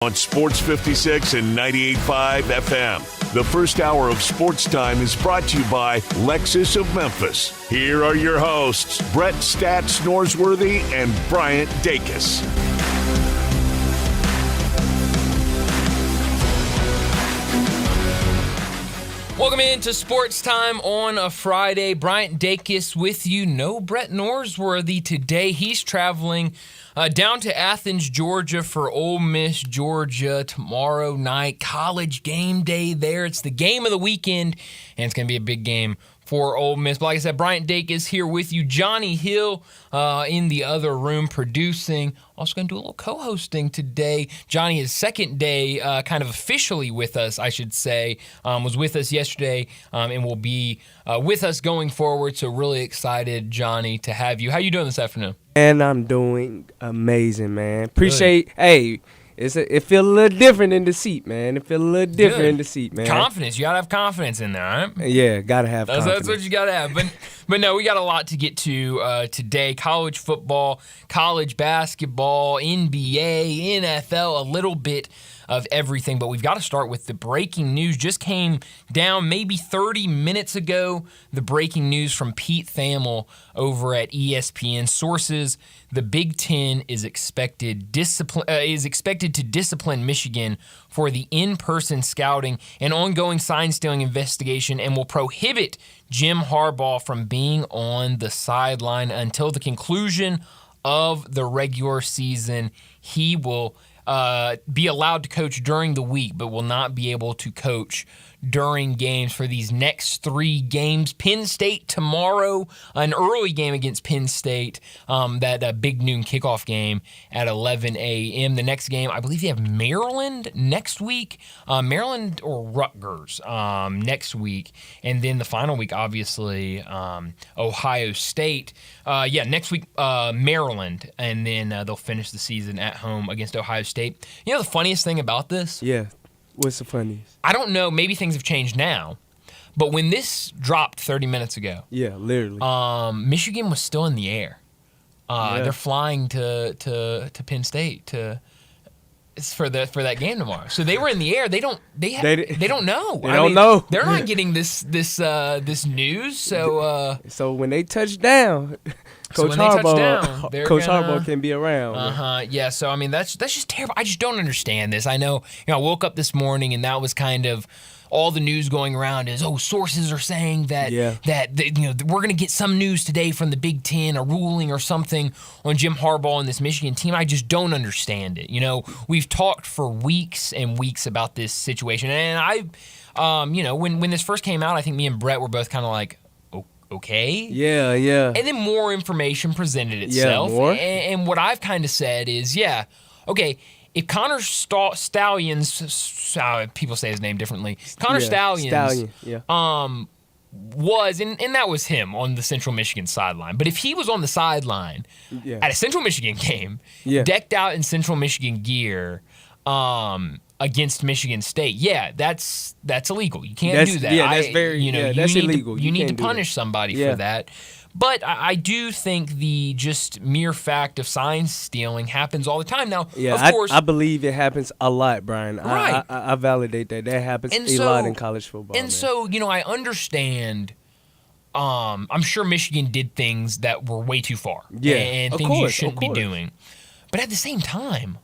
On Sports 56 and 98.5 FM. The first hour of Sports Time is brought to you by Lexus of Memphis. Here are your hosts, Brett Stats Norsworthy and Bryant Dacus. Welcome into Sports Time on a Friday. Bryant Dacus with you. No Brett Norsworthy today. He's traveling down to Athens, Georgia for Ole Miss, Georgia tomorrow night. College game day there. It's the game of the weekend, and it's going to be a big game for Ole Miss. But like I said, Bryant Dacus here with you. Johnny Hill in the other room producing. Also going to do a little co-hosting today. Johnny, his second day kind of officially with us, I should say, was with us yesterday and will be with us going forward. So really excited, Johnny, to have you. How you doing this afternoon? And I'm doing amazing, man. Appreciate, hey, it feel a little different in the seat, man. It feel a little different in the seat, man. Confidence. You got to have confidence in there, right? Yeah, got to have confidence. That's what you got to have. But no, we got a lot to get to today. College football, college basketball, NBA, NFL, a little bit of everything. But we've got to start with the breaking news. Just came down maybe 30 minutes ago. The breaking news from Pete Thamel over at ESPN. Sources: the Big Ten is expected to discipline Michigan for the in-person scouting and ongoing sign-stealing investigation, and will prohibit Jim Harbaugh from being on the sideline until the conclusion of the regular season. He will be allowed to coach during the week, but will not be able to coach during games for these next 3 games. Penn State tomorrow, an early game against Penn State, that big noon kickoff game at 11 a.m. The next game, I believe you have Maryland next week, Maryland or Rutgers next week, and then the final week, obviously, Ohio State. Next week, Maryland, and then they'll finish the season at home against Ohio State. You know the funniest thing about this? Yeah. What's the funniest? I don't know. Maybe things have changed now. But when this dropped 30 minutes ago, yeah, literally, Michigan was still in the air. They're flying to Penn State for that game tomorrow. So they were in the air. They don't know. They don't know. They're not getting this news. So when they touch down, Coach Harbaugh can be around. Yeah. So I mean, that's just terrible. I just don't understand this. I know. I woke up this morning and that was kind of all the news going around is, sources are saying that we're going to get some news today from the Big Ten, a ruling or something on Jim Harbaugh and this Michigan team. I just don't understand it. We've talked for weeks and weeks about this situation, and when this first came out, I think me and Brett were both kind of like, okay. Yeah. And then more information presented itself. Yeah, more. And what I've kind of said is, okay, if Connor Stallions, people say his name differently, Stallions, was, and that was him on the Central Michigan sideline. But if he was on the sideline at a Central Michigan game, decked out in Central Michigan gear, against Michigan State, that's illegal. You can't do that. Yeah, that's that's illegal. You need to punish somebody for that. But I do think the just mere fact of sign stealing happens all the time. Now, of course, I believe it happens a lot, Brian. Right. I validate that. That happens a lot in college football. And so, I understand. I'm sure Michigan did things that were way too far. Yeah, and things you shouldn't be doing. But at the same time,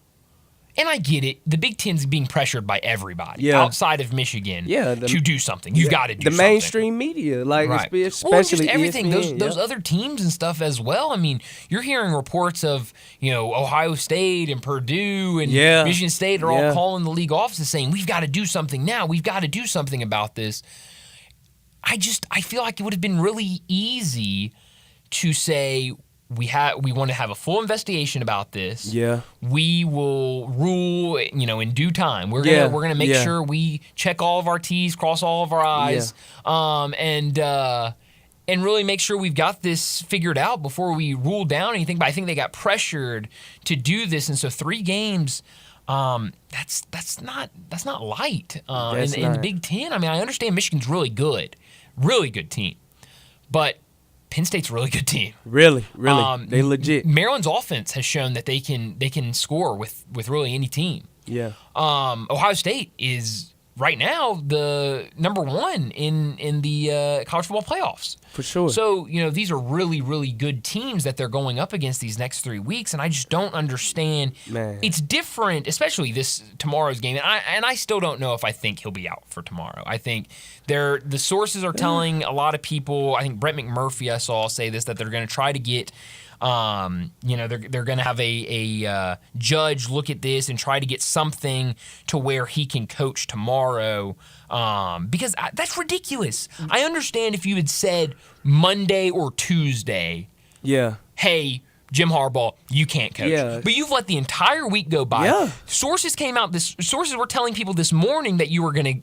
and I get it, the Big Ten's being pressured by everybody outside of Michigan to do something. You've got to do something. The mainstream media, especially just everything, ESPN, those other teams and stuff as well. I mean, you're hearing reports of, Ohio State and Purdue and Michigan State are all calling the league offices saying, we've got to do something now. We've got to do something about this. I feel like it would have been really easy to say, we want to have a full investigation about this. Yeah. We will rule, in due time. We're gonna make sure we check all of our T's, cross all of our I's, and really make sure we've got this figured out before we rule down anything. But I think they got pressured to do this, and so 3 games. That's not light in the Big Ten. I mean, I understand Michigan's really good team, but Penn State's a really good team. Really, they legit. Maryland's offense has shown that they can score with really any team. Yeah. Ohio State is right now the number one in the college football playoffs. For sure. So, these are really, really good teams that they're going up against these next 3 weeks, and I just don't understand. Man. It's different, especially tomorrow's game, and I still don't know if I think he'll be out for tomorrow. I think the sources are telling a lot of people, I think Brett McMurphy I saw say this, that they're going to try to get they're going to have a judge look at this and try to get something to where he can coach tomorrow, because that's ridiculous. I understand if you had said Monday or Tuesday, Yeah. hey, Jim Harbaugh, you can't coach. Yeah. But you've let the entire week go by. Yeah. Sources were telling people this morning that you were going to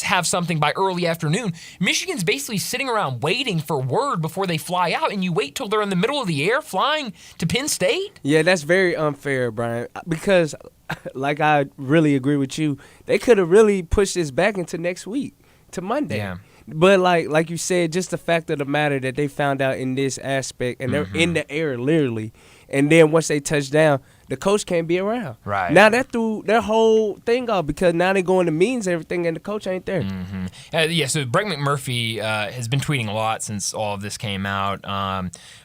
have something by early afternoon. Michigan's basically sitting around waiting for word before they fly out, and you wait till they're in the middle of the air flying to Penn State? Yeah, that's very unfair, Brian, because like I really agree with you. They could have really pushed this back into next week, to Monday. Yeah. But like you said, just the fact of the matter that they found out in this aspect, and they're in the air literally, and then once they touch down, the coach can't be around. Right. Now that threw their whole thing off, because now they go into meetings and everything, and the coach ain't there. So Brett McMurphy has been tweeting a lot since all of this came out,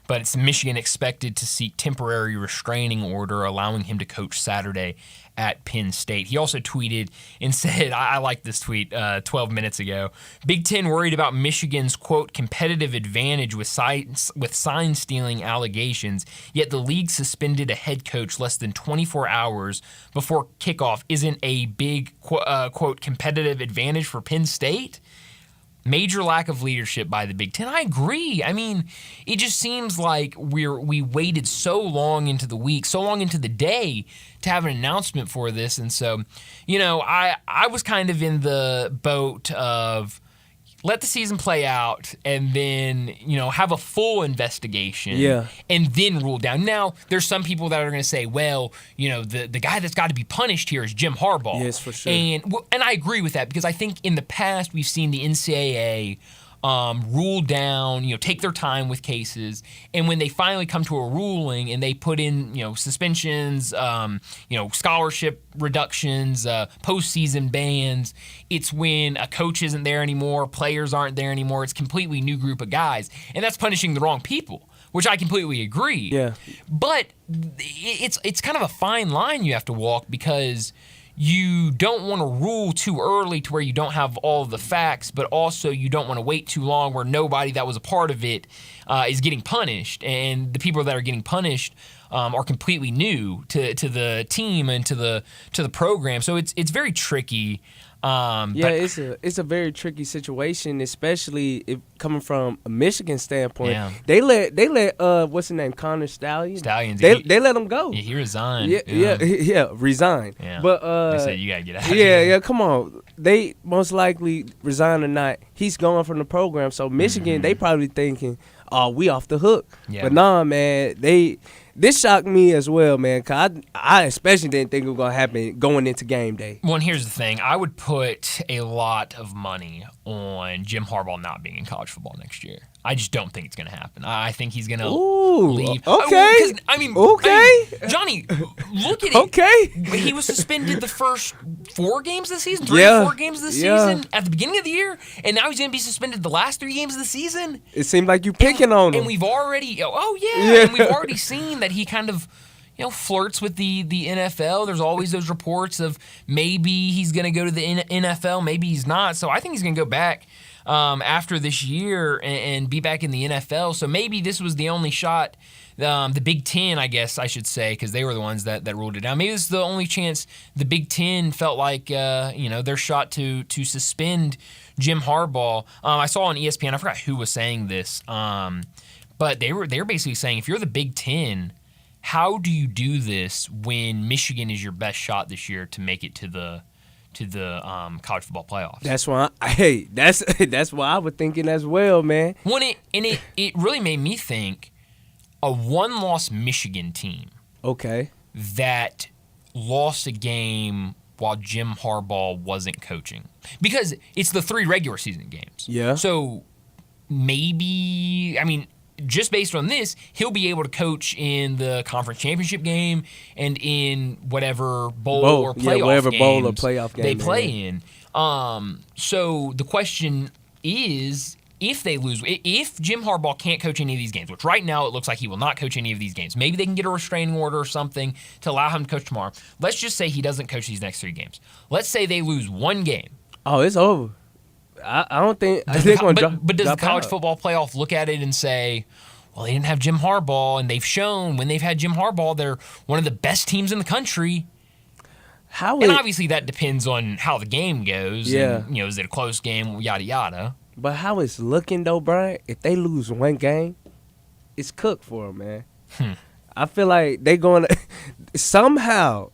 but it's Michigan expected to seek temporary restraining order allowing him to coach Saturday at Penn State. He also tweeted and said, I like this tweet 12 minutes ago, Big Ten worried about Michigan's, quote, competitive advantage with sign-stealing allegations, yet the league suspended a head coach less than 24 hours before kickoff isn't a big, quote, competitive advantage for Penn State? Major lack of leadership by the Big Ten. I agree. I mean, it just seems like we waited so long into the week, so long into the day to have an announcement for this. And so, I was kind of in the boat of let the season play out and then, have a full investigation and then rule down. Now, there's some people that are going to say, well, the guy that's got to be punished here is Jim Harbaugh. Yes, for sure. And I agree with that, because I think in the past we've seen the NCAA rule down, take their time with cases, and when they finally come to a ruling and they put in, suspensions, scholarship reductions, postseason bans, it's when a coach isn't there anymore, players aren't there anymore, it's a completely new group of guys, and that's punishing the wrong people, which I completely agree. Yeah. But it's kind of a fine line you have to walk, because you don't want to rule too early to where you don't have all of the facts, but also you don't want to wait too long where nobody that was a part of it is getting punished, and the people that are getting punished are completely new to the team and to the program. So it's very tricky. It's a very tricky situation, especially if coming from a Michigan standpoint. Yeah. They let what's his name, Connor Stallions. They let him go. Yeah, he resigned. Yeah, resign. Yeah. But they said you gotta get out of here. Yeah, come on. They most likely resign or not, he's going from the program. So Michigan, they probably thinking, oh, we off the hook. Yeah. But nah, man, this shocked me as well, man, because I especially didn't think it was going to happen going into game day. Well, and here's the thing. I would put a lot of money on Jim Harbaugh not being in college football next year. I just don't think it's going to happen. I think he's going to leave. Okay. Johnny, look at it. Okay. He was suspended the first 4 games of the season, 3 or 4 games of the season at the beginning of the year, and now he's going to be suspended the last 3 games of the season. It seemed like you picking on him. And we've already, and we've already seen that he kind of, flirts with the NFL. There's always those reports of maybe he's going to go to the NFL, maybe he's not. So I think he's going to go back after this year and be back in the NFL. So maybe this was the only shot, the Big Ten, I guess I should say, because they were the ones that ruled it down. Maybe this is the only chance the Big Ten felt like, their shot to suspend Jim Harbaugh. I saw on ESPN, I forgot who was saying this, but they were basically saying, if you're the Big Ten, how do you do this when Michigan is your best shot this year to make it to the college football playoffs? That's why. That's why I was thinking as well, man. It really made me think a one-loss Michigan team. Okay. That lost a game while Jim Harbaugh wasn't coaching, because it's the 3 regular season games. Yeah. So maybe, just based on this, he'll be able to coach in the conference championship game and in whatever bowl or playoff whatever games bowl or playoff game they play in. So the question is, if they lose, if Jim Harbaugh can't coach any of these games, which right now it looks like he will not coach any of these games, maybe they can get a restraining order or something to allow him to coach tomorrow. Let's just say he doesn't coach these next 3 games. Let's say they lose 1 game. Oh, it's over. I don't think. But does the college football playoff look at it and say, well, they didn't have Jim Harbaugh, and they've shown when they've had Jim Harbaugh, they're one of the best teams in the country. And obviously that depends on how the game goes. Yeah. And, is it a close game, yada, yada. But how it's looking, though, Brian, if they lose 1 game, it's cooked for them, man. I feel like they're going to somehow,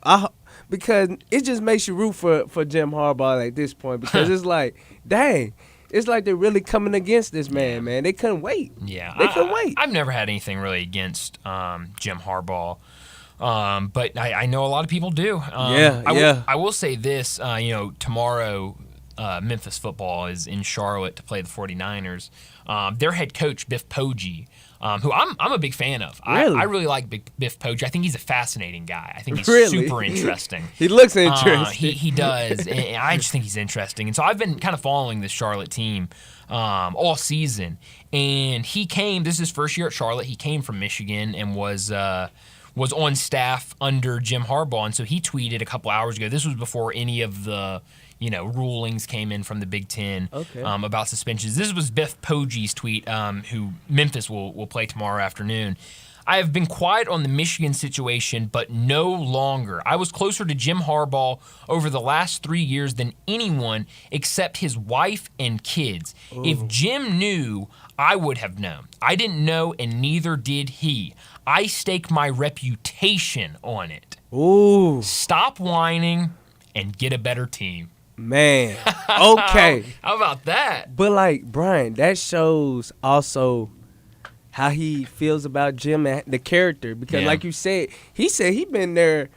because it just makes you root for Jim Harbaugh at this point, because it's like, dang, it's like they're really coming against this man, man. They couldn't wait. Yeah. They couldn't wait. I've never had anything really against Jim Harbaugh. But I know a lot of people do. I will say this, tomorrow Memphis football is in Charlotte to play the 49ers. Their head coach, Biff Poggi, who I'm a big fan of. Really? I really like Biff Poggi. I think he's a fascinating guy. I think he's Really? super interesting. He looks interesting. He does. And I just think he's interesting. And so I've been kind of following this Charlotte team all season. And he came, this is his first year at Charlotte. He came from Michigan and was on staff under Jim Harbaugh. And so he tweeted a couple hours ago. This was before any of the rulings came in from the Big Ten about suspensions. This was Biff Poggi's tweet, who Memphis will play tomorrow afternoon. I have been quiet on the Michigan situation, but no longer. I was closer to Jim Harbaugh over the last 3 years than anyone except his wife and kids. Ooh. If Jim knew, I would have known. I didn't know, and neither did he. I stake my reputation on it. Ooh. Stop whining and get a better team. Man, okay. How about that? But, like, Brian, that shows also how he feels about Jim and the character. Because, like you said he'd been there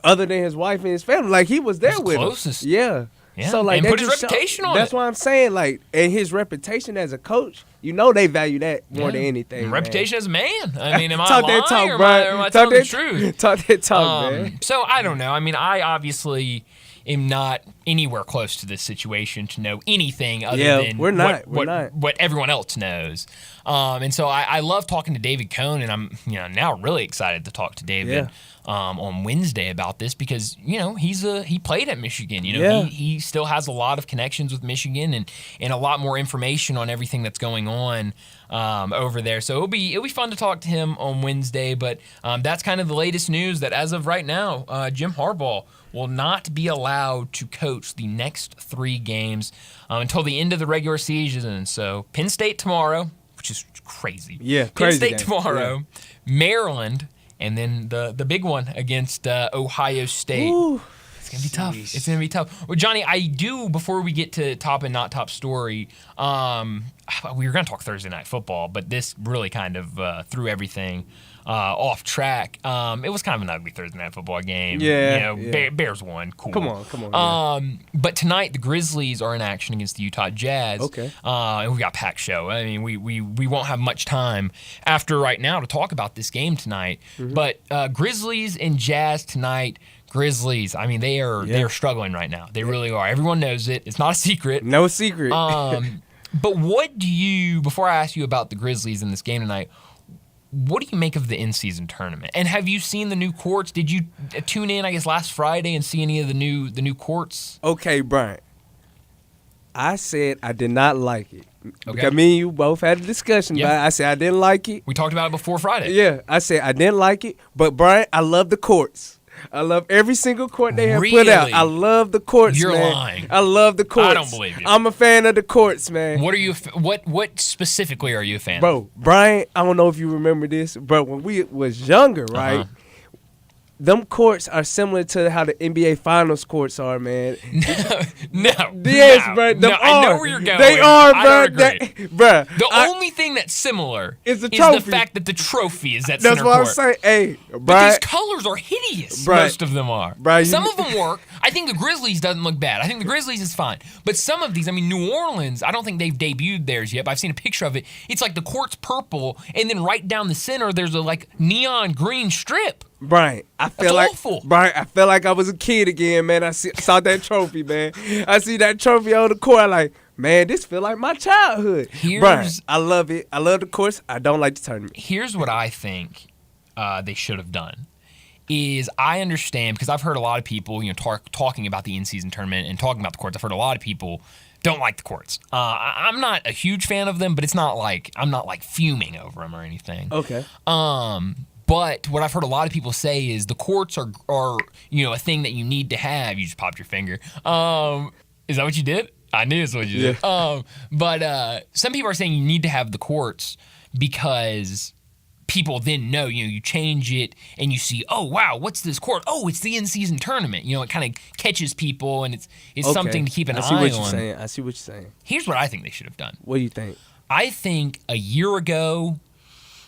other than his wife and his family. Like, he was there with closest. him. Yeah. So, like, and put his reputation on it. That's what I'm saying. Like, and his reputation as a coach, they value that more than anything. Reputation as a man. I mean, am I talk lying that talk, or Brian. am I telling the truth? Talk that talk, man. So, I don't know. I mean, I obviously am not anywhere close to this situation to know anything other than what everyone else knows. And so I love talking to David Cohn, and I'm now really excited to talk to David on Wednesday about this because he played at Michigan. He still has a lot of connections with Michigan and a lot more information on everything that's going on over there. So it'll be fun to talk to him on Wednesday. But that's kind of the latest news that as of right now, Jim Harbaugh will not be allowed to coach the next 3 games until the end of the regular season. So Penn State tomorrow, which is crazy. Yeah, Penn State tomorrow, Maryland, and then the big one against Ohio State. Ooh, it's going to be tough. It's going to be tough. Well, Johnny, I do, before we get to top and not top story, we were going to talk Thursday Night Football, but this really kind of threw everything off track. It was kind of an ugly Thursday Night Football game. Bears won. Cool. Come on. But tonight the Grizzlies are in action against the Utah Jazz. Okay. And we got a packed show. I mean, we won't have much time after right now to talk about this game tonight. Mm-hmm. But Grizzlies and Jazz tonight. Grizzlies, I mean, they are struggling right now. They really are. Everyone knows it. It's not a secret. No secret. But what do you, before I ask you about the Grizzlies in this game tonight, what do you make of the in-season tournament? And have you seen the new courts? Did you tune in, I guess, last Friday and see any of the new courts? Okay, Brian. I said I did not like it. Okay. Because me and you both had a discussion about it. I said I didn't like it. We talked about it before Friday. Yeah, I said I didn't like it. But, Brian, I love the courts. I love every single court they have put out. I love the courts, You're man. lying. I love the courts. I don't believe you. I'm a fan of the courts, man. What are you? What specifically are you a fan of? Bro, Brian, I don't know if you remember this, but when we was younger, right? Them courts are similar to how the NBA Finals courts are, man. No. Yes, bro. No, I know where you're going. They are, I bro. don't agree. Bro. The only thing that's similar is the trophy. The fact that the trophy is at That's center what court. I'm saying. Hey, But Brian. these colors are hideous. Brian, Most of them are. Brian, Some of them work. I think the Grizzlies doesn't look bad. I think the Grizzlies is fine. But some of these, I mean, New Orleans, I don't think they've debuted theirs yet, but I've seen a picture of it. It's like the court's purple, and then right down the center, there's a like neon green strip. Brian, I feel like I was a kid again, man. I saw that trophy, man. I see that trophy on the court. I'm like, man, this feel like my childhood. Brian, I love it. I love the course. I don't like the tournament. Here's what I think they should have done. Is I understand, because I've heard a lot of people, talking about the in-season tournament and talking about the courts. I've heard a lot of people don't like the courts. I'm not a huge fan of them, but it's not like I'm not like fuming over them or anything. Okay. But what I've heard a lot of people say is the courts are a thing that you need to have. You just popped your finger. Is that what you did? I knew it's what you did. But some people are saying you need to have the courts because people then know, you change it and you see, oh, wow, what's this court? Oh, it's the in-season tournament. It kind of catches people, and it's okay. Something to keep an eye on. I see what you're saying. Here's what I think they should have done. What do you think? I think a year ago,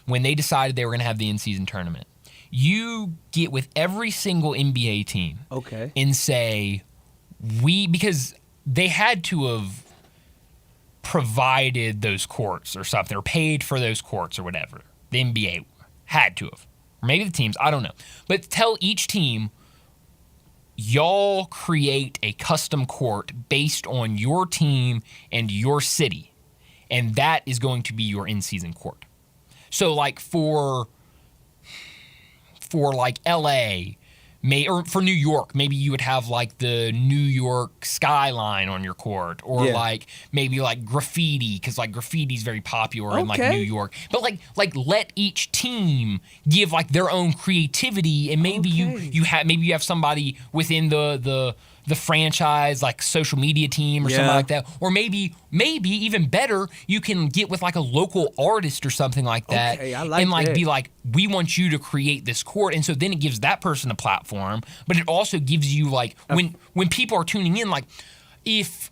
when they decided they were going to have the in-season tournament, you get with every single NBA team and say, because they had to have provided those courts or something, or paid for those courts or whatever. The NBA had to have. Or maybe the teams, I don't know. But tell each team, y'all create a custom court based on your team and your city. And that is going to be your in-season court. So like for like LA, or for New York, maybe you would have like the New York skyline on your court, or like maybe like graffiti, because like graffiti is very popular in like New York. But like let each team give like their own creativity, and maybe you have somebody within the franchise, like social media team or something like that. Or maybe even better, you can get with like a local artist or something like that. Okay, I like and like that. be like, we want you to create this court. And so then it gives that person a platform, but it also gives you like, when people are tuning in, like if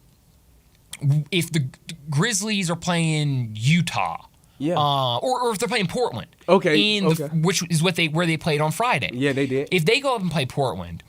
the Grizzlies are playing Utah, or if they're playing Portland, which is where they played on Friday. Yeah, they did. If they go up and play Portland,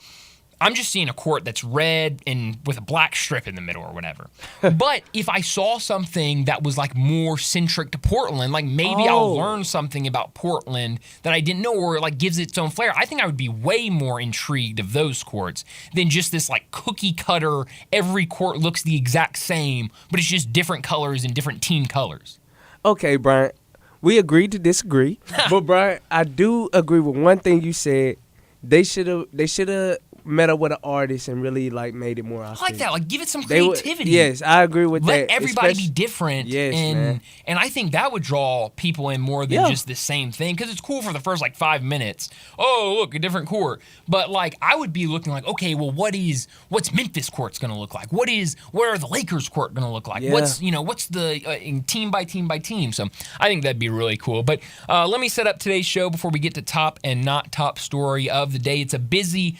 I'm just seeing a court that's red and with a black strip in the middle or whatever. But if I saw something that was like more centric to Portland, like maybe I'll learn something about Portland that I didn't know, or it like gives its own flair. I think I would be way more intrigued of those courts than just this like cookie cutter, every court looks the exact same, but it's just different colors and different team colors. Okay, Brian, we agreed to disagree. But Brian, I do agree with one thing you said. They should have met up with an artist and really like made it more authentic. I like that. Like give it some creativity. Yes, I agree with that. Let everybody be different. Yes, and I think that would draw people in more than just the same thing, because it's cool for the first like 5 minutes. Oh, look, a different court. But like I would be looking like, okay, well, what's Memphis court's going to look like? What are the Lakers court going to look like? What's the team by team by team? So I think that'd be really cool. But let me set up today's show before we get to top and not top story of the day. It's a busy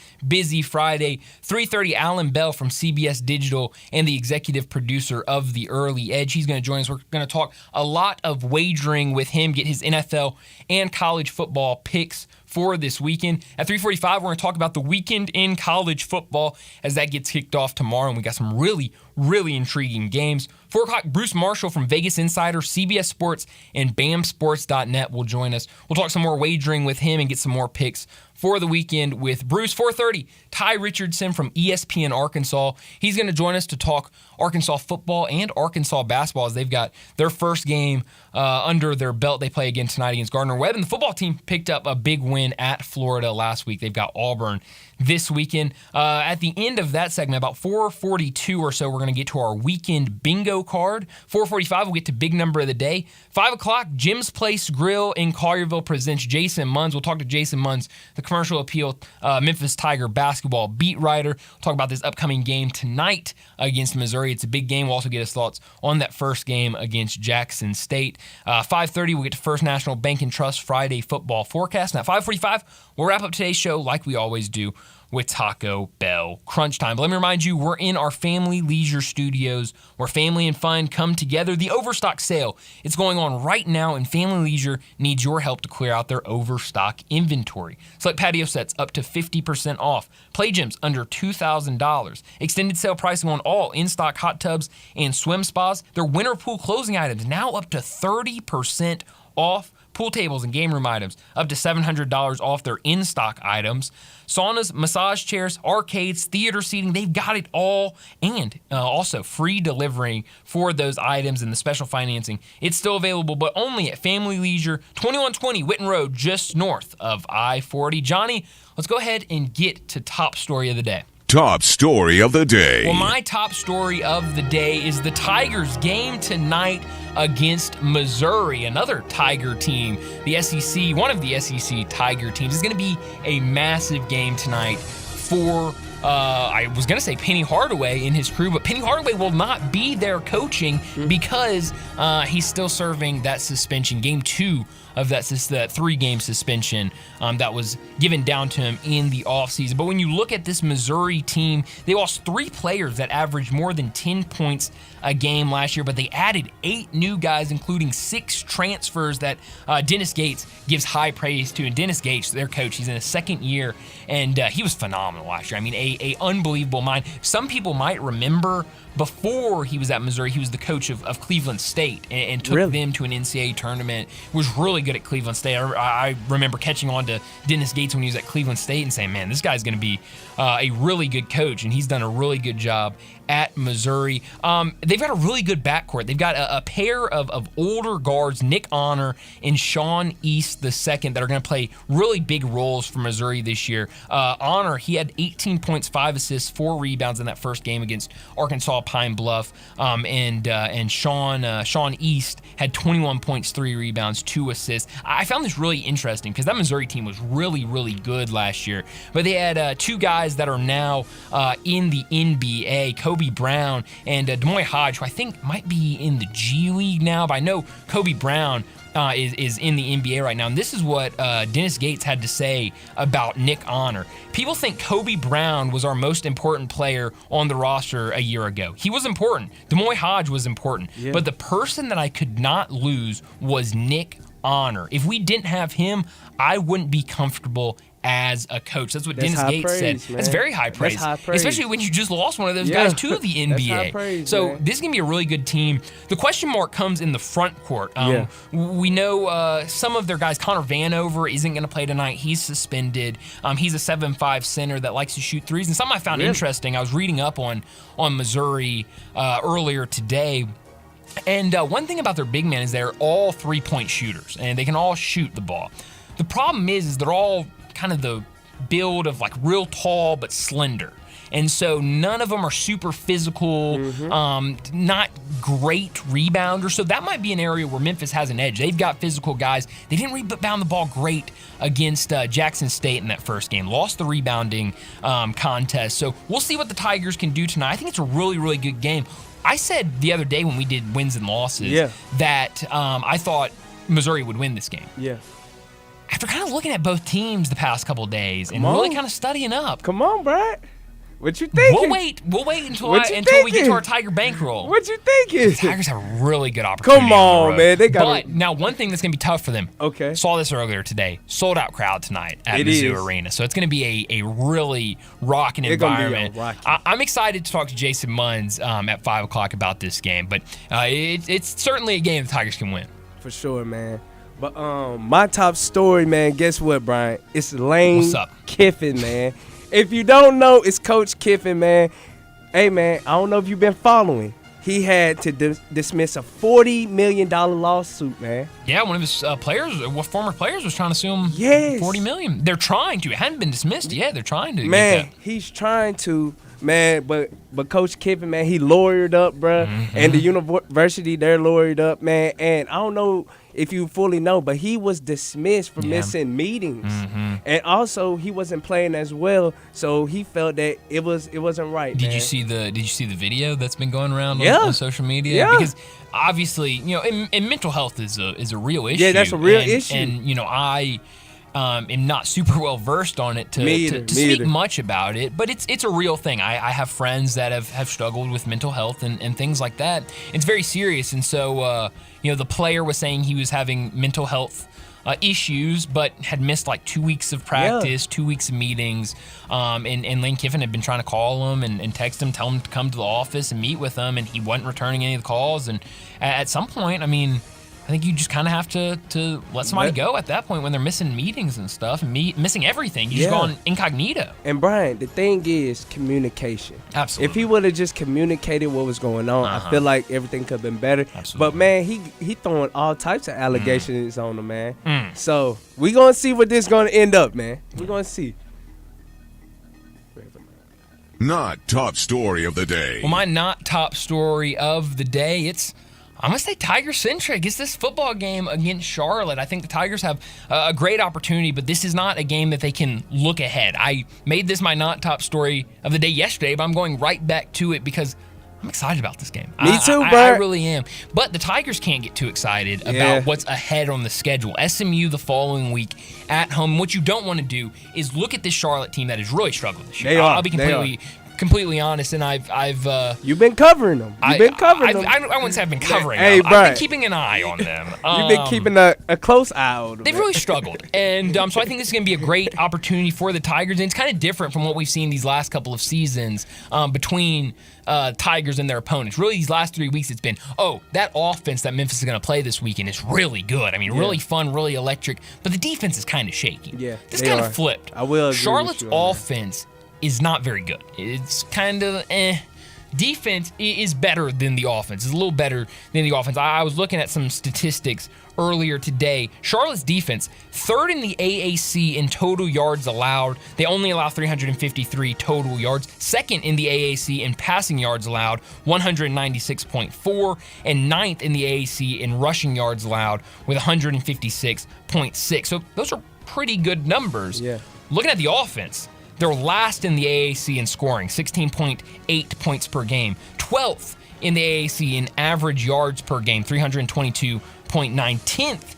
Friday. 3:30, Alan Bell from CBS Digital and the executive producer of The Early Edge. He's going to join us. We're going to talk a lot of wagering with him, get his NFL and college football picks for this weekend. At 3:45, we're going to talk about the weekend in college football as that gets kicked off tomorrow, and we got some really, really intriguing games. 4 o'clock, Bruce Marshall from Vegas Insider, CBS Sports, and BAMSports.net will join us. We'll talk some more wagering with him and get some more picks for the weekend with Bruce. 4:30, Ty Richardson from ESPN Arkansas. He's going to join us to talk Arkansas football and Arkansas basketball as they've got their first game under their belt. They play again tonight against Gardner-Webb, and the football team picked up a big win at Florida last week. They've got Auburn this weekend. At the end of that segment, about 4:42 or so, we're going to get to our weekend bingo card. 4:45, we'll get to big number of the day. 5 o'clock, Jim's Place Grill in Collierville presents Jason Munns. We'll talk to Jason Munns, the commercial appeal Memphis Tiger basketball beat writer. We'll talk about this upcoming game tonight against Missouri. It's a big game. We'll also get his thoughts on that first game against Jackson State. 5:30, we'll get to First National Bank and Trust Friday football forecast. And at 5:45, we'll wrap up today's show like we always do with Taco Bell Crunch Time. But let me remind you, we're in our Family Leisure Studios where family and fun come together. The Overstock Sale, it's going on right now, and Family Leisure needs your help to clear out their overstock inventory. Select patio sets up to 50% off. Play gyms under $2,000. Extended sale pricing on all in-stock hot tubs and swim spas. Their winter pool closing items now up to 30% off. Pool tables and game room items up to $700 off their in-stock items. Saunas, massage chairs, arcades, theater seating, they've got it all. And also free delivery for those items and the special financing. It's still available, but only at Family Leisure, 2120 Witten Road, just north of I-40. Johnny, let's go ahead and get to top story of the day. Top story of the day. Well, my top story of the day is the Tigers game tonight against Missouri, another Tiger team. The SEC, one of the SEC Tiger teams, is going to be a massive game tonight for I was going to say Penny Hardaway and his crew, but Penny Hardaway will not be there coaching because he's still serving that suspension, game 2 of that 3-game suspension that was given down to him in the offseason. But when you look at this Missouri team, they lost 3 players that averaged more than 10 points a game last year, but they added 8 new guys, including 6 transfers that Dennis Gates gives high praise to. And Dennis Gates, their coach, he's in his 2nd year, and he was phenomenal last year. I mean, a unbelievable mind. Some people might remember before he was at Missouri, he was the coach of Cleveland State and took them to an NCAA tournament, was really good at Cleveland State. I remember catching on to Dennis Gates when he was at Cleveland State and saying, man, this guy's going to be a really good coach, and he's done a really good job at Missouri. They've got a really good backcourt. They've got a pair of older guards, Nick Honor and Sean East II, that are going to play really big roles for Missouri this year. Honor, he had 18 points, 5 assists, 4 rebounds in that first game against Arkansas Pine Bluff. And Sean East had 21 points, 3 rebounds, 2 assists. I found this really interesting because that Missouri team was really, really good last year. But they had 2 guys that are now in the NBA, Kobe Brown and Demoy Hodge, who I think might be in the G League now, but I know Kobe Brown is in the NBA right now. And this is what Dennis Gates had to say about Nick Honor. People think Kobe Brown was our most important player on the roster a year ago. He was important. Demoy Hodge was important. Yeah. But the person that I could not lose was Nick Honor. If we didn't have him, I wouldn't be comfortable as a coach. That's what Dennis Gates said. Man. That's very high praise. That's high praise. Especially when you just lost one of those guys to the NBA. That's high praise, so man. This is going to be a really good team. The question mark comes in the front court. We know some of their guys, Connor Vanover isn't going to play tonight. He's suspended. He's a 7'5" center that likes to shoot threes. And something I found interesting, I was reading up on Missouri earlier today. And one thing about their big men is they're all 3-point shooters, and they can all shoot the ball. The problem is they're all kind of the build of like real tall but slender. And so none of them are super physical, not great rebounders. So that might be an area where Memphis has an edge. They've got physical guys. They didn't rebound the ball great against Jackson State in that first game. Lost the rebounding contest. So we'll see what the Tigers can do tonight. I think it's a really, really good game. I said the other day when we did wins and losses that I thought Missouri would win this game. Yeah. After kind of looking at both teams the past couple of days and really kind of studying up. Come on, Brad. What you thinking? We'll wait until we get to our Tiger bankroll. What you thinking? The Tigers have a really good opportunity. Come on, man. But now one thing that's going to be tough for them. Okay. Saw this earlier today. Sold out crowd tonight at Mizzou Arena. So it's going to be a really rocking environment. I'm excited to talk to Jason Munns at 5 o'clock about this game. But it's certainly a game the Tigers can win. For sure, man. But my top story, man, guess what, Brian? It's Lane Kiffin, man. If you don't know, it's Coach Kiffin, man. Hey, man, I don't know if you've been following. He had to dismiss a $40 million lawsuit, man. Yeah, one of his former players was trying to sue him $40 million. They're trying to. It hadn't been dismissed yet. They're trying to. Man, he's trying to, man, but Coach Kiffin, man, he lawyered up, bruh. And the university, they're lawyered up, man. And I don't know if you fully know, but he was dismissed for missing meetings. And also he wasn't playing as well, so he felt that it wasn't right. Did you see the video that's been going around on social media? Yeah. Because obviously, and mental health is a real issue. Yeah, that's a real issue. And am not super well versed on it to speak much about it, but it's a real thing. I have friends that have struggled with mental health and things like that. It's very serious, and so the player was saying he was having mental health issues, but had missed like 2 weeks of practice, 2 weeks of meetings, and Lane Kiffin had been trying to call him and text him, tell him to come to the office and meet with him, and he wasn't returning any of the calls. And at some point, I mean, I think you just kind of have to let somebody go at that point when they're missing meetings and stuff and missing everything. You just go on incognito. And Brian, the thing is communication. Absolutely. If he would have just communicated what was going on, I feel like everything could have been better. Absolutely. But man, he throwing all types of allegations on him, man. So we gonna see what this gonna end up, man. We're gonna see. Not top story of the day. Well, my not top story of the day, I'm going to say Tiger-centric. It's this football game against Charlotte. I think the Tigers have a great opportunity, but this is not a game that they can look ahead. I made this my not top story of the day yesterday, but I'm going right back to it because I'm excited about this game. Me too, bro. I really am. But the Tigers can't get too excited about what's ahead on the schedule. SMU the following week at home. What you don't want to do is look at this Charlotte team that has really struggled this year. I'll be completely honest, and I've you've been covering them. You've been covering them. I wouldn't say I've been covering them. I've been keeping an eye on them. You've been keeping a close eye on them. They've really struggled, and so I think this is going to be a great opportunity for the Tigers, and it's kind of different from what we've seen these last couple of seasons between Tigers and their opponents. Really, these last 3 weeks, it's been, that offense that Memphis is going to play this weekend is really good. I mean, really fun, really electric, but the defense is kind of shaky. Yeah, this kind of flipped. I will agree Charlotte's with you on offense is not very good. It's kind of Defense is better than the offense. It's a little better than the offense. I was looking at some statistics earlier today. Charlotte's defense, third in the AAC in total yards allowed. They only allow 353 total yards. Second in the AAC in passing yards allowed, 196.4. And ninth in the AAC in rushing yards allowed with 156.6. So those are pretty good numbers. Yeah. Looking at the offense, they're last in the AAC in scoring, 16.8 points per game. 12th in the AAC in average yards per game, 322.9. 10th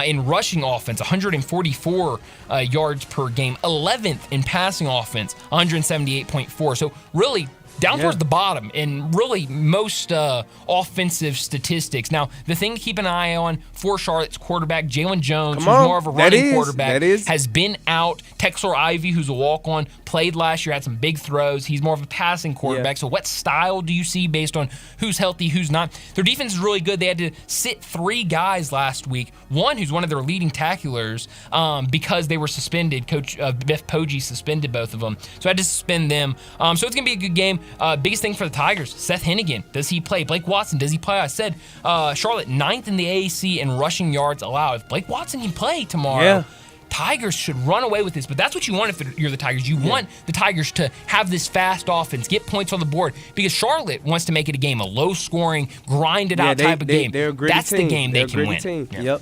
in rushing offense, 144 yards per game. 11th in passing offense, 178.4. So really down towards the bottom in really most offensive statistics. Now, the thing to keep an eye on for Charlotte's quarterback, Jalen Jones, who's more of a running quarterback, has been out. Texler Ivy, who's a walk-on, played last year, had some big throws. He's more of a passing quarterback. So what style do you see based on who's healthy, who's not? Their defense is really good. They had to sit 3 guys last week. One who's one of their leading tacklers because they were suspended. Coach Biff Poggi suspended both of them. So I had to suspend them. So it's going to be a good game. Biggest thing for the Tigers, Seth Hennigan. Does he play? Blake Watson, does he play? I said Charlotte 9th in the AAC in rushing yards allowed. If Blake Watson can play tomorrow, Tigers should run away with this. But that's what you want if you're the Tigers. You want the Tigers to have this fast offense, get points on the board, because Charlotte wants to make it a game, a low-scoring, grind-it-out type of game. That's the game they can win. Yep.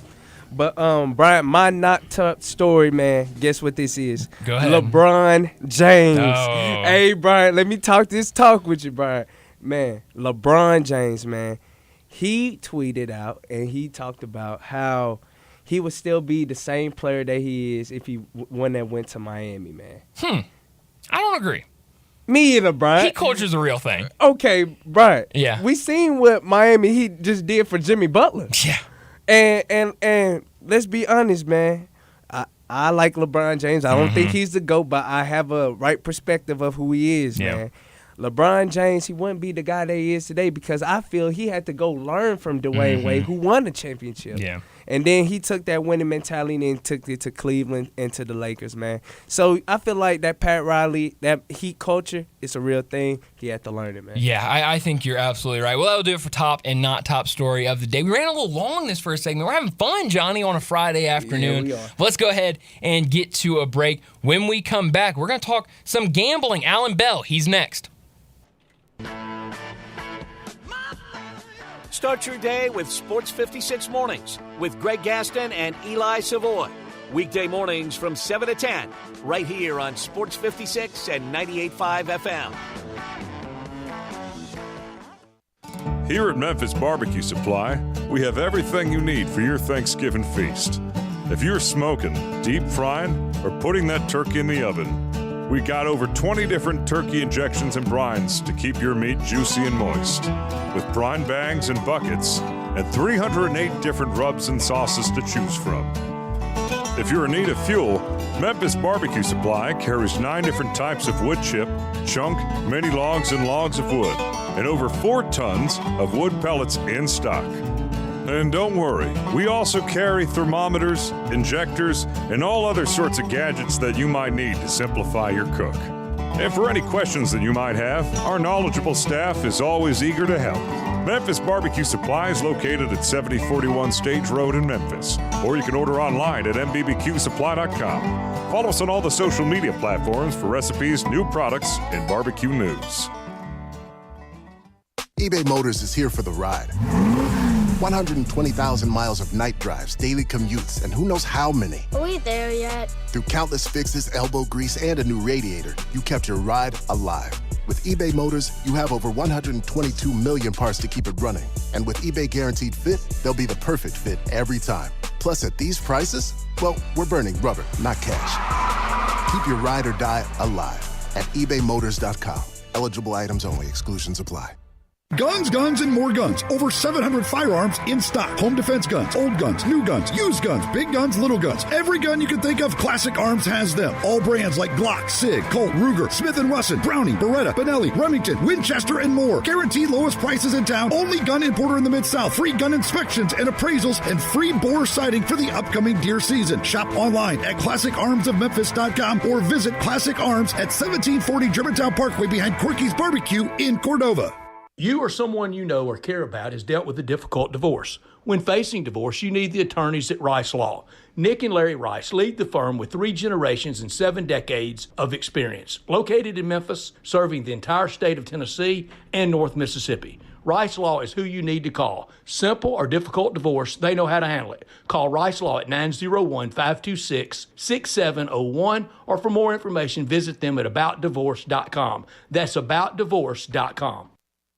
But, Brian, my not top story, man, guess what this is? Go ahead. LeBron James. Oh. Hey, Brian, let me talk this talk with you, Brian. Man, LeBron James, man, he tweeted out and he talked about how he would still be the same player that he is if he went to Miami, man. I don't agree. Me either, Brian. Heat culture's a real thing. Okay, Brian. Yeah. We seen what Miami Heat just did for Jimmy Butler. Yeah. And let's be honest, man. I like LeBron James. I don't think he's the GOAT, but I have a right perspective of who he is, man. LeBron James, he wouldn't be the guy that he is today because I feel he had to go learn from Dwayne Wade, who won the championship. Yeah. And then he took that winning mentality and took it to Cleveland and to the Lakers, man. So I feel like that Pat Riley, that Heat culture, it's a real thing. He had to learn it, man. Yeah, I think you're absolutely right. Well, that'll do it for top and not top story of the day. We ran a little long this first segment. We're having fun, Johnny, on a Friday afternoon. Yeah, we are. Let's go ahead and get to a break. When we come back, we're going to talk some gambling. Alan Bell, he's next. Start your day with Sports 56 Mornings with Greg Gaston and Eli Savoy. Weekday mornings from 7 to 10, right here on Sports 56 and 98.5 FM. Here at Memphis Barbecue Supply, we have everything you need for your Thanksgiving feast. If you're smoking, deep frying, or putting that turkey in the oven, we got over 20 different turkey injections and brines to keep your meat juicy and moist, with brine bags and buckets, and 308 different rubs and sauces to choose from. If you're in need of fuel, Memphis Barbecue Supply carries 9 different types of wood chip, chunk, mini logs, and logs of wood, and over 4 tons of wood pellets in stock. And don't worry, we also carry thermometers, injectors, and all other sorts of gadgets that you might need to simplify your cook. And for any questions that you might have, our knowledgeable staff is always eager to help. Memphis Barbecue Supply is located at 7041 Stage Road in Memphis, or you can order online at mbbqsupply.com. Follow us on all the social media platforms for recipes, new products, and barbecue news. eBay Motors is here for the ride. 120,000 miles of night drives, daily commutes, and who knows how many. Are we there yet? Through countless fixes, elbow grease, and a new radiator, you kept your ride alive. With eBay Motors, you have over 122 million parts to keep it running. And with eBay Guaranteed Fit, they'll be the perfect fit every time. Plus, at these prices, well, we're burning rubber, not cash. Keep your ride or die alive at ebaymotors.com. Eligible items only. Exclusions apply. Guns, guns, and more guns. Over 700 firearms in stock. Home defense guns, old guns, new guns, used guns, big guns, little guns. Every gun you can think of, Classic Arms has them. All brands like Glock, Sig, Colt, Ruger, Smith & Wesson, Browning, Beretta, Benelli, Remington, Winchester, and more. Guaranteed lowest prices in town. Only gun importer in the Mid-South. Free gun inspections and appraisals and free bore sighting for the upcoming deer season. Shop online at ClassicArmsOfMemphis.com or visit Classic Arms at 1740 Germantown Parkway behind Corky's Barbecue in Cordova. You or someone you know or care about has dealt with a difficult divorce. When facing divorce, you need the attorneys at Rice Law. Nick and Larry Rice lead the firm with 3 generations and 7 decades of experience. Located in Memphis, serving the entire state of Tennessee and North Mississippi. Rice Law is who you need to call. Simple or difficult divorce, they know how to handle it. Call Rice Law at 901-526-6701, or for more information, visit them at aboutdivorce.com. That's aboutdivorce.com.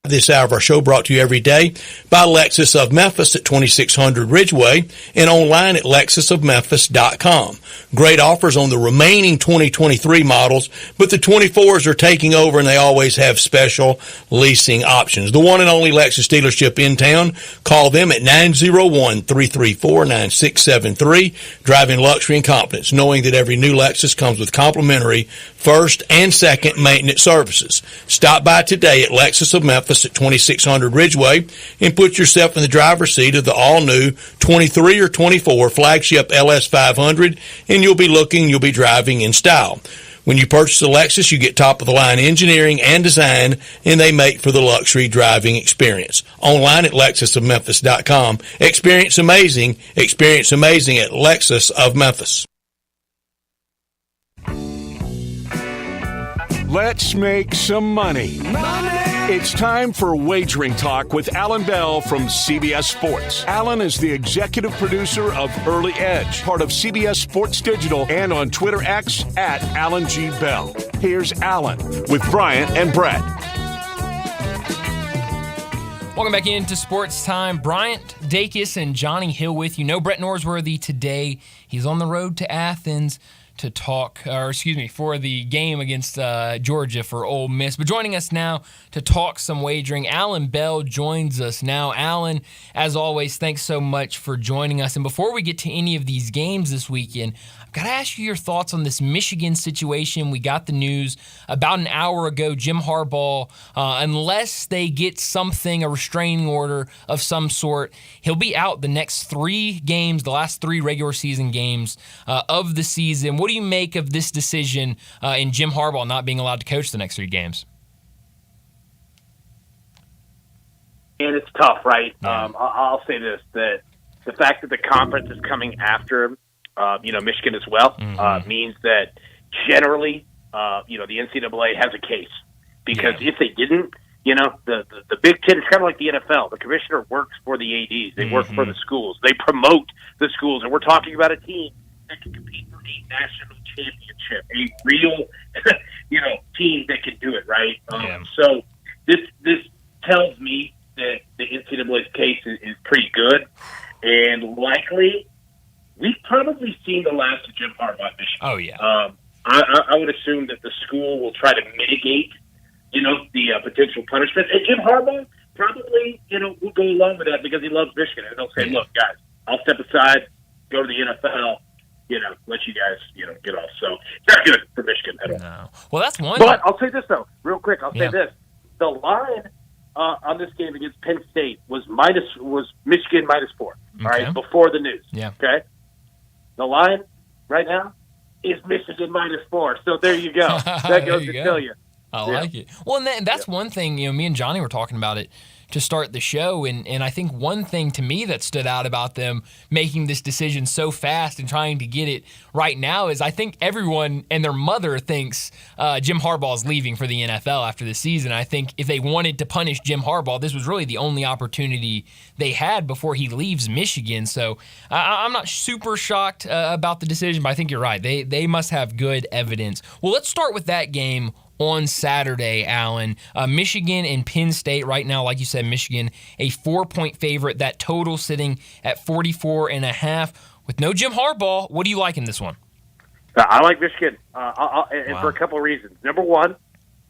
This hour of our show brought to you every day by Lexus of Memphis at 2600 Ridgeway and online at lexusofmemphis.com. Great offers on the remaining 2023 models, but the 24s are taking over and they always have special leasing options. The one and only Lexus dealership in town. Call them at 901-334-9673. Driving luxury and confidence, knowing that every new Lexus comes with complimentary first and second maintenance services. Stop by today at Lexus of Memphis at 2600 Ridgeway and put yourself in the driver's seat of the all-new 23 or 24 flagship LS500, and you'll be driving in style. When you purchase a Lexus, you get top-of-the-line engineering and design, and they make for the luxury driving experience. Online at lexusofmemphis.com. Experience amazing at Lexus of Memphis. Let's make some money. It's time for Wagering Talk with Alan Bell from CBS Sports. Alan is the executive producer of Early Edge, part of CBS Sports Digital, and on Twitter X at Alan G. Bell. Here's Alan with Bryant and Brett. Welcome back into Sports Time. Bryant Dacus and Johnny Hill with you. No Brett Norsworthy today. He's on the road to Athens to for the game against Georgia for Ole Miss. But joining us now to talk some wagering, Alan Bell joins us now. Alan, as always, thanks so much for joining us. And before we get to any of these games this weekend, I've got to ask you your thoughts on this Michigan situation. We got the news about an hour ago. Jim Harbaugh, unless they get something, a restraining order of some sort, he'll be out the next 3 games, the last 3 regular season games of the season. What do you make of this decision in Jim Harbaugh not being allowed to coach the next 3 games? And it's tough, right? Yeah. I'll say this, that the fact that the conference is coming after, Michigan as well, means that generally, the NCAA has a case. Because if they didn't, the Big Ten is kind of like the NFL. The commissioner works for the ADs. They work for the schools. They promote the schools. And we're talking about a team that can compete for a national championship, a real, team that can do it, right? So this tells me that the NCAA's case is pretty good, and likely we've probably seen the last of Jim Harbaugh at Michigan. Oh, yeah. I would assume that the school will try to mitigate, the potential punishment. And Jim Harbaugh probably, will go along with that because he loves Michigan. And he'll say, look, guys, I'll step aside, go to the NFL, let you guys, get off. So it's not good for Michigan at all. No. Well, that's one. But I'll say this, though, real quick. I'll say this. The line on this game against Penn State was Michigan -4, all right, before the news. Yeah. Okay? The line right now is Michigan -4. So there you go. That goes to tell you. I like it. Well, and that's one thing, me and Johnny were talking about it to start the show, and I think one thing to me that stood out about them making this decision so fast and trying to get it right now is I think everyone and their mother thinks Jim Harbaugh is leaving for the NFL after the season. I think if they wanted to punish Jim Harbaugh, this was really the only opportunity they had before he leaves Michigan. So I'm not super shocked about the decision, but I think you're right. They must have good evidence. Well, let's start with that game on Saturday, Alan. Michigan and Penn State right now, like you said, Michigan, a 4-point favorite. That total sitting at 44.5. With no Jim Harbaugh, what do you like in this one? I like Michigan, and for a couple of reasons. Number one,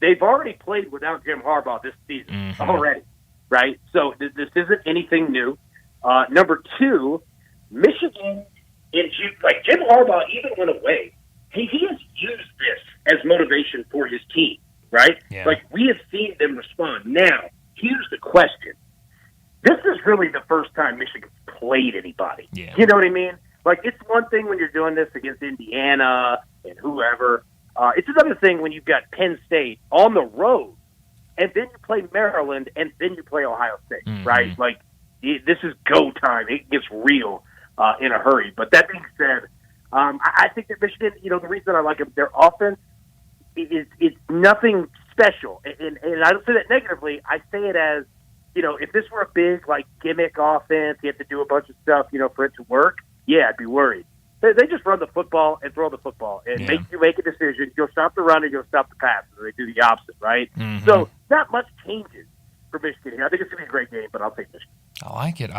they've already played without Jim Harbaugh this season already, right? So this isn't anything new. Number two, Michigan, Jim Harbaugh even went away. He has used this as motivation for his team, right? Yeah. We have seen them respond. Now, here's the question. This is really the first time Michigan's played anybody. Yeah. You know what I mean? It's one thing when you're doing this against Indiana and whoever. It's another thing when you've got Penn State on the road, and then you play Maryland, and then you play Ohio State, right? This is go time. It gets real in a hurry. But that being said, I think that Michigan, the reason I like them, their offense is nothing special. And I don't say that negatively. I say it as, if this were a big, gimmick offense, you have to do a bunch of stuff, for it to work, yeah, I'd be worried. They just run the football and throw the football and make a decision. You'll stop the run or you'll stop the pass. Or they do the opposite, right? So not much changes for Michigan here. I think it's going to be a great game, but I'll take Michigan. I like it.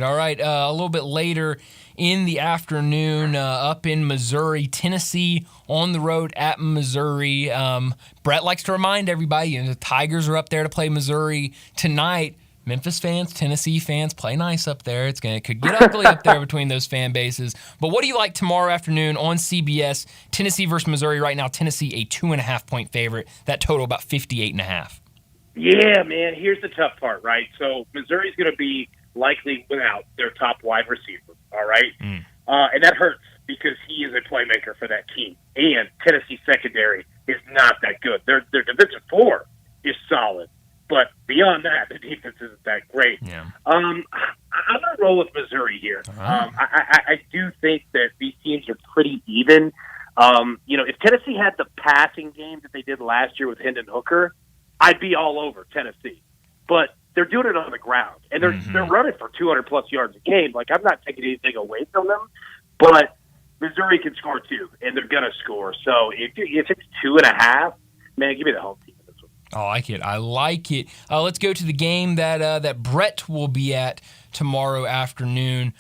All right, a little bit later in the afternoon up in Missouri, Tennessee on the road at Missouri. Brett likes to remind everybody, the Tigers are up there to play Missouri tonight. Memphis fans, Tennessee fans, play nice up there. It could get ugly up there between those fan bases. But what do you like tomorrow afternoon on CBS? Tennessee versus Missouri right now. Tennessee a 2.5-point favorite. That total about 58.5. Yeah, man. Here's the tough part, right? So Missouri's going to be likely without their top wide receiver, all right? And that hurts because he is a playmaker for that team. And Tennessee's secondary is not that good. Their defensive four is solid. But beyond that, the defense isn't that great. Yeah. I'm going to roll with Missouri here. I do think that these teams are pretty even. If Tennessee had the passing game that they did last year with Hendon Hooker, I'd be all over Tennessee. But they're doing it on the ground, and they're running for 200-plus yards a game. I'm not taking anything away from them, but Missouri can score too, and they're going to score. So if it's 2.5, man, give me the home team. I like it. Let's go to the game that Brett will be at tomorrow afternoon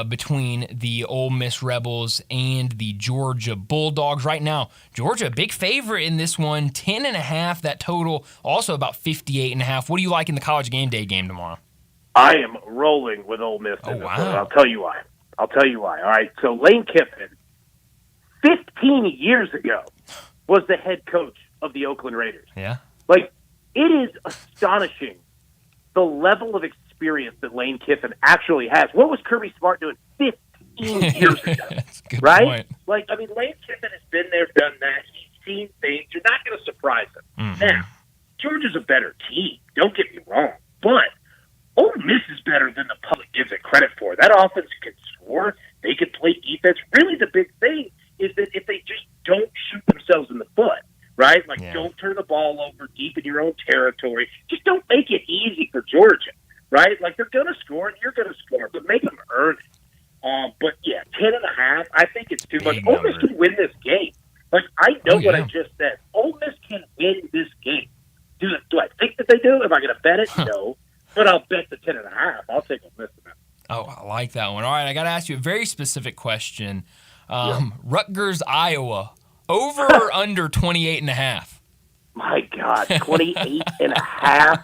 between the Ole Miss Rebels and the Georgia Bulldogs. Right now, Georgia, a big favorite in this one, 10.5. That total also about 58.5. What do you like in the College Game Day game tomorrow? I am rolling with Ole Miss. Oh, wow. I'll tell you why. All right, so Lane Kiffin, 15 years ago, was the head coach of the Oakland Raiders. Yeah. It is astonishing the level of experience that Lane Kiffin actually has. What was Kirby Smart doing 15 years ago? That's a good right? point. Lane Kiffin has been there, done that. He's seen things. You're not going to surprise him. Now, Georgia's a better team. Don't get me wrong. But Ole Miss is better than the public gives it credit for. That offense can score. They can play defense. Really, the big thing is that if they just don't shoot themselves in the foot, right? Don't turn the ball over deep in your own territory. Just don't make it easy for Georgia, right? They're going to score and you're going to score, but make them earn it. But, yeah, 10.5, I think it's too much. Ole Miss can win this game. I know what I just said. Ole Miss can win this game. Do I think that they do? Am I going to bet it? No. But I'll bet the 10.5. I'll take Ole Miss. Oh, I like that one. All right, I got to ask you a very specific question. Rutgers, Iowa, over or under 28.5? My God, 28.5.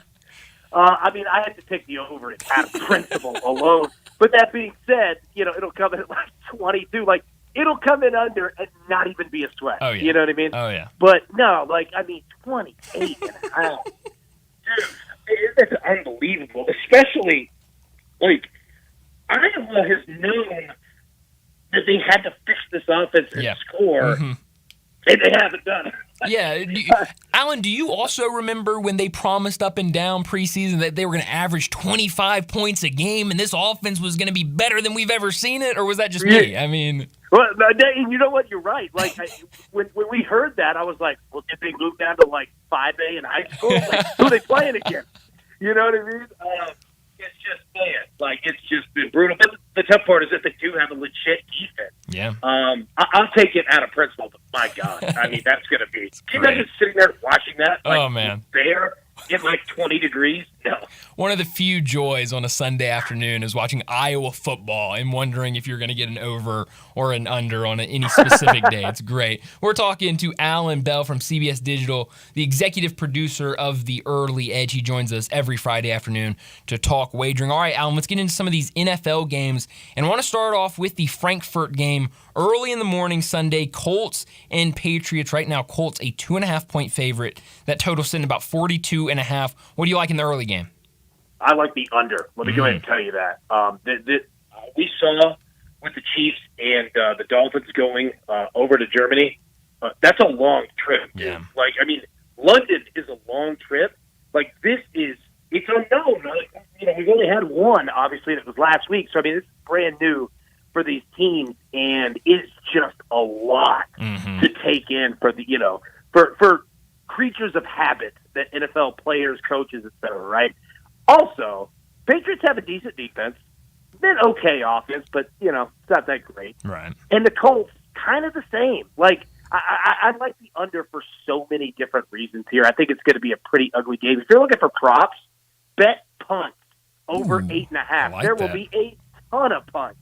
I mean, I had to take the over out of principle alone. But that being said, it'll come in at like 22. Like, it'll come in under and not even be a sweat. Oh, yeah. You know what I mean? Oh, yeah. But no, 28.5. Dude, that's unbelievable. Especially, Iowa has known that they had to fix this offense and score, and they haven't done it. Yeah. Alan, do you also remember when they promised up and down preseason that they were going to average 25 points a game and this offense was going to be better than we've ever seen it? Or was that just me? I mean... Well, you know what? You're right. Like, when we heard that, I was like, well, did they move down to, 5A in high school? Who are they playing against? You know what I mean? It's just, man, it's just been brutal. But the tough part is that they do have a legit defense. Yeah. I'll take it out of principle, but my God. I mean, that's going to be... Can you imagine sitting there watching that? Oh, man. There, in 20 degrees? No. One of the few joys on a Sunday afternoon is watching Iowa football and wondering if you're going to get an over or an under on any specific day. It's great. We're talking to Alan Bell from CBS Digital, the executive producer of The Early Edge. He joins us every Friday afternoon to talk wagering. All right, Alan, let's get into some of these NFL games. And I want to start off with the Frankfurt game early in the morning Sunday. Colts and Patriots. Right now, Colts a 2.5-point favorite. That total sitting about 42.5. What do you like in the early game? I like the under. Let me go ahead and tell you that. We saw with the Chiefs and the Dolphins going over to Germany, that's a long trip. Yeah. London is a long trip. It's unknown. We've only had one, obviously, that was last week. So, this is brand new for these teams, and it's just a lot to take in for for creatures of habit that NFL players, coaches, et cetera, right? Also, Patriots have a decent defense, then okay offense, but, it's not that great. Right. And the Colts, kind of the same. I like the under for so many different reasons here. I think it's going to be a pretty ugly game. If you're looking for props, bet punts over 8.5. There will be a ton of punts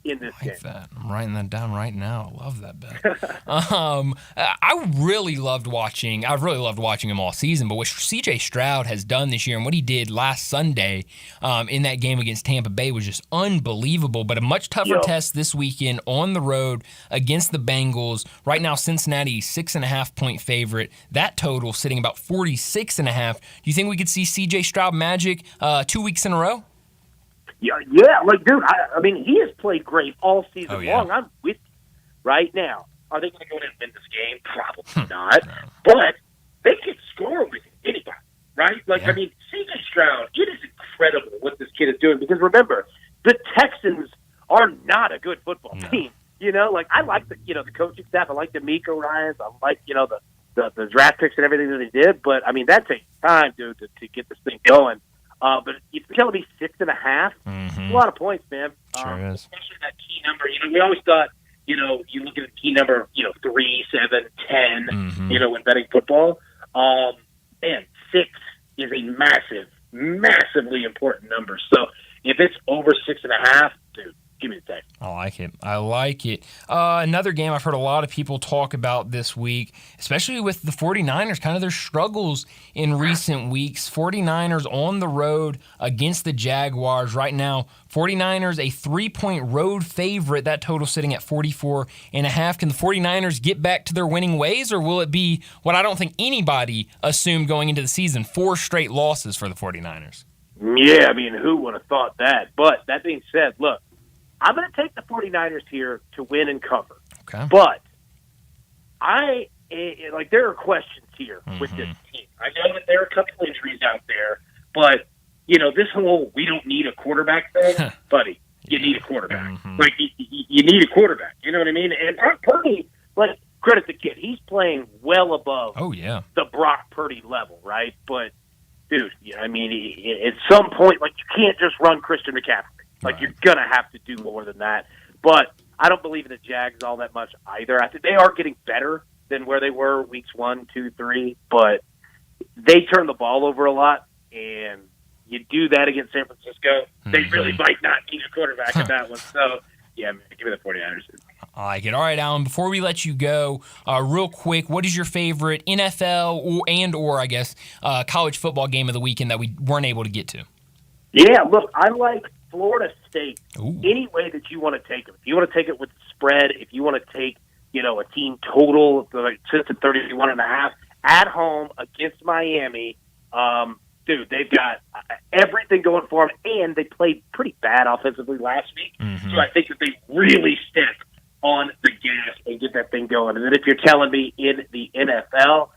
in this game. That. I'm writing that down right now. I love that bet. I've really loved watching him all season, but what C.J. Stroud has done this year and what he did last Sunday in that game against Tampa Bay was just unbelievable, but a much tougher test this weekend on the road against the Bengals. Right now, Cincinnati, 6.5-point favorite. That total sitting about 46.5. Do you think we could see C.J. Stroud magic 2 weeks in a row? Yeah, dude, he has played great all season long. I'm with you right now. Are they going to go in and win this game? Probably not. But they can score with anybody, right? C.J. Stroud, it is incredible what this kid is doing because remember, the Texans are not a good football team. I like the coaching staff. I like the D'Amico Ryans. I like the draft picks and everything that they did. But that takes time, dude, to get this thing going. But if you're telling me 6.5, it's a lot of points, man. Sure is. Especially that key number. We always thought, you look at the key number, 3, 7, 10, when betting football. 6 is a massively important number. So if it's over 6.5, dude, give me the take. I like it. Another game I've heard a lot of people talk about this week, especially with the 49ers, kind of their struggles in recent weeks. 49ers on the road against the Jaguars. Right now, 49ers a 3-point road favorite. That total sitting at 44.5. Can the 49ers get back to their winning ways, or will it be what I don't think anybody assumed going into the season, 4 straight losses for the 49ers? Yeah, who would have thought that? But that being said, look, I'm going to take the 49ers here to win and cover. Okay. But there are questions here with this team. I know that there are a couple injuries out there, but, this whole we don't need a quarterback thing, buddy, you need a quarterback. You need a quarterback. You know what I mean? And Brock Purdy, credit the kid. He's playing well above the Brock Purdy level, right? But, dude, at some point, you can't just run Christian McCaffrey. You're going to have to do more than that. But I don't believe in the Jags all that much either. I think they are getting better than where they were weeks 1, 2, 3. But they turn the ball over a lot. And you do that against San Francisco, they really might not need a quarterback in that one. So, yeah, man, give me the 49ers. I like it. All right, Alan, before we let you go, real quick, what is your favorite NFL or I guess, college football game of the weekend that we weren't able to get to? Yeah, look, I like Florida State. Ooh. Any way that you want to take it. If you want to take it with the spread, if you want to take, a team total, like, to 31.5 at home against Miami, dude, they've got everything going for them, and they played pretty bad offensively last week. Mm-hmm. So I think that they really step on the gas and get that thing going. And then if you're telling me in the NFL,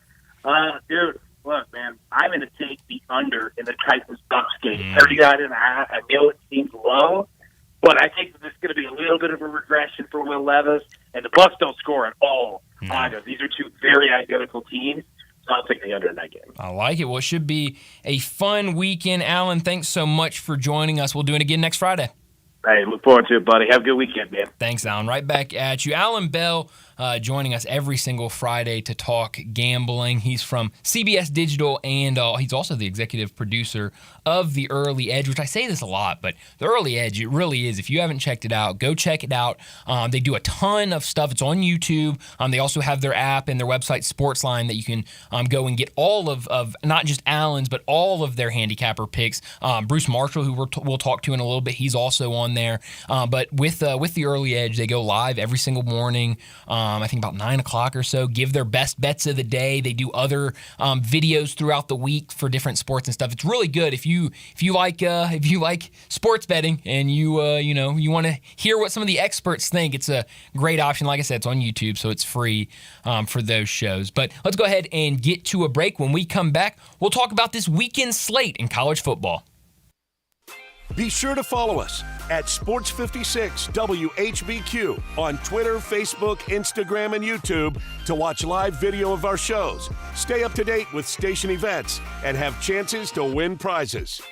dude, look, man, I'm going to take the under in the Titans-Bucks game. 39.5. I know it seems low, but I think that this is going to be a little bit of a regression for Will Levis, and the Bucks don't score at all either. These are two very identical teams. I'll take the under in that game. I like it. Well, it should be a fun weekend. Alan, thanks so much for joining us. We'll do it again next Friday. Hey, look forward to it, buddy. Have a good weekend, man. Thanks, Alan. Right back at you. Alan Bell joining us every single Friday to talk gambling. He's from CBS Digital, and he's also the executive producer of The Early Edge, which I say this a lot, but The Early Edge, it really is. If you haven't checked it out, go check it out. They do a ton of stuff. It's on YouTube. They also have their app and their website, Sportsline, that you can go and get all of not just Alan's, but all of their handicapper picks. Bruce Marshall, who we'll talk to in a little bit, he's also on there. But with The Early Edge, they go live every single morning, I think about 9 o'clock or so, give their best bets of the day. They do other videos throughout the week for different sports and stuff. It's really good if you like sports betting and you want to hear what some of the experts think. It's a great option. Like I said, it's on YouTube, so it's free for those shows. But let's go ahead and get to a break. When we come back, we'll talk about this weekend slate in college football. Be sure to follow us at Sports56 WHBQ on Twitter, Facebook, Instagram, and YouTube to watch live video of our shows, stay up to date with station events, and have chances to win prizes.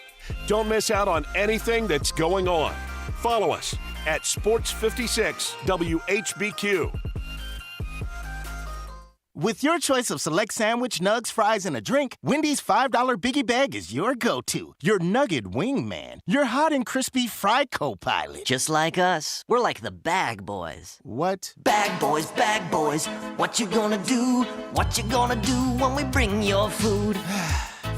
Don't miss out on anything that's going on. Follow us at Sports56 WHBQ. With your choice of select sandwich, nugs, fries, and a drink, Wendy's $5 Biggie Bag is your go-to. Your nugget wingman. Your hot and crispy fry co-pilot. Just like us. We're like the Bag Boys. What? Bag Boys, what you gonna do? What you gonna do when we bring your food?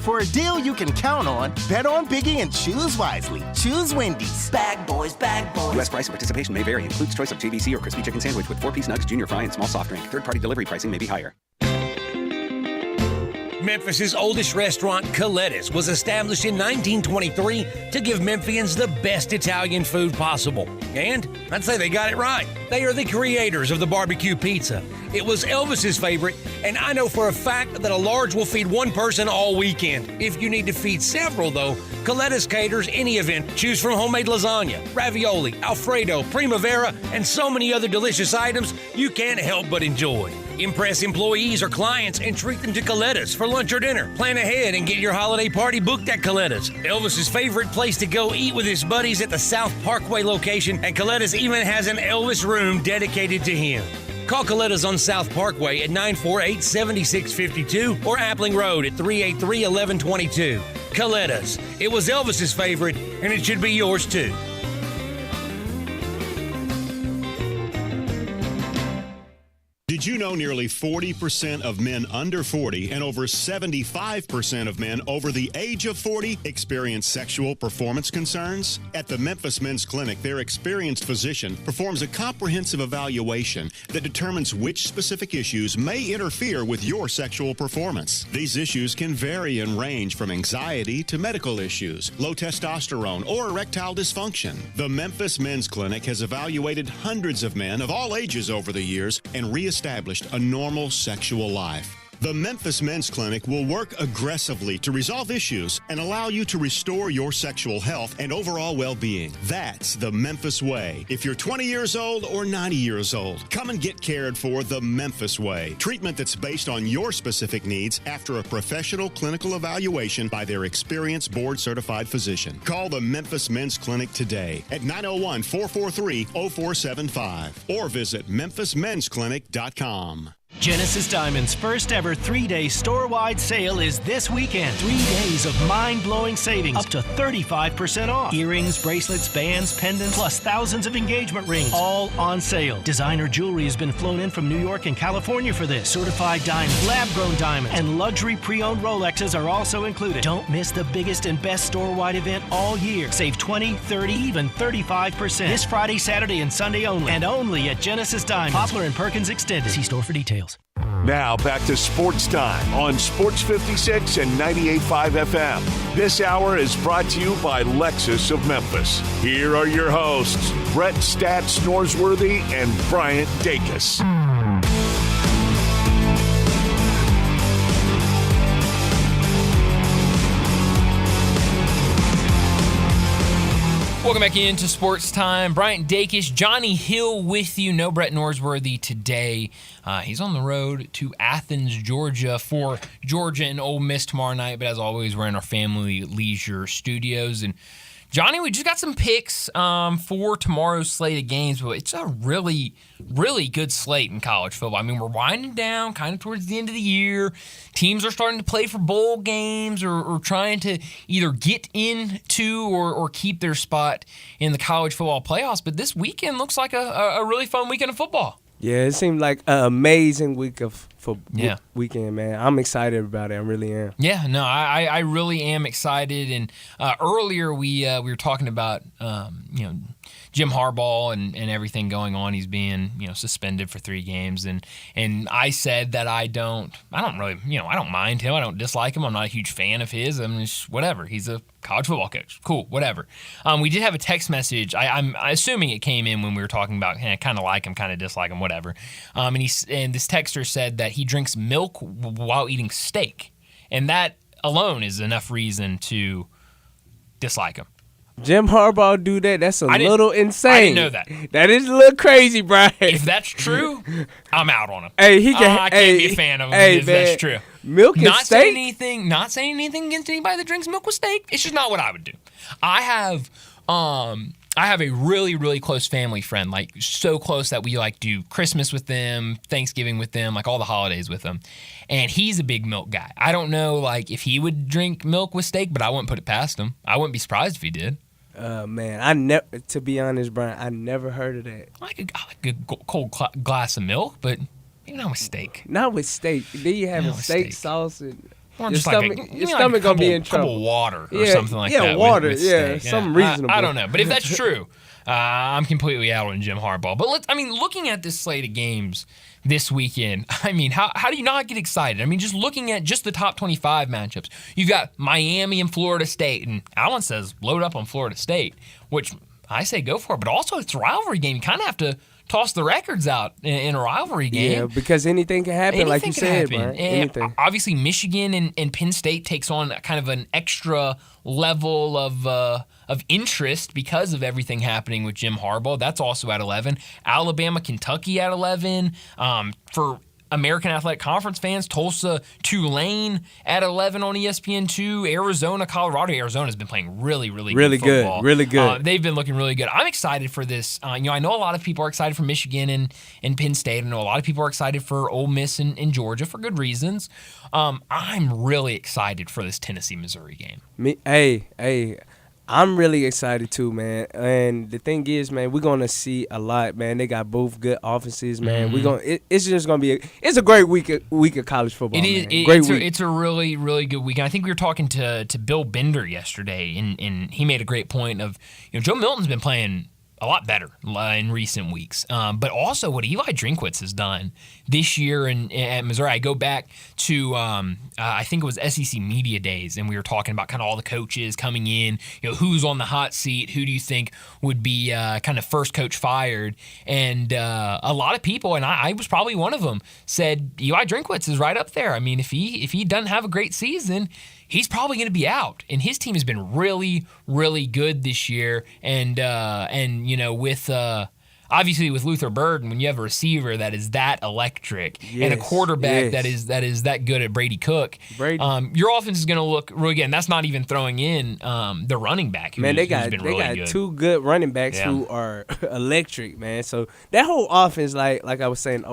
For a deal you can count on, bet on Biggie and choose wisely. Choose Wendy's. Bag Boys. U.S. price and participation may vary. Includes choice of JVC or crispy chicken sandwich with 4-piece nugs, junior fry, and small soft drink. Third-party delivery pricing may be higher. Memphis's oldest restaurant, Colette's, was established in 1923 to give Memphians the best Italian food possible. And I'd say they got it right. They are the creators of the barbecue pizza. It was Elvis's favorite, and I know for a fact that a large will feed one person all weekend. If you need to feed several, though, Colette's caters any event. Choose from homemade lasagna, ravioli, Alfredo, primavera, and so many other delicious items you can't help but enjoy. Impress employees or clients and treat them to Colette's for lunch or dinner. Plan ahead and get your holiday party booked at Colette's. Elvis's favorite place to go eat with his buddies at the South Parkway location, and Colette's even has an Elvis room dedicated to him. Call Colette's on South Parkway at 948-7652 or Appling Road at 383-1122. Colette's. It was Elvis's favorite, and it should be yours too. Did you know nearly 40% of men under 40 and over 75% of men over the age of 40 experience sexual performance concerns? At the Memphis Men's Clinic, their experienced physician performs a comprehensive evaluation that determines which specific issues may interfere with your sexual performance. These issues can vary and range from anxiety to medical issues, low testosterone, or erectile dysfunction. The Memphis Men's Clinic has evaluated hundreds of men of all ages over the years and reestablished a normal sexual life. The Memphis Men's Clinic will work aggressively to resolve issues and allow you to restore your sexual health and overall well-being. That's the Memphis way. If you're 20 years old or 90 years old, come and get cared for the Memphis way. Treatment that's based on your specific needs after a professional clinical evaluation by their experienced board-certified physician. Call the Memphis Men's Clinic today at 901-443-0475 or visit memphismensclinic.com. Genesis Diamond's first ever 3-day store-wide sale is this weekend. 3 days of mind-blowing savings, up to 35% off. Earrings, bracelets, bands, pendants, plus thousands of engagement rings, all on sale. Designer jewelry has been flown in from New York and California for this. Certified diamonds, lab-grown diamonds, and luxury pre-owned Rolexes are also included. Don't miss the biggest and best store-wide event all year. Save 20, 30, even 35%. This Friday, Saturday, and Sunday only. And only at Genesis Diamond. Poplar and Perkins Extended. See store for details. Now back to Sports Time on Sports 56 and 98.5 FM. This hour is brought to you by Lexus of Memphis. Here are your hosts, Brett Stats Norsworthy and Bryant Dacus. Welcome back into Sports Time. Bryant Dacus, Johnny Hill with you. No Brett Norsworthy today. He's on the road to Athens, Georgia for Georgia and Ole Miss tomorrow night. But as always, we're in our family leisure studios. And Johnny, we just got some picks for tomorrow's slate of games, but it's a really, really good slate in college football. I mean, we're winding down kind of towards the end of the year. Teams are starting to play for bowl games or trying to either get into or keep their spot in the college football playoffs. But this weekend looks like a really fun weekend of football. Yeah, it seemed like an amazing weekend, man. I'm excited about it. I really am. Yeah, no, I really am excited. And earlier we were talking about Jim Harbaugh and everything going on. He's being suspended for 3 games, and I said that I don't really I don't mind him. I don't dislike him. I'm not a huge fan of his. I'm just whatever. He's a college football coach. Cool, whatever. We did have a text message. I'm assuming it came in when we were talking about kind of like him, kind of dislike him, whatever. And this texter said that he drinks milk while eating steak, and that alone is enough reason to dislike him. Jim Harbaugh do that? That's a little insane. I didn't know that. That is a little crazy, Brian. If that's true, I'm out on him. Hey, I can't be a fan of him if that's true. Milk and steak? Not saying anything against anybody that drinks milk with steak. It's just not what I would do. I have a really, really close family friend, like so close that we do Christmas with them, Thanksgiving with them, like all the holidays with them. And he's a big milk guy. I don't know if he would drink milk with steak, but I wouldn't put it past him. I wouldn't be surprised if he did. Man, to be honest, Brian, I never heard of that. I like a cold glass of milk, but maybe not with steak. Not with steak. Then you have a steak sauce and or your stomach gonna be in trouble. Couple water or something like that. Yeah, water. With steak. Something reasonable. I don't know, but if that's true, I'm completely out on Jim Harbaugh. But looking at this slate of games this weekend, how do you not get excited? Just looking at just the top 25 matchups, you've got Miami and Florida State, and Allen says load up on Florida State, which I say go for it. But also it's a rivalry game. You kind of have to toss the records out in a rivalry game. Yeah, because anything can happen, like you said, Brian. Anything. Obviously, Michigan and Penn State takes on kind of an extra level of interest because of everything happening with Jim Harbaugh. That's also at 11. Alabama, Kentucky at 11. For American Athletic Conference fans, Tulsa, Tulane at 11 on ESPN2. Arizona, Colorado. Arizona's been playing really, really good football. Really good. They've been looking really good. I'm excited for this. I know a lot of people are excited for Michigan and Penn State. I know a lot of people are excited for Ole Miss and Georgia for good reasons. I'm really excited for this Tennessee-Missouri game. Hey, I'm really excited too, man. And the thing is, man, we're gonna see a lot, man. They got both good offenses, man. Mm-hmm. It's just gonna be a great week of college football. It's a really, really good weekend. I think we were talking to Bill Bender yesterday, and he made a great point of Joe Milton's been playing a lot better in recent weeks. But also what Eli Drinkwitz has done this year at Missouri. I go back to, I think it was SEC Media Days, and we were talking about kind of all the coaches coming in, who's on the hot seat, who do you think would be kind of first coach fired. And a lot of people, and I was probably one of them, said Eli Drinkwitz is right up there. If he doesn't have a great season, he's probably going to be out. And his team has been really, really good this year. And with obviously with Luther Burden, when you have a receiver that is that electric and a quarterback that is that good at Brady Cook, your offense is going to look really good. And that's not even throwing in the running back. They got good. two good running backs who are electric, man. So that whole offense, like I was saying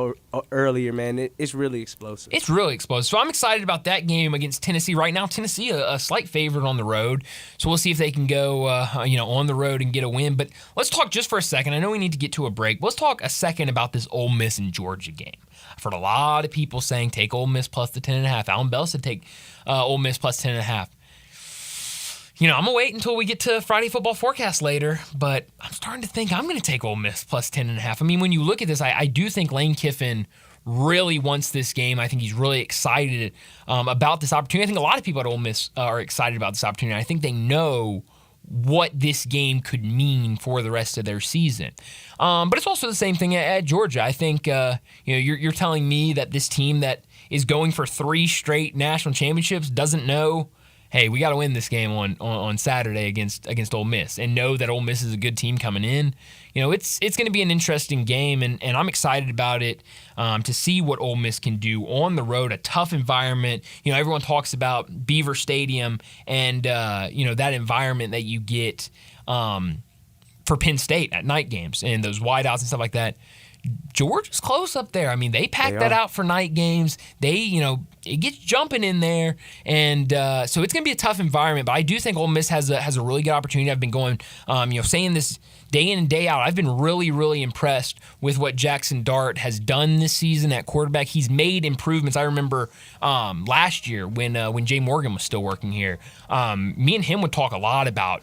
earlier, man, it's really explosive. It's really explosive. So I'm excited about that game against Tennessee. Right now, Tennessee a slight favorite on the road. So we'll see if they can go on the road and get a win. But let's talk just for a second. I know we need to get to a break. Let's talk a second about this Ole Miss and Georgia game. I've heard a lot of people saying take Ole Miss plus the 10.5. Alan Bell said take Ole Miss plus 10.5. I'm going to wait until we get to Friday football forecast later, but I'm starting to think I'm going to take Ole Miss plus 10.5. I mean, when you look at this, I do think Lane Kiffin really wants this game. I think he's really excited about this opportunity. I think a lot of people at Ole Miss are excited about this opportunity. I think they know what this game could mean for the rest of their season. But it's also the same thing at Georgia. I think you're telling me that this team that is going for 3 straight national championships doesn't know, hey, we got to win this game on Saturday against Ole Miss, and know that Ole Miss is a good team coming in. It's going to be an interesting game, and I'm excited about it to see what Ole Miss can do on the road, a tough environment. Everyone talks about Beaver Stadium and that environment that you get for Penn State at night games and those wideouts and stuff like that. Georgia's close up there. I mean, they pack that out for night games. It gets jumping in there, and so it's going to be a tough environment. But I do think Ole Miss has a really good opportunity. I've been going, saying this day in and day out. I've been really, really impressed with what Jackson Dart has done this season at quarterback. He's made improvements. I remember last year when Jay Morgan was still working here. Me and him would talk a lot about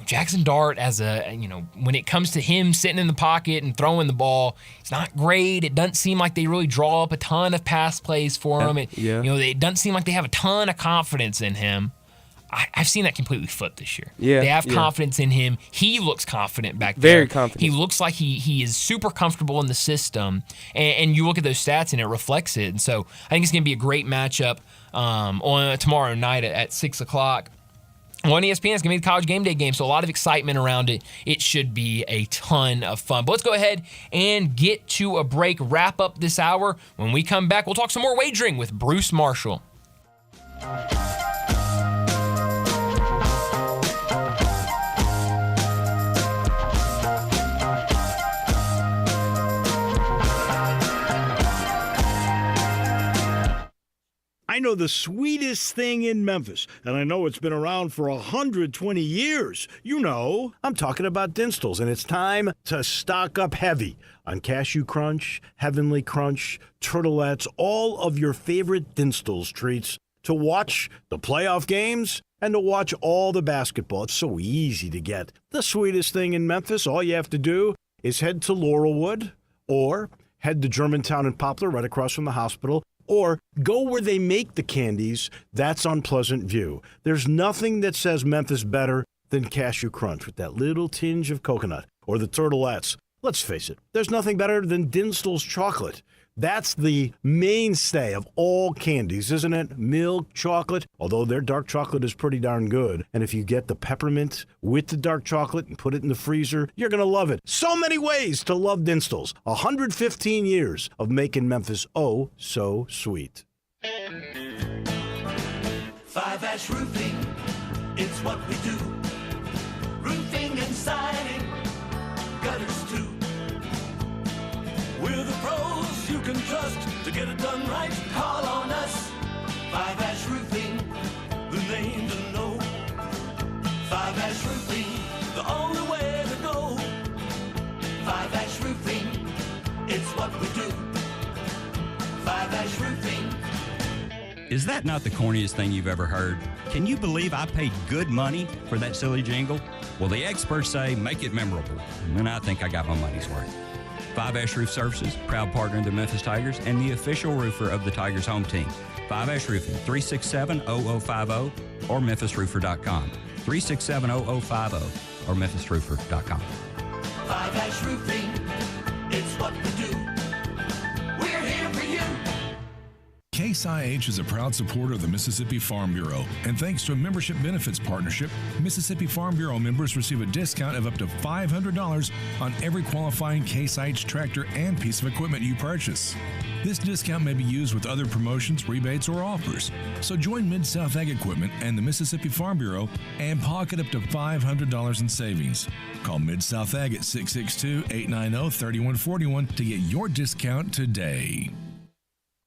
Jackson Dart as when it comes to him sitting in the pocket and throwing the ball, it's not great. It doesn't seem like they really draw up a ton of pass plays for him. It doesn't seem like they have a ton of confidence in him. I've seen that completely flip this year. They have confidence in him. He looks confident back there. Very confident. He looks like he is super comfortable in the system, and you look at those stats and it reflects it. And so I think it's going to be a great matchup on tomorrow night at 6 o'clock. On ESPN, it's going to be the College Game Day game, so a lot of excitement around it. It should be a ton of fun. But let's go ahead and get to a break, wrap up this hour. When we come back, we'll talk some more wagering with Bruce Marshall. I know the sweetest thing in Memphis, and I know it's been around for 120 years. I'm talking about Dinstall's, and it's time to stock up heavy on Cashew Crunch, Heavenly Crunch, Turtlettes, all of your favorite Dinstall's treats to watch the playoff games and to watch all the basketball. It's so easy to get. The sweetest thing in Memphis, all you have to do is head to Laurelwood or head to Germantown and Poplar right across from the hospital, or go where they make the candies. That's on Pleasant View. There's nothing that says Memphis better than Cashew Crunch with that little tinge of coconut, or the Turtlettes. Let's face it, there's nothing better than Dinstall's chocolate. That's the mainstay of all candies, isn't it? Milk chocolate, although their dark chocolate is pretty darn good. And if you get the peppermint with the dark chocolate and put it in the freezer, you're going to love it. So many ways to love Dinstall's. 115 years of making Memphis oh so sweet. 5-Ash Roofing, it's what we do. Roofing and siding, gutters too. We're the pros you can trust to get it done right. Call on us. 5-Ash Roofing, the name to know. 5-Ash Roofing, the only way to go. 5-Ash Roofing, it's what we do. 5-Ash Roofing. Is that not the corniest thing you've ever heard? Can you believe I paid good money for that silly jingle? Well, the experts say make it memorable, and I think I got my money's worth. 5-Ash Roof Services, proud partner of the Memphis Tigers and the official roofer of the Tigers home team. 5-Ash Roofing, 367-0050 or memphisroofer.com. 367-0050 or memphisroofer.com. 5-Ash Roofing, it's what we do. We're here for you. Case IH is a proud supporter of the Mississippi Farm Bureau, and thanks to a membership benefits partnership, Mississippi Farm Bureau members receive a discount of up to $500 on every qualifying Case IH tractor and piece of equipment you purchase. This discount may be used with other promotions, rebates, or offers. So join Mid-South Ag Equipment and the Mississippi Farm Bureau and pocket up to $500 in savings. Call Mid-South Ag at 662-890-3141 to get your discount today.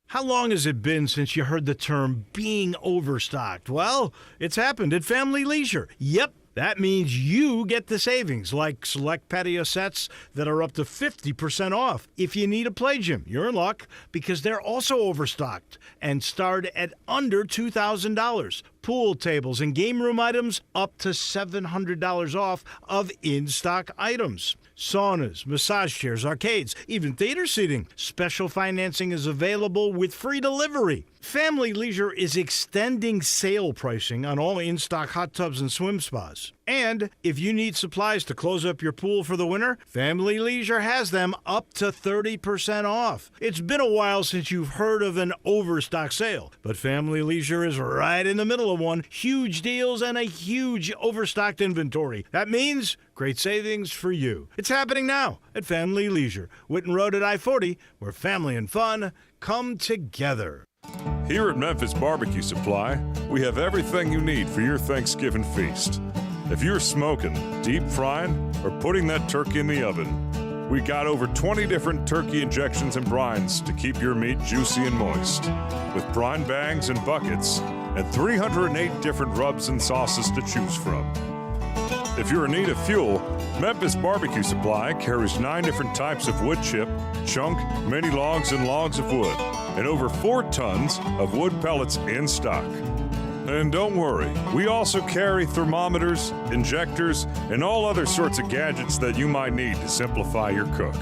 How long has it been since you heard the term being overstocked? Well, it's happened at Family Leisure. Yep. That means you get the savings, like select patio sets that are up to 50% off. If you need a play gym, you're in luck because they're also overstocked and start at under $2,000. Pool tables and game room items up to $700 off of in-stock items. Saunas, massage chairs, arcades, even theater seating. Special financing is available with free delivery. Family Leisure is extending sale pricing on all in-stock hot tubs and swim spas. And if you need supplies to close up your pool for the winter, Family Leisure has them up to 30% off. It's been a while since you've heard of an overstock sale, but Family Leisure is right in the middle of one. Huge deals and a huge overstocked inventory. That means great savings for you. It's happening now at Family Leisure, Whitten Road at I-40, where family and fun come together. Here at Memphis Barbecue Supply, we have everything you need for your Thanksgiving feast. If you're smoking, deep frying, or putting that turkey in the oven, we got over 20 different turkey injections and brines to keep your meat juicy and moist, with brine bags and buckets, and 308 different rubs and sauces to choose from. If you're in need of fuel, Memphis Barbecue Supply carries 9 different types of wood chip, chunk, mini logs, and logs of wood, and over 4 tons of wood pellets in stock. And don't worry, we also carry thermometers, injectors, and all other sorts of gadgets that you might need to simplify your cook.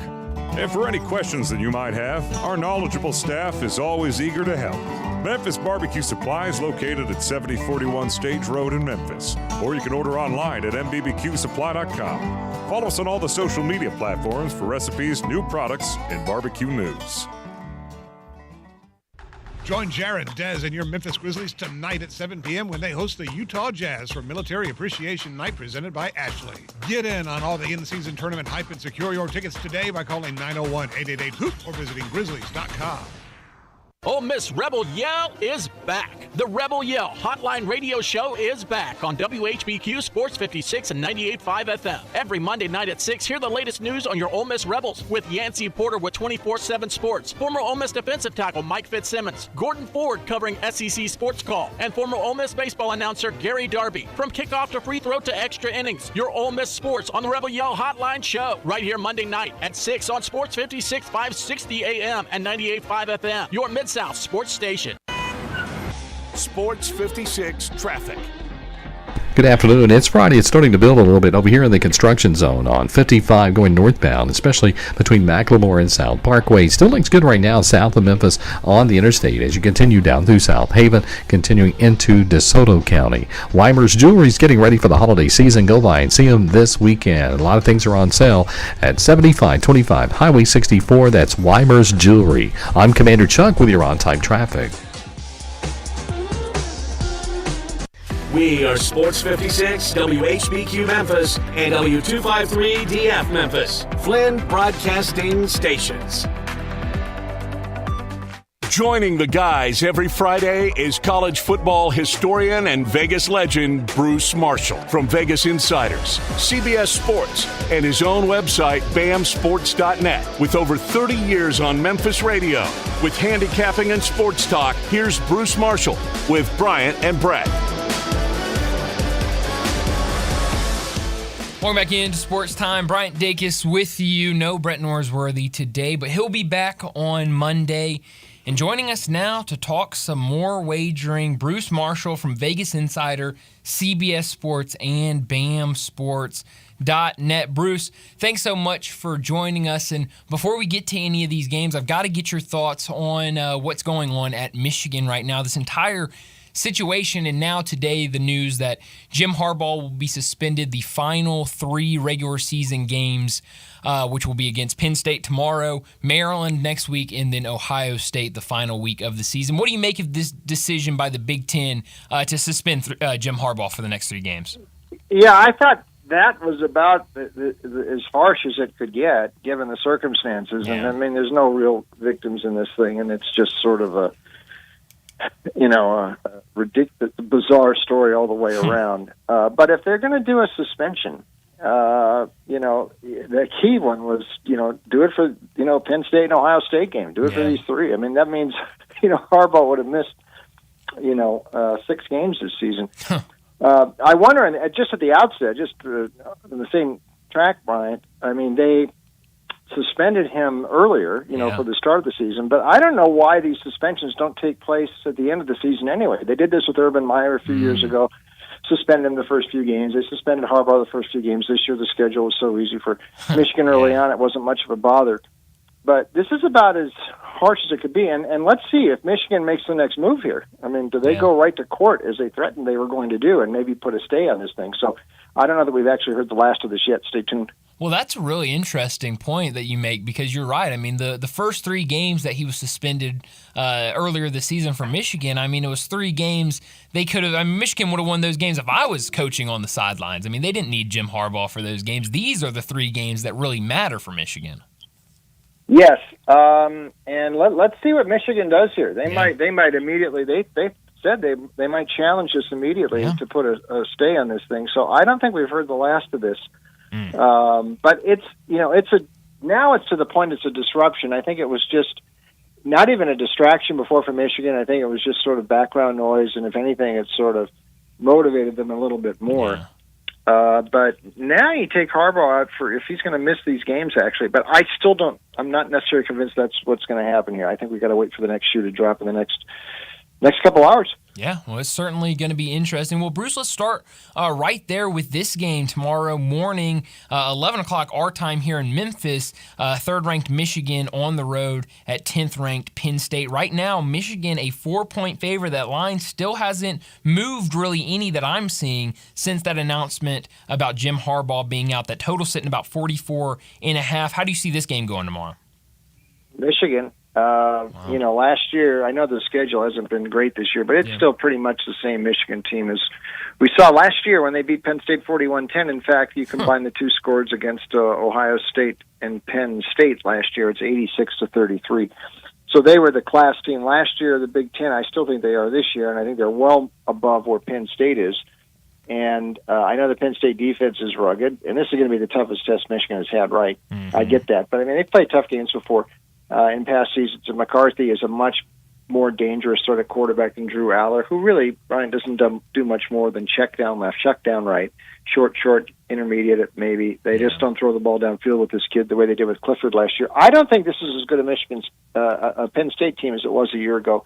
And for any questions that you might have, our knowledgeable staff is always eager to help. Memphis Barbecue Supply is located at 7041 Stage Road in Memphis, or you can order online at mbbqsupply.com. Follow us on all the social media platforms for recipes, new products, and barbecue news. Join Jared, Dez, and your Memphis Grizzlies tonight at 7 p.m. when they host the Utah Jazz for Military Appreciation Night presented by Ashley. Get in on all the in-season tournament hype and secure your tickets today by calling 901-888-HOOP or visiting Grizzlies.com. Ole Miss Rebel Yell is back. The Rebel Yell Hotline Radio Show is back on WHBQ Sports 56 and 98.5 FM. Every Monday night at 6, hear the latest news on your Ole Miss Rebels with Yancey Porter with 24/7 Sports, former Ole Miss defensive tackle Mike Fitzsimmons, Gordon Ford covering SEC Sports Call, and former Ole Miss baseball announcer Gary Darby. From kickoff to free throw to extra innings, your Ole Miss Sports on the Rebel Yell Hotline Show right here Monday night at 6 on Sports 56, 560 AM and 98.5 FM. Your Mid-South Sports Station. Sports 56 traffic. Good afternoon. It's Friday. It's starting to build a little bit over here in the construction zone on 55 going northbound, especially between McLemore and South Parkway. Still looks good right now south of Memphis on the interstate as you continue down through South Haven, continuing into DeSoto County. Weimer's Jewelry is getting ready for the holiday season. Go by and see them this weekend. A lot of things are on sale at 7525 Highway 64. That's Weimer's Jewelry. I'm Commander Chuck with your on-time traffic. We are Sports 56, WHBQ Memphis, and W253DF Memphis, Flynn Broadcasting Stations. Joining the guys every Friday is college football historian and Vegas legend Bruce Marshall from Vegas Insiders, CBS Sports, and his own website, bamsports.net. With over 30 years on Memphis radio, with handicapping and sports talk, here's Bruce Marshall with Bryant and Brett. Welcome back into Sports Time. Bryant Dacus with you. No Brett Norsworthy today, but he'll be back on Monday. And joining us now to talk some more wagering, Bruce Marshall from Vegas Insider, CBS Sports, and BAMSports.net. Bruce, thanks so much for joining us. And before we get to any of these games, I've got to get your thoughts on what's going on at Michigan right now. This entire situation. And now today, the news that Jim Harbaugh will be suspended the final 3 regular season games, which will be against Penn State tomorrow, Maryland next week, and then Ohio State the final week of the season. What do you make of this decision by the Big Ten to suspend Jim Harbaugh for the next 3 games? Yeah, I thought that was about as harsh as it could get, given the circumstances. Yeah. And I mean, there's no real victims in this thing, and it's just sort of a ridiculous, bizarre story all the way around. But if they're going to do a suspension, the key one was, do it for, Penn State and Ohio State game. Do it for these 3. I mean, that means, Harbaugh would have missed, 6 games this season. I wonder, and just at the outset, just in the same track, Bryant, I mean, they suspended him earlier, for the start of the season, but I don't know why these suspensions don't take place at the end of the season anyway. They did this with Urban Meyer a few years ago, suspended him the first few games. They suspended Harbaugh the first few games. This year the schedule was so easy for Michigan early on, it wasn't much of a bother. But this is about as harsh as it could be, and let's see if Michigan makes the next move here. I mean, do they go right to court as they threatened they were going to do and maybe put a stay on this thing? So I don't know that we've actually heard the last of this yet. Stay tuned. Well, that's a really interesting point that you make, because you're right. I mean, the first 3 games that he was suspended earlier this season from Michigan, I mean, it was 3 games they could have. I mean, Michigan would have won those games if I was coaching on the sidelines. I mean, they didn't need Jim Harbaugh for those games. These are the 3 games that really matter for Michigan. Yes, and let's see what Michigan does here. They might immediately. They said they might challenge this immediately to put a stay on this thing. So I don't think we've heard the last of this. But it's now it's to the point it's a disruption. I think it was just not even a distraction before for Michigan. I think it was just sort of background noise, and if anything, it sort of motivated them a little bit more. Yeah. But now you take Harbaugh out for if he's going to miss these games, actually. But I still don't. I'm not necessarily convinced that's what's going to happen here. I think we got to wait for the next shoe to drop in the next couple hours. Yeah, well, it's certainly going to be interesting. Well, Bruce, let's start right there with this game tomorrow morning, 11 o'clock our time here in Memphis. 3rd-ranked Michigan on the road at 10th-ranked Penn State. Right now, Michigan a 4-point favorite. That line still hasn't moved really any that I'm seeing since that announcement about Jim Harbaugh being out. That total sitting about 44.5. How do you see this game going tomorrow? Michigan. Last year, I know the schedule hasn't been great this year, but it's still pretty much the same Michigan team as we saw last year when they beat Penn State 41-10. In fact, you combine the 2 scores against Ohio State and Penn State last year, it's 86-33. So they were the class team last year, the Big Ten. I still think they are this year, and I think they're well above where Penn State is. And I know the Penn State defense is rugged, and this is going to be the toughest test Michigan has had, right? Mm-hmm. I get that. But, I mean, they've played tough games before. In past seasons, McCarthy is a much more dangerous sort of quarterback than Drew Aller, who really, Brian, doesn't do much more than check down left, check down right, short, intermediate maybe. They just don't throw the ball downfield with this kid the way they did with Clifford last year. I don't think this is as good a Michigan's a Penn State team as it was a year ago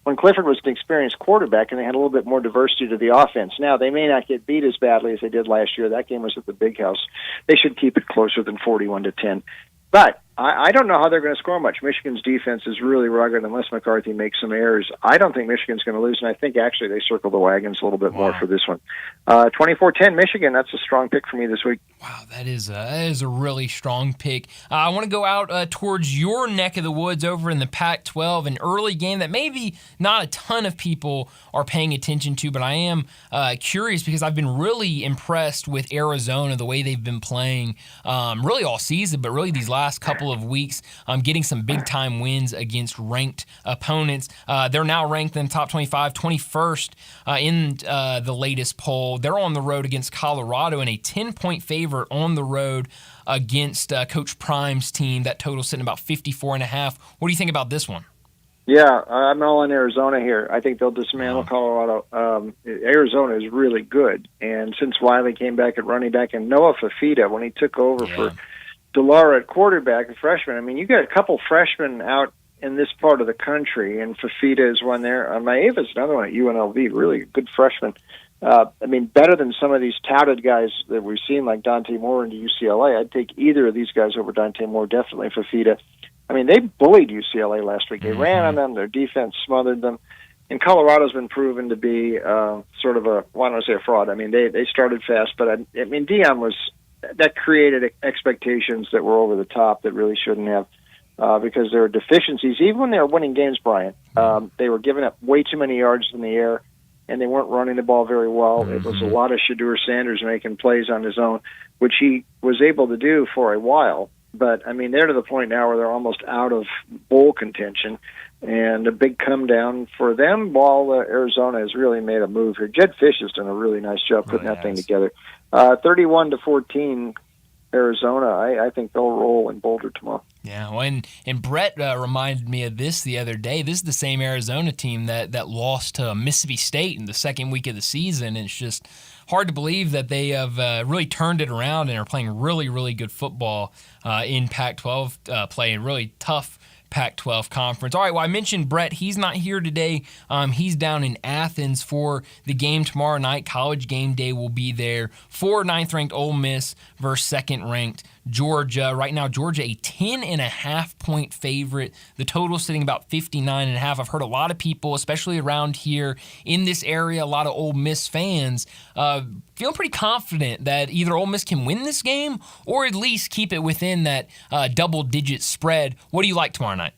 when Clifford was an experienced quarterback and they had a little bit more diversity to the offense. Now, they may not get beat as badly as they did last year. That game was at the Big House. They should keep it closer than 41-10. But I don't know how they're going to score much. Michigan's defense is really rugged unless McCarthy makes some errors. I don't think Michigan's going to lose, and I think actually they circle the wagons a little bit more for this one. 24-10 Michigan, that's a strong pick for me this week. Wow, that is a really strong pick. I want to go out towards your neck of the woods over in the Pac-12, an early game that maybe not a ton of people are paying attention to, but I am curious because I've been really impressed with Arizona, the way they've been playing really all season, but really these last couple of weeks, getting some big-time wins against ranked opponents. They're now ranked in the top 25, 21st in the latest poll. They're on the road against Colorado and a 10-point favorite on the road against Coach Prime's team. That total sitting about 54.5. What do you think about this one? Yeah, I'm all in Arizona here. I think they'll dismantle Colorado. Arizona is really good, and since Wiley came back at running back and Noah Fafita, when he took over for DeLaura at quarterback, a freshman. I mean, you got a couple freshmen out in this part of the country, and Fafita is one there. Maeva's another one at UNLV, really good freshman. I mean, better than some of these touted guys that we've seen, like Dante Moore into UCLA. I'd take either of these guys over Dante Moore, definitely Fafita. I mean, they bullied UCLA last week. They ran on them. Their defense smothered them. And Colorado's been proven to be sort of a, well, I don't want to say a fraud. I mean, they started fast, but I mean, Dion that created expectations that were over the top that really shouldn't have, because there were deficiencies. Even when they were winning games, Brian, they were giving up way too many yards in the air, and they weren't running the ball very well. It was a lot of Shadur Sanders making plays on his own, which he was able to do for a while. But, I mean, they're to the point now where they're almost out of bowl contention, and a big come down for them while Arizona has really made a move here. Jed Fish has done a really nice job putting that thing together. 31-14, Arizona. I think they'll roll in Boulder tomorrow. Yeah, well, and Brett reminded me of this the other day. This is the same Arizona team that lost to Mississippi State in the second week of the season. And it's just hard to believe that they have really turned it around and are playing really, really good football in Pac-12 play, and really tough Pac-12 conference. All right, well, I mentioned Brett. He's not here today. He's down in Athens for the game tomorrow night. College Game Day will be there for 9th-ranked Ole Miss versus 2nd-ranked Georgia. Right now, Georgia a 10.5-point favorite. The total sitting about 59.5. I've heard a lot of people, especially around here in this area, a lot of Ole Miss fans, feeling pretty confident that either Ole Miss can win this game or at least keep it within that double-digit spread. What do you like tomorrow night?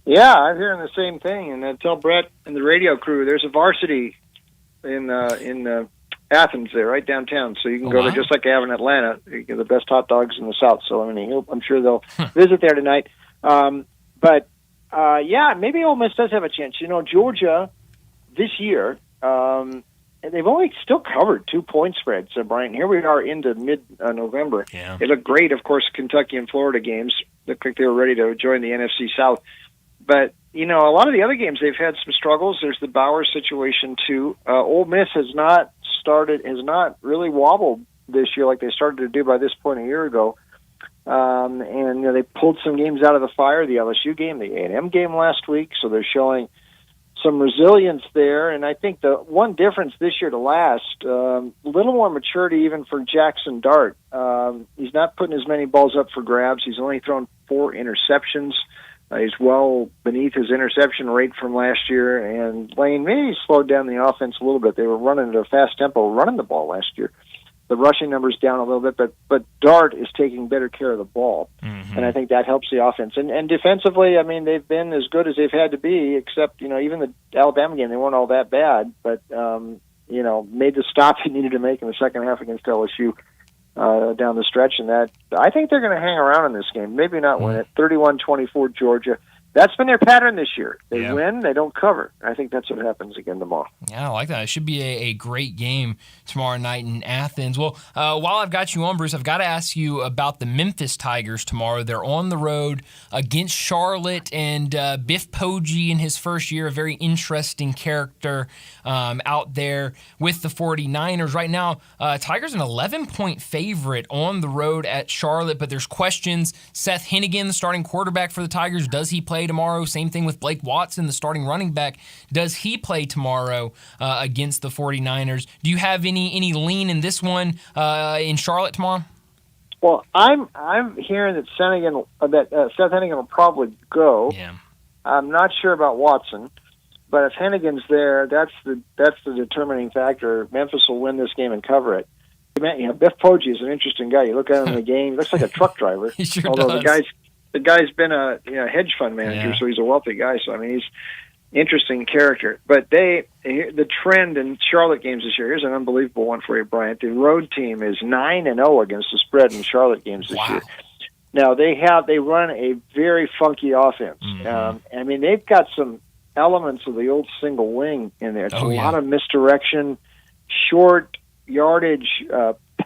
Yeah, I'm hearing the same thing. And tell Brett and the radio crew there's a varsity in Athens there, right downtown. So you can go there just like they have in Atlanta. You get the best hot dogs in the South. So I mean, I'm sure they'll visit there tonight. But maybe Ole Miss does have a chance. You know, Georgia this year, they've only still covered 2-point spreads. So Brian, here we are into mid-November. Yeah. They look great, of course. Kentucky and Florida games look like they were ready to join the NFC South. But you know, a lot of the other games they've had some struggles. There's the Bauer situation too. Ole Miss has not really wobbled this year like they started to do by this point a year ago. And you know, they pulled some games out of the fire, the LSU game, the A&M game last week, so they're showing some resilience there. And I think the one difference this year to last, a little more maturity even for Jackson Dart. He's not putting as many balls up for grabs. He's only thrown 4 interceptions. He's well beneath his interception rate from last year, and Lane maybe slowed down the offense a little bit. They were running at a fast tempo, running the ball last year. The rushing numbers down a little bit, but Dart is taking better care of the ball, and I think that helps the offense. And defensively, I mean, they've been as good as they've had to be, except, you know, even the Alabama game, they weren't all that bad, but, you know, made the stop they needed to make in the second half against LSU. Down the stretch, and that I think they're going to hang around in this game. Maybe not win it. 31-24 Georgia. That's been their pattern this year. They win, they don't cover. I think that's what happens again tomorrow. Yeah, I like that. It should be a great game tomorrow night in Athens. Well, while I've got you on, Bruce, I've got to ask you about the Memphis Tigers tomorrow. They're on the road against Charlotte, and Biff Poggi in his first year, a very interesting character out there with the 49ers. Right now, Tigers an 11-point favorite on the road at Charlotte, but there's questions. Seth Hennigan, the starting quarterback for the Tigers, does he play tomorrow? Same thing with Blake Watson, the starting running back. Does he play tomorrow against the 49ers? Do you have any lean in this one in Charlotte tomorrow? Well, I'm hearing that Seth Hennigan will probably go. Yeah. I'm not sure about Watson, but if Hennigan's there, that's the determining factor. Memphis will win this game and cover it. You know, Biff Poggi is an interesting guy. You look at him in the game; he looks like a truck driver. He sure although does. The guy's been a hedge fund manager, so he's a wealthy guy. So I mean, he's interesting character. But the trend in Charlotte games this year. Here's an unbelievable one for you, Bryant. The road team is 9-0 against the spread in Charlotte games this year. Now they run a very funky offense. I mean, they've got some elements of the old single wing in there. It's a lot of misdirection, short yardage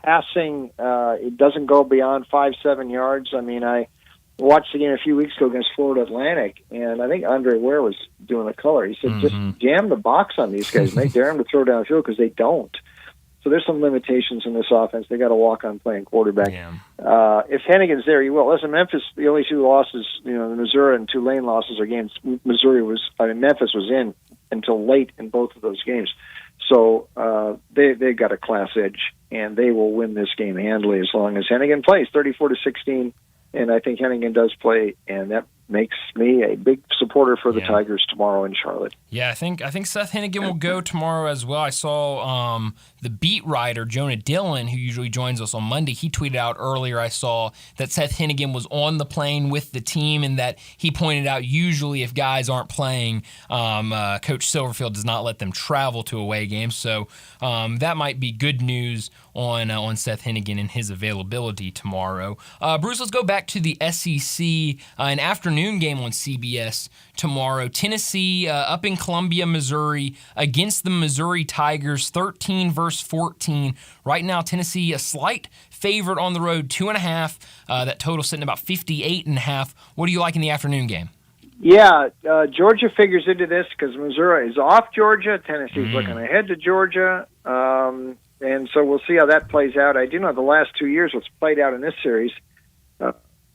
passing. It doesn't go beyond 5-7 yards. I mean, I watched the game a few weeks ago against Florida Atlantic, and I think Andre Ware was doing the color. He said, just jam the box on these guys. Make dare them to throw downfield because they don't. So there's some limitations in this offense. They got to walk on playing quarterback. If Hennigan's there, he will. Listen, Memphis, the only 2 losses, the Missouri and Tulane losses are games Memphis was in until late in both of those games. So they got a class edge, and they will win this game handily as long as Hennigan plays 34-16. And I think Hennigan does play, and that makes me a big supporter for the Tigers tomorrow in Charlotte. Yeah, I think Seth Hennigan will go tomorrow as well. I saw the beat writer Jonah Dillon, who usually joins us on Monday. He tweeted out earlier. I saw that Seth Hennigan was on the plane with the team, and that he pointed out usually if guys aren't playing, Coach Silverfield does not let them travel to away games. So that might be good news on Seth Hennigan and his availability tomorrow. Bruce, let's go back to the SEC. An afternoon game on CBS tomorrow. Tennessee up in Columbia, Missouri against the Missouri Tigers, 13-14. Right now, Tennessee a slight favorite on the road, 2.5. That total sitting about 58.5. What do you like in the afternoon game? Yeah, Georgia figures into this because Missouri is off Georgia. Tennessee's looking ahead to Georgia. And so we'll see how that plays out. I do know the last 2 years what's played out in this series.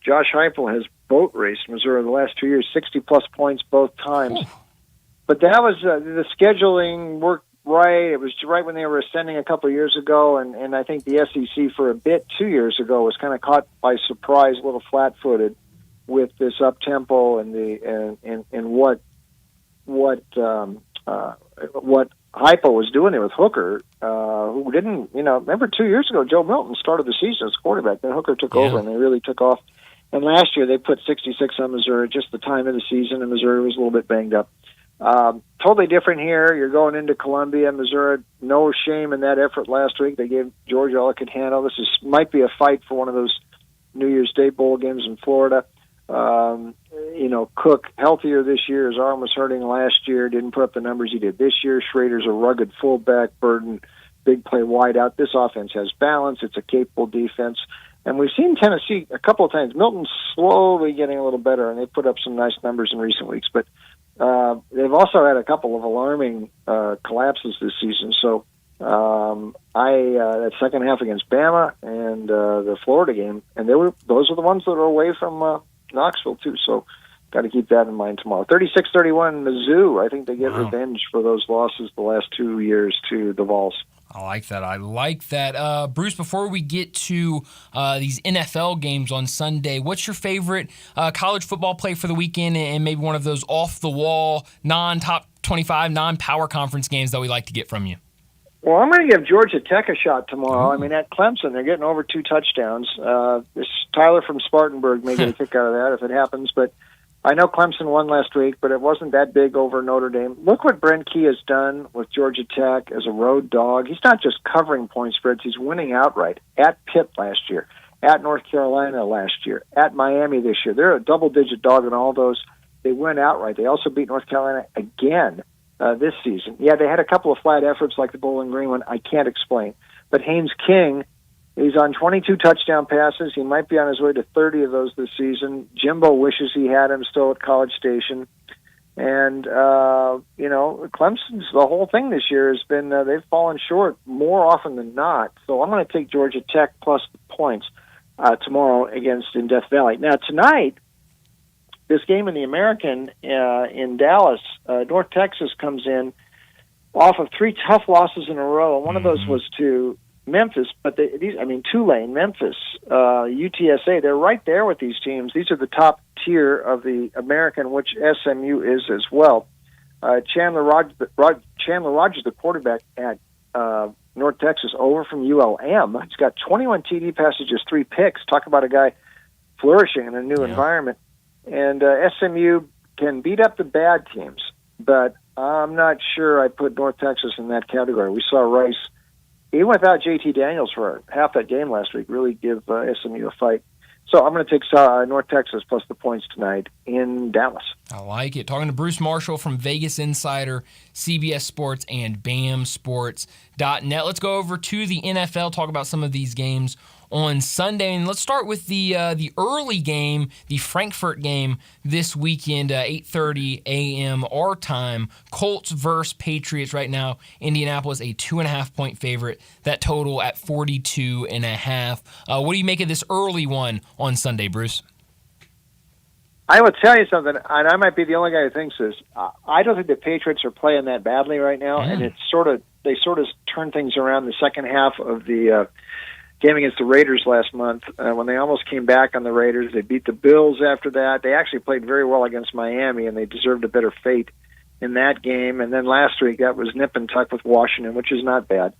Josh Heupel has boat raced Missouri the last 2 years, 60-plus points both times. Ooh. But that was the scheduling worked right. It was right when they were ascending a couple of years ago, and I think the SEC for a bit 2 years ago was kind of caught by surprise, a little flat-footed with this up-tempo and what Heupel was doing there with Hooker, who didn't, remember 2 years ago, Joe Milton started the season as quarterback. Then Hooker took over, and they really took off. And last year they put 66 on Missouri, just the time of the season, and Missouri was a little bit banged up. Totally different here. You're going into Columbia, Missouri. No shame in that effort last week. They gave Georgia all it could handle. This might be a fight for one of those New Year's Day bowl games in Florida. Cook healthier this year. His arm was hurting last year. Didn't put up the numbers he did this year. Schrader's a rugged fullback. Burden, big play wide out. This offense has balance. It's a capable defense. And we've seen Tennessee a couple of times. Milton's slowly getting a little better, and they put up some nice numbers in recent weeks. But they've also had a couple of alarming collapses this season. So that second half against Bama and the Florida game, and those are the ones that are away from Knoxville too. So got to keep that in mind tomorrow. 36-31 Mizzou. I think they get revenge for those losses the last 2 years to the Vols. I like that. Bruce, before we get to these NFL games on Sunday, what's your favorite college football play for the weekend, and maybe one of those off-the-wall, non-top 25, non-power conference games that we like to get from you? Well, I'm going to give Georgia Tech a shot tomorrow. I mean, at Clemson, they're getting over 2 touchdowns. This Tyler from Spartanburg may get a kick out of that if it happens, but I know Clemson won last week, but it wasn't that big over Notre Dame. Look what Brent Key has done with Georgia Tech as a road dog. He's not just covering point spreads, he's winning outright. At Pitt last year, at North Carolina last year, at Miami this year. They're a double-digit dog in all those. They win outright. They also beat North Carolina again this season. Yeah, they had a couple of flat efforts like the Bowling Green one. I can't explain. But Haynes King, he's on 22 touchdown passes. He might be on his way to 30 of those this season. Jimbo wishes he had him still at College Station. And, Clemson's, the whole thing this year has been, they've fallen short more often than not. So I'm going to take Georgia Tech plus the points tomorrow in Death Valley. Now, tonight, this game in the American in Dallas, North Texas comes in off of 3 tough losses in a row. One of those was to Memphis, but Tulane, Memphis, UTSA, they're right there with these teams. These are the top tier of the American, which SMU is as well. Chandler Rogers, the quarterback at North Texas, over from ULM. He's got 21 TD passes, just 3 picks. Talk about a guy flourishing in a new environment. And SMU can beat up the bad teams, but I'm not sure I put North Texas in that category. We saw Rice, even without JT Daniels for half that game last week, really give SMU a fight. So I'm going to take North Texas plus the points tonight in Dallas. I like it. Talking to Bruce Marshall from Vegas Insider, CBS Sports, and BAMSports.net. Let's go over to the NFL, talk about some of these games on Sunday. And let's start with the early game, the Frankfurt game this weekend, 8:30 a.m. our time. Colts versus Patriots right now. Indianapolis, a 2.5-point favorite. That total at 42.5. What do you make of this early one on Sunday, Bruce? I will tell you something, and I might be the only guy who thinks this. I don't think the Patriots are playing that badly right now, and they sort of turn things around the second half of the game against the Raiders last month when they almost came back on the Raiders. They beat the Bills after that. They actually played very well against Miami, and they deserved a better fate in that game. And then last week, that was nip and tuck with Washington, which is not bad.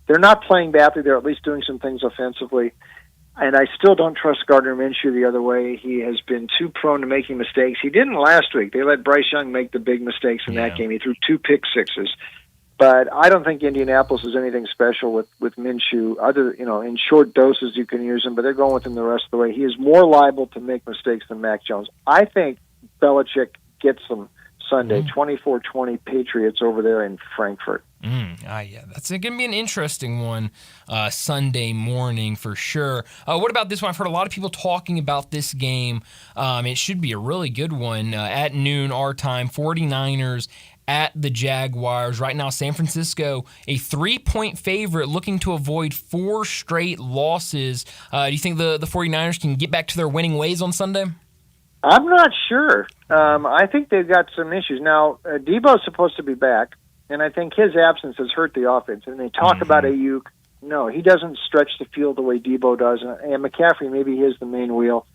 They're not playing badly. They're at least doing some things offensively. And I still don't trust Gardner Minshew the other way. He has been too prone to making mistakes. He didn't last week. They let Bryce Young make the big mistakes in that game. He threw 2 pick sixes. But I don't think Indianapolis is anything special with Minshew. Other, in short doses you can use him, but they're going with him the rest of the way. He is more liable to make mistakes than Mac Jones. I think Belichick gets them Sunday, 24-20 Patriots over there in Frankfurt. Yeah, that's going to be an interesting one Sunday morning for sure. What about this one? I've heard a lot of people talking about this game. It should be a really good one at noon our time. 49ers at the Jaguars. Right now, San Francisco, a 3-point favorite looking to avoid 4 straight losses. Do you think the 49ers can get back to their winning ways on Sunday? I'm not sure. I think they've got some issues. Now, Debo's supposed to be back, and I think his absence has hurt the offense. And they talk about Ayuk. No, he doesn't stretch the field the way Debo does. And McCaffrey, maybe he is the main wheel.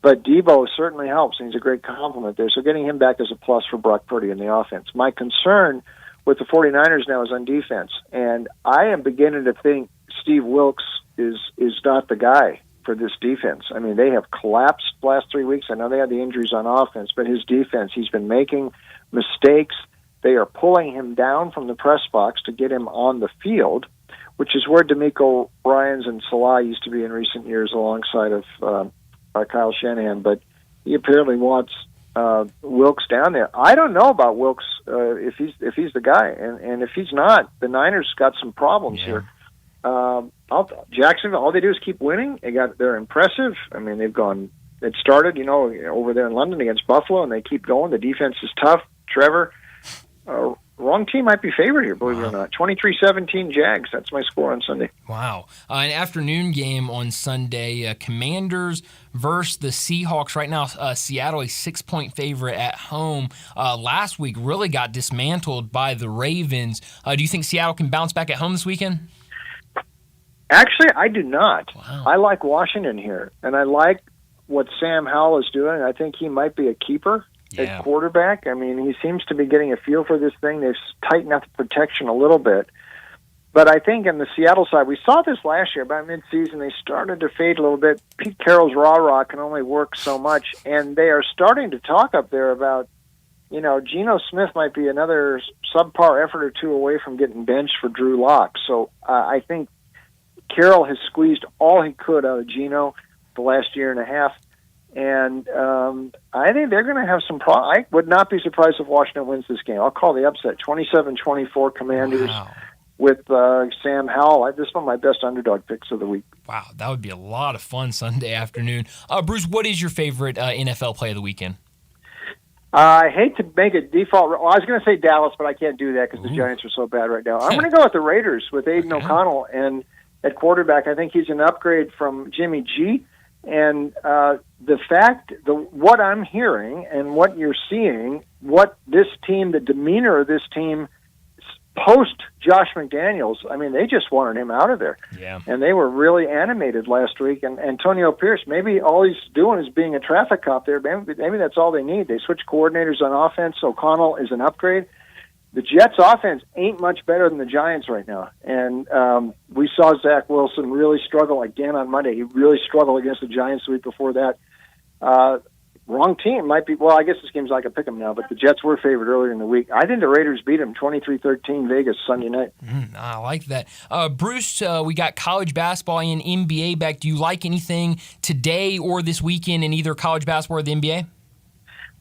But Debo certainly helps, and he's a great compliment there. So getting him back is a plus for Brock Purdy in the offense. My concern with the 49ers now is on defense. And I am beginning to think Steve Wilkes is not the guy for this defense. I mean, they have collapsed the last 3 weeks. I know they had the injuries on offense, but his defense, he's been making mistakes. They are pulling him down from the press box to get him on the field, which is where DeMeco Ryans and Salah used to be in recent years alongside of Kyle Shanahan. But he apparently wants Wilkes down there. I don't know about Wilkes if he's the guy, and if he's not, the Niners got some problems here. Jacksonville, all they do is keep winning. They're impressive. I mean, it started, over there in London against Buffalo, and they keep going. The defense is tough. Trevor, wrong team might be favored here, believe it or not. 23-17 Jags. That's my score on Sunday. Wow. An afternoon game on Sunday. Commanders versus the Seahawks. Right now, Seattle a 6-point favorite at home. Last week really got dismantled by the Ravens. Do you think Seattle can bounce back at home this weekend? Actually, I do not. Wow. I like Washington here, and I like what Sam Howell is doing. I think he might be a keeper at quarterback. I mean, he seems to be getting a feel for this thing. They've tightened up the protection a little bit. But I think on the Seattle side, we saw this last year. By midseason, they started to fade a little bit. Pete Carroll's rah-rah can only work so much, and they are starting to talk up there about, Geno Smith might be another subpar effort or two away from getting benched for Drew Lock. So I think Carroll has squeezed all he could out of Geno the last year and a half, and I think they're going to have some problems. I would not be surprised if Washington wins this game. I'll call the upset, 27-24 Commanders with Sam Howell. This is one of my best underdog picks of the week. Wow, that would be a lot of fun Sunday afternoon. Bruce, what is your favorite NFL play of the weekend? I hate to make a default. Well, I was going to say Dallas, but I can't do that because the Giants are so bad right now. I'm going to go with the Raiders with Aiden O'Connell and at quarterback. I think he's an upgrade from Jimmy G. And what I'm hearing and what you're seeing, what this team, the demeanor of this team post Josh McDaniels, I mean, they just wanted him out of there. Yeah. And they were really animated last week. And Antonio Pierce, maybe all he's doing is being a traffic cop there. Maybe that's all they need. They switch coordinators on offense. O'Connell is an upgrade. The Jets' offense ain't much better than the Giants right now. And we saw Zach Wilson really struggle again on Monday. He really struggled against the Giants the week before that. Wrong team might be, well, I guess this game's like a pick 'em now, but the Jets were favored earlier in the week. I think the Raiders beat them 23-13 Vegas Sunday night. I like that. Bruce, we got college basketball and NBA back. Do you like anything today or this weekend in either college basketball or the NBA?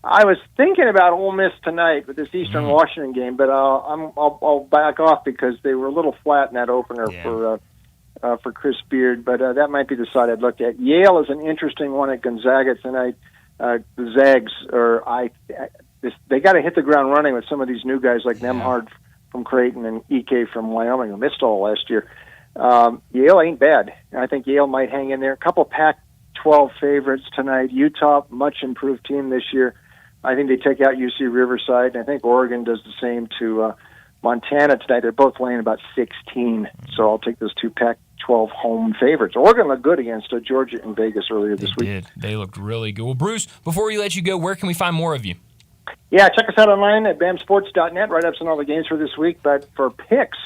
I was thinking about Ole Miss tonight with this Eastern Washington game, but I'll back off because they were a little flat in that opener for Chris Beard. But that might be the side I'd look at. Yale is an interesting one at Gonzaga tonight. The Zags they got to hit the ground running with some of these new guys like Nemhard from Creighton and Ike from Wyoming, who missed all last year. Yale ain't bad. I think Yale might hang in there. A couple Pac-12 favorites tonight. Utah, much improved team this year. I think they take out UC Riverside, and I think Oregon does the same to Montana tonight. They're both laying about 16, so I'll take those two 12 home favorites. Oregon looked good against Georgia in Vegas earlier this week. They looked really good. Well, Bruce, before we let you go, where can we find more of you? Yeah, check us out online at bamsports.net, write-ups on all the games for this week. But for picks,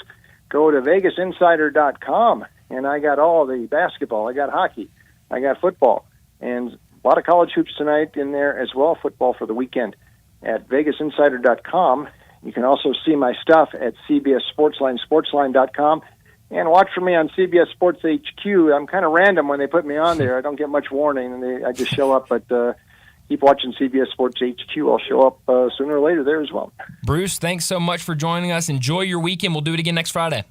go to vegasinsider.com, and I got all the basketball. I got hockey. I got football. And a lot of college hoops tonight in there as well, football for the weekend at vegasinsider.com. You can also see my stuff at CBS Sportsline, sportsline.com. And watch for me on CBS Sports HQ. I'm kind of random when they put me on there. I don't get much warning, and I just show up. But keep watching CBS Sports HQ. I'll show up sooner or later there as well. Bruce, thanks so much for joining us. Enjoy your weekend. We'll do it again next Friday.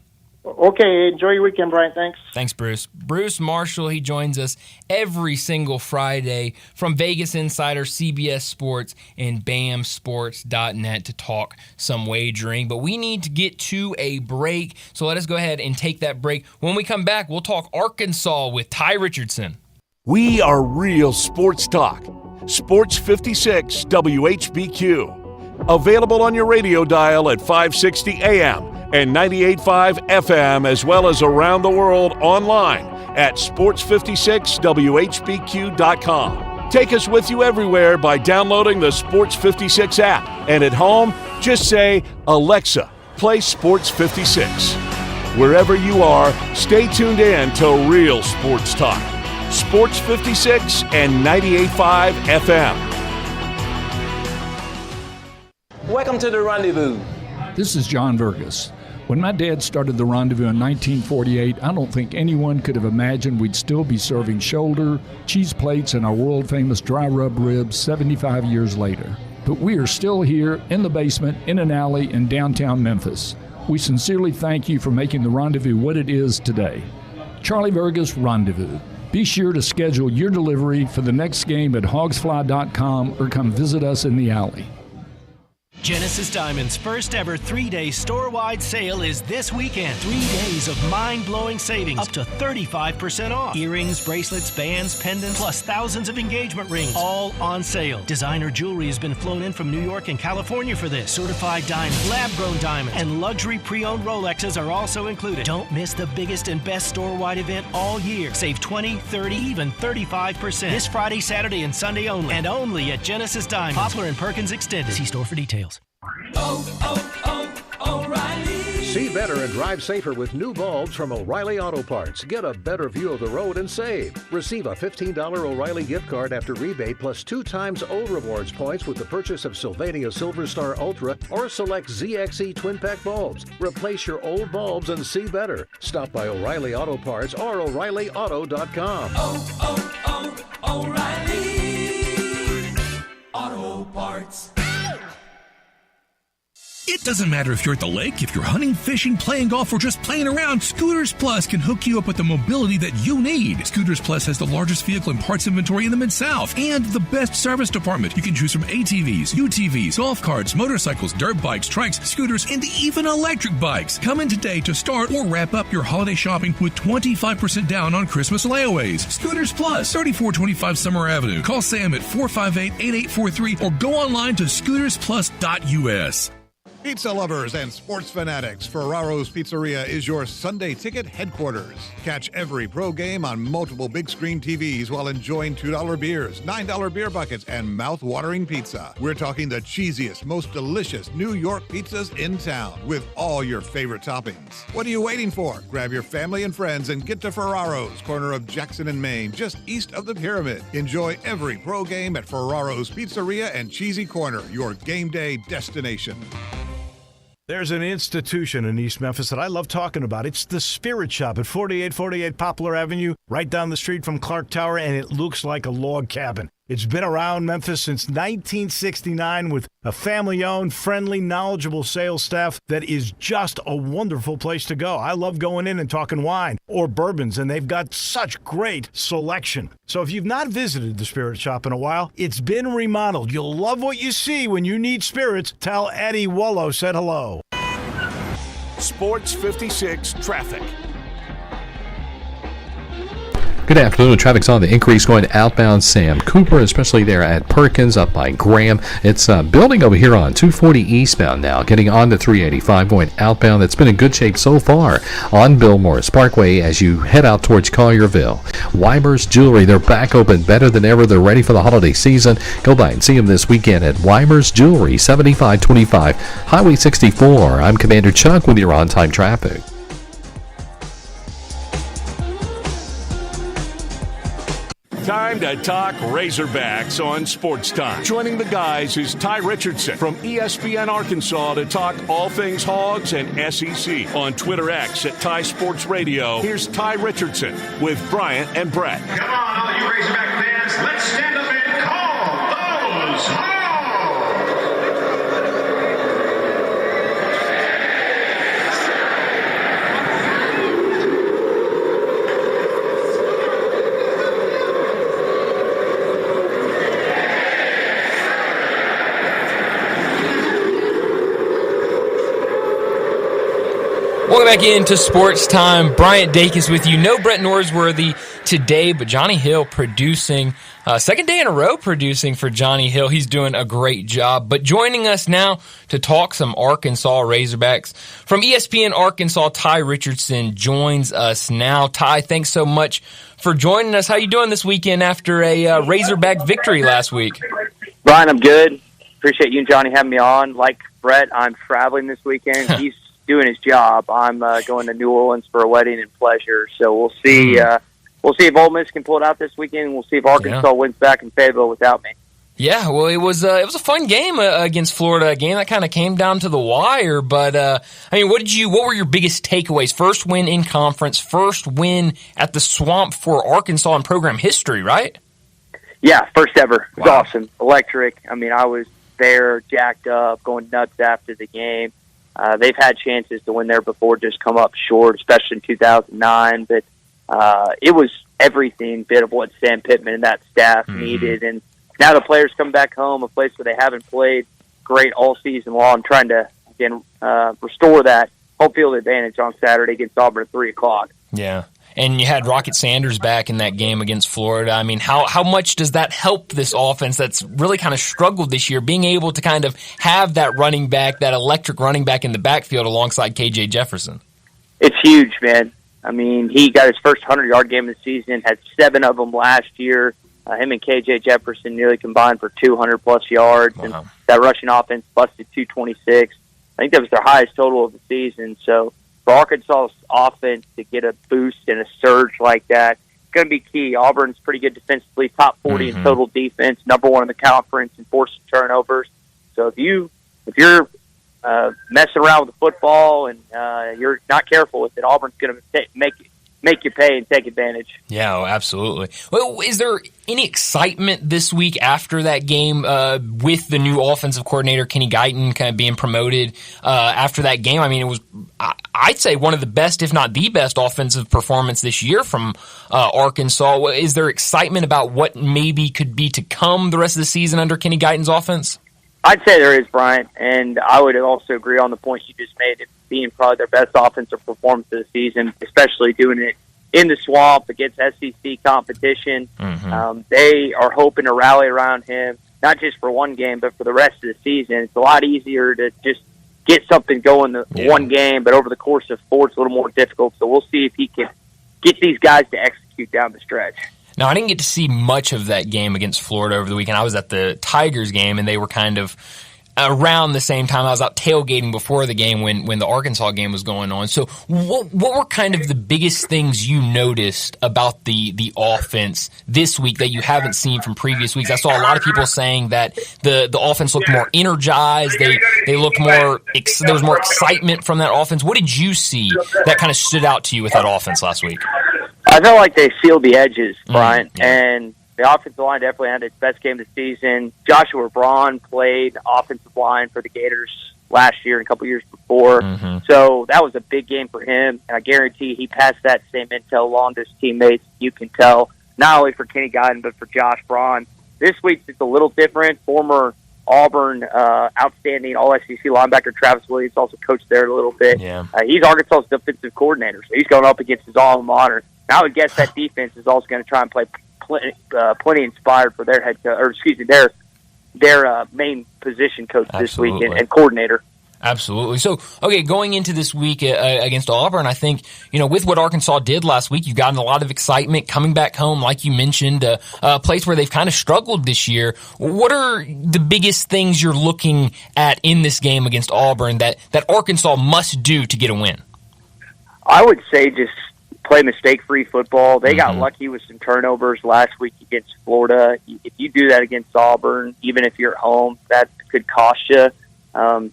Okay, enjoy your weekend, Brian. Thanks. Thanks, Bruce. Bruce Marshall, he joins us every single Friday from Vegas Insider, CBS Sports, and BAMSports.net to talk some wagering. But we need to get to a break, so let us go ahead and take that break. When we come back, we'll talk Arkansas with Ty Richardson. We are real sports talk. Sports 56 WHBQ. Available on your radio dial at 560 AM. And 98.5 FM, as well as around the world online at sports56whbq.com. Take us with you everywhere by downloading the Sports 56 app. And at home, just say, Alexa, play Sports 56. Wherever you are, stay tuned in to Real Sports Talk. Sports 56 and 98.5 FM. Welcome to the Rendezvous. This is John Vergas. When my dad started the Rendezvous in 1948, I don't think anyone could have imagined we'd still be serving shoulder, cheese plates, and our world-famous dry rub ribs 75 years later. But we are still here in the basement, in an alley in downtown Memphis. We sincerely thank you for making the Rendezvous what it is today. Charlie Vergas Rendezvous. Be sure to schedule your delivery for the next game at hogsfly.com or come visit us in the alley. Genesis Diamond's first ever 3-day store-wide sale is this weekend. 3 days of mind-blowing savings, up to 35% off. Earrings, bracelets, bands, pendants, plus thousands of engagement rings, all on sale. Designer jewelry has been flown in from New York and California for this. Certified diamonds, lab-grown diamonds, and luxury pre-owned Rolexes are also included. Don't miss the biggest and best store-wide event all year. Save 20, 30, even 35%. This Friday, Saturday, and Sunday only. And only at Genesis Diamond. Poplar and Perkins Extended. See store for details. O'Reilly. See better and drive safer with new bulbs from O'Reilly Auto Parts. Get a better view of the road and save. Receive a $15 O'Reilly gift card after rebate plus 2 times old rewards points with the purchase of Sylvania Silver Star Ultra or select ZXE Twin Pack bulbs. Replace your old bulbs and see better. Stop by O'Reilly Auto Parts or O'ReillyAuto.com. O'Reilly Auto Parts. It doesn't matter if you're at the lake, if you're hunting, fishing, playing golf, or just playing around, Scooters Plus can hook you up with the mobility that you need. Scooters Plus has the largest vehicle and parts inventory in the Mid-South and the best service department. You can choose from ATVs, UTVs, golf carts, motorcycles, dirt bikes, trikes, scooters, and even electric bikes. Come in today to start or wrap up your holiday shopping with 25% down on Christmas layaways. Scooters Plus, 3425 Summer Avenue. Call Sam at 458-8843 or go online to scootersplus.us. Pizza lovers and sports fanatics, Ferraro's Pizzeria is your Sunday ticket headquarters. Catch every pro game on multiple big screen TVs while enjoying $2 beers, $9 beer buckets, and mouth-watering pizza. We're talking the cheesiest, most delicious New York pizzas in town with all your favorite toppings. What are you waiting for? Grab your family and friends and get to Ferraro's, corner of Jackson and Main, just east of the Pyramid. Enjoy every pro game at Ferraro's Pizzeria and Cheesy Corner, your game day destination. There's an institution in East Memphis that I love talking about. It's the Spirit Shop at 4848 Poplar Avenue, right down the street from Clark Tower, and it looks like a log cabin. It's been around Memphis since 1969 with a family-owned, friendly, knowledgeable sales staff that is just a wonderful place to go. I love going in and talking wine or bourbons, and they've got such great selection. So if you've not visited the Spirit Shop in a while, it's been remodeled. You'll love what you see when you need spirits. Tell Eddie Wollo said hello. Sports 56 traffic. Good afternoon. Traffic's on the increase going outbound Sam Cooper, especially there at Perkins up by Graham. It's building over here on 240 eastbound now, getting on to 385 going outbound. It's been in good shape so far on Bill Morris Parkway as you head out towards Collierville. Weimer's Jewelry, they're back open better than ever. They're ready for the holiday season. Go by and see them this weekend at Weimer's Jewelry, 7525 Highway 64. I'm Commander Chuck with your on-time traffic. Time to talk Razorbacks on Sportstime. Joining the guys is Ty Richardson from ESPN Arkansas to talk all things Hogs and SEC. On Twitter X at Ty Sports Radio, here's Ty Richardson with Bryant and Brett. Come on, all you Razorback fans, let's stand up and call those Hogs! Welcome back into Sports Time. Bryant Dacus with you. No Brett Norsworthy today, but Johnny Hill producing. Second day in a row producing for Johnny Hill. He's doing a great job. But joining us now to talk some Arkansas Razorbacks from ESPN Arkansas, Ty Richardson joins us now. Ty, thanks so much for joining us. How you doing this weekend after a Razorback victory last week? Brian, I'm good. Appreciate you and Johnny having me on. Like Brett, I'm traveling this weekend. He's doing his job. I'm going to New Orleans for a wedding and pleasure. So we'll see. We'll see if Ole Miss can pull it out this weekend. We'll see if Arkansas wins back in Fayetteville without me. Yeah, well, it was a fun game against Florida. A game that kind of came down to the wire. But I mean, what were your biggest takeaways? First win in conference, first win at the Swamp for Arkansas in program history, right? Yeah, first ever. It was awesome, electric. I mean, I was there, jacked up, going nuts after the game. They've had chances to win there before, just come up short, especially in 2009. But it was everything bit of what Sam Pittman and that staff needed. And now the players come back home, a place where they haven't played great all season long, trying to, again, restore that home field advantage on Saturday against Auburn at 3 o'clock. Yeah. And you had Rocket Sanders back in that game against Florida. I mean, how much does that help this offense that's really kind of struggled this year, being able to kind of have that running back, that electric running back in the backfield alongside KJ Jefferson? It's huge, man. I mean, he got his first 100-yard game of the season, had 7 of them last year. Him and KJ Jefferson nearly combined for 200-plus yards. Wow. And that rushing offense busted 226. I think that was their highest total of the season. So for Arkansas's offense to get a boost and a surge like that, it's going to be key. Auburn's pretty good defensively, top 40 in total defense, number 1 in the conference in forced turnovers. So if you're messing around with the football and you're not careful with it, Auburn's going to make you pay and take advantage. Yeah, absolutely. Well, is there any excitement this week after that game with the new offensive coordinator, Kenny Guyton, kind of being promoted after that game? I mean, it was, I'd say, one of the best, if not the best, offensive performance this year from Arkansas. Is there excitement about what maybe could be to come the rest of the season under Kenny Guyton's offense? I'd say there is, Brian, and I would also agree on the point you just made, it being probably their best offensive performance of the season, especially doing it in the Swamp against SEC competition. They are hoping to rally around him, not just for one game, but for the rest of the season. It's a lot easier to just get something going one game, but over the course of 4, it's a little more difficult. So we'll see if he can get these guys to execute down the stretch. Now, I didn't get to see much of that game against Florida over the weekend. I was at the Tigers game, and they were kind of around the same time. I was out tailgating before the game when the Arkansas game was going on. So what were kind of the biggest things you noticed about the offense this week that you haven't seen from previous weeks? I saw a lot of people saying that the offense looked more energized. They looked more there was more excitement from that offense. What did you see that kind of stood out to you with that offense last week? I felt like they sealed the edges, Brian, and the offensive line definitely had its best game of the season. Joshua Braun played offensive line for the Gators last year and a couple years before, so that was a big game for him, and I guarantee he passed that same intel along to his teammates. You can tell, not only for Kenny Guyton, but for Josh Braun. This week it's a little different. Former Auburn outstanding All-SEC linebacker Travis Williams also coached there a little bit. He's Arkansas's defensive coordinator, so he's going up against his alma mater. And I would guess that defense is also going to try and play plenty inspired for their their main position coach this week and coordinator. Absolutely. So, okay, going into this week against Auburn, I think, with what Arkansas did last week, you've gotten a lot of excitement coming back home, like you mentioned, a place where they've kind of struggled this year. What are the biggest things you're looking at in this game against Auburn that Arkansas must do to get a win? I would say just play mistake-free football. They got lucky with some turnovers last week against Florida. If you do that against Auburn, even if you're at home, that could cost you.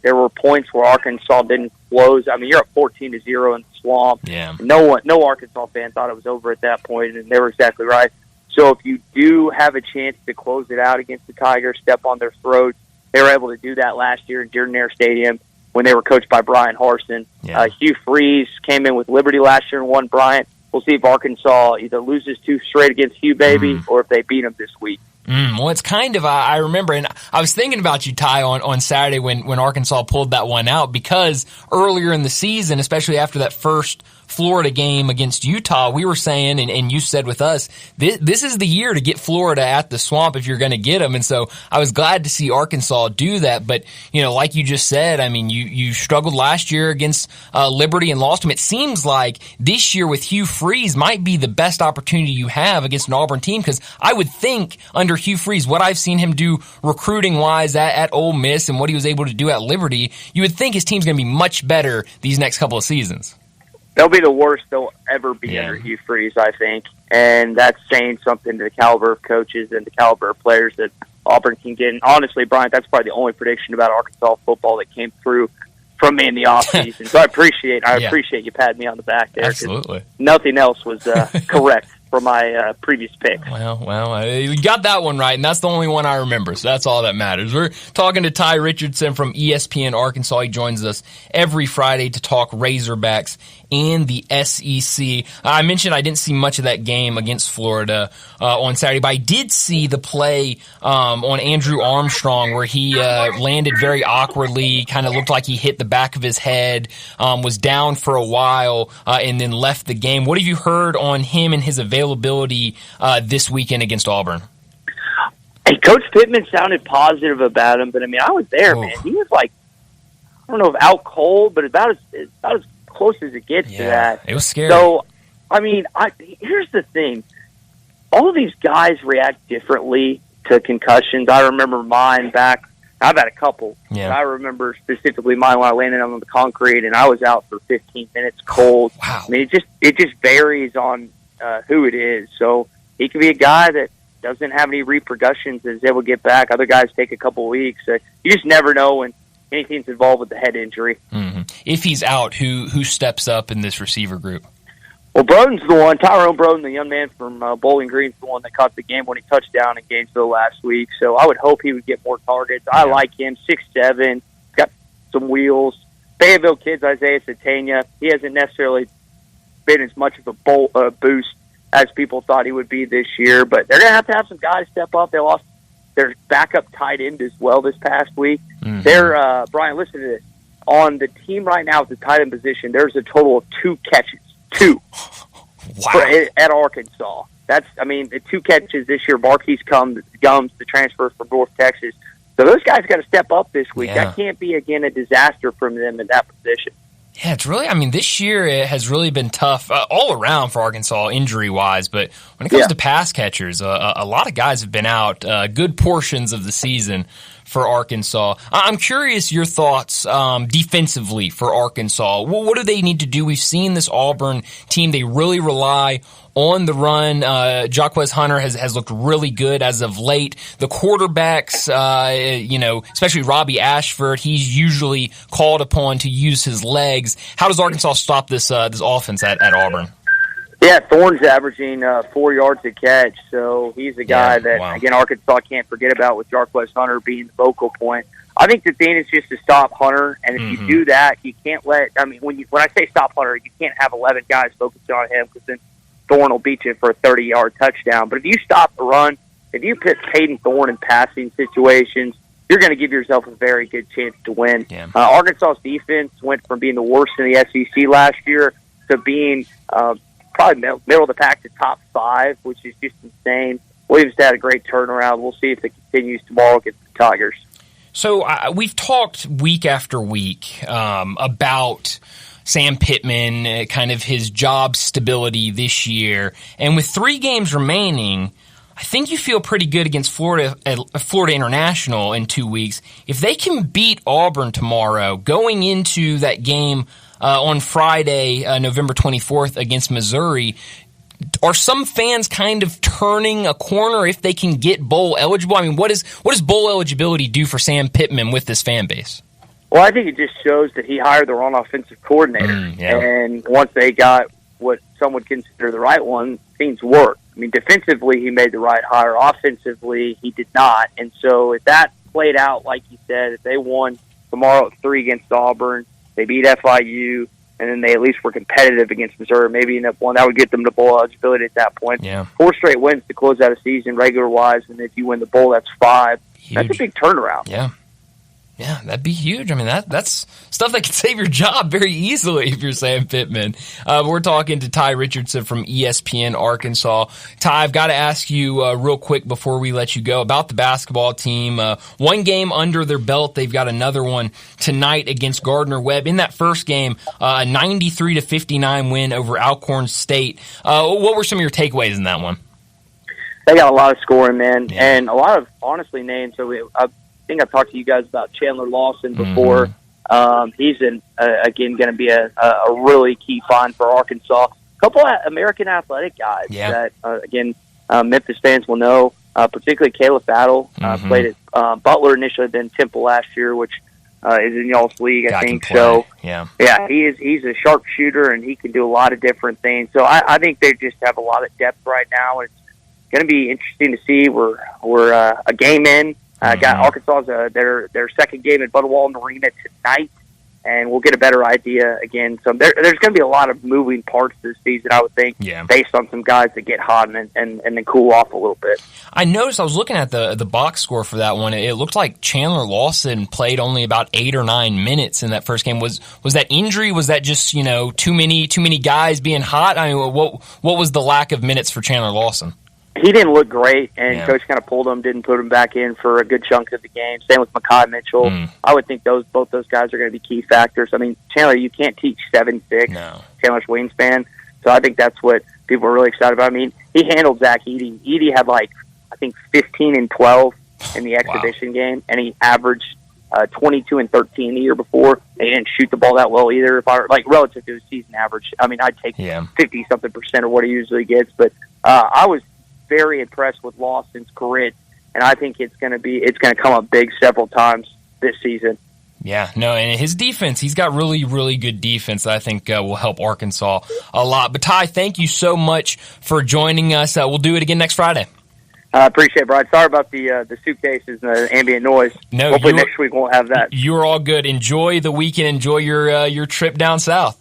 There were points where Arkansas didn't close. I mean, you're up 14-0 in the swamp. Yeah. No Arkansas fan thought it was over at that point, and they were exactly right. So if you do have a chance to close it out against the Tigers, step on their throats, they were able to do that last year in Jordan-Hare Stadium when they were coached by Brian Harsin. Yeah. Hugh Freeze came in with Liberty last year and won Bryant. We'll see if Arkansas either loses 2 straight against Hugh Baby or if they beat them this week. Well, it's kind of, I remember, and I was thinking about you, Ty, on Saturday when Arkansas pulled that one out, because earlier in the season, especially after that first Florida game against Utah, we were saying, and you said with us, this is the year to get Florida at the Swamp if you're going to get them. And so I was glad to see Arkansas do that. But, like you just said, I mean, you struggled last year against Liberty and lost them. It seems like this year with Hugh Freeze might be the best opportunity you have against an Auburn team, because I would think under Hugh Freeze, what I've seen him do recruiting-wise at Ole Miss and what he was able to do at Liberty, you would think his team's going to be much better these next couple of seasons. They'll be the worst they'll ever be under Hugh Freeze, I think. And that's saying something to the caliber of coaches and the caliber of players that Auburn can get. And honestly, Bryant, that's probably the only prediction about Arkansas football that came through from me in the offseason. So I appreciate you patting me on the back there. Absolutely. Nothing else was correct for my previous pick. Well, you got that one right, and that's the only one I remember, so that's all that matters. We're talking to Ty Richardson from ESPN Arkansas. He joins us every Friday to talk Razorbacks and the SEC. I mentioned I didn't see much of that game against Florida on Saturday, but I did see the play on Andrew Armstrong where he landed very awkwardly, kind of looked like he hit the back of his head, was down for a while, and then left the game. What have you heard on him and his availability this weekend against Auburn? Hey, Coach Pittman sounded positive about him, but I mean, I was there, man. He was like, I don't know if out cold, but about as close as it gets to that. It was scary. So, I mean, here's the thing. All of these guys react differently to concussions. I remember mine back. I've had a couple. Yeah. I remember specifically mine when I landed on the concrete, and I was out for 15 minutes cold. Wow. I mean, it just varies on who it is. So he could be a guy that doesn't have any repercussions and is able to get back. Other guys take a couple of weeks. You just never know when anything's involved with the head injury. Mm-hmm. If he's out, who steps up in this receiver group? Well, Broden's the one. Tyrone Broden, the young man from Bowling Green's the one that caught the game when he touchdown in Gainesville last week. So I would hope he would get more targets. I like him, 6'7", got some wheels. Fayetteville kid's Isaiah Satania. He hasn't necessarily been as much of a boost as people thought he would be this year, but they're going to have some guys step up. They lost their backup tight end as well this past week. Mm-hmm. They're, Brian, listen to this. On the team right now at the tight end position, there's a total of 2 catches. 2. Wow. At Arkansas. The 2 catches this year. Marquise Gums, the transfer from North Texas. So those guys got to step up this week. Yeah. That can't be, again, a disaster from them in that position. Yeah, it's really, this year it has really been tough all around for Arkansas injury-wise, but when it comes to pass catchers, a lot of guys have been out good portions of the season for Arkansas. I'm curious your thoughts defensively for Arkansas. What do they need to do? We've seen this Auburn team, they really rely on the run. Jaquez Hunter has looked really good as of late. The quarterbacks, especially Robbie Ashford, he's usually called upon to use his legs. How does Arkansas stop this offense at Auburn? Yeah, Thorne's averaging 4 yards a catch, so he's a guy that, again, Arkansas can't forget about with Jaquez Hunter being the focal point. I think the thing is just to stop Hunter, and if you do that, you can't when I say stop Hunter, you can't have 11 guys focused on him because then Thorne will beat you for a 30-yard touchdown. But if you stop the run, if you put Peyton Thorne in passing situations, you're going to give yourself a very good chance to win. Yeah. Arkansas's defense went from being the worst in the SEC last year to being probably middle of the pack to top 5, which is just insane. Williams had a great turnaround. We'll see if it continues tomorrow against the Tigers. So we've talked week after week about Sam Pittman, kind of his job stability this year. And with 3 games remaining, I think you feel pretty good against Florida International in 2 weeks. If they can beat Auburn tomorrow, going into that game on Friday, November 24th against Missouri, are some fans kind of turning a corner if they can get bowl eligible? I mean, what does bowl eligibility do for Sam Pittman with this fan base? Well, I think it just shows that he hired the wrong offensive coordinator. And once they got what some would consider the right one, things worked. I mean, defensively, he made the right hire. Offensively, he did not. And so if that played out, like you said, if they won tomorrow at 3 against Auburn, they beat FIU, and then they at least were competitive against Missouri, maybe end up one, that would get them to bowl eligibility at that point. 4 straight wins to close out a season regular-wise, and if you win the bowl, that's 5. Huge. That's a big turnaround. Yeah, that'd be huge. I mean, that's stuff that could save your job very easily if you're Sam Pittman. We're talking to Ty Richardson from ESPN Arkansas. Ty, I've got to ask you real quick before we let you go about the basketball team. 1 game under their belt. They've got another one tonight against Gardner-Webb. In that first game, a 93-59 win over Alcorn State. What were some of your takeaways in that one? They got a lot of scoring, man, and a lot of, honestly, names. So I think I've talked to you guys about Chandler Lawson before. He's again going to be a really key find for Arkansas. A couple of American Athletic guys that again Memphis fans will know, particularly Caleb Battle, played at Butler initially, then Temple last year, which is in y'all's league, I think. So he's a sharpshooter and he can do a lot of different things. So I think they just have a lot of depth right now. It's going to be interesting to see. We're a game in. Got Arkansas's their second game at Butterwall Arena tonight, and we'll get a better idea again. So there's going to be a lot of moving parts this season, I would think, based on some guys that get hot and then cool off a little bit. I noticed, I was looking at the box score for that one. It looked like Chandler Lawson played only about 8 or 9 minutes in that first game. Was that injury? Was that just too many guys being hot? I mean, what was the lack of minutes for Chandler Lawson? He didn't look great, and Coach kind of pulled him, didn't put him back in for a good chunk of the game. Same with Makai Mitchell. I would think both those guys are going to be key factors. I mean, Chandler, you can't teach 7'6". Chandler's wingspan. So I think that's what people are really excited about. I mean, he handled Zach Edey. Edey had I think 15 and 12 in the exhibition game, and he averaged 22 and 13 the year before. They didn't shoot the ball that well either. Relative to his season average, I mean, I'd take 50-something% of what he usually gets. But I was very impressed with Lawson's grit, and I think it's going to come up big several times this season. Yeah, no, and his defense, he's got really, really good defense that I think will help Arkansas a lot. But Ty, thank you so much for joining us. We'll do it again next Friday. I appreciate it, Brian. Sorry about the suitcases and the ambient noise. No, hopefully next week won't have that. You're all good. Enjoy the weekend. Enjoy your trip down south.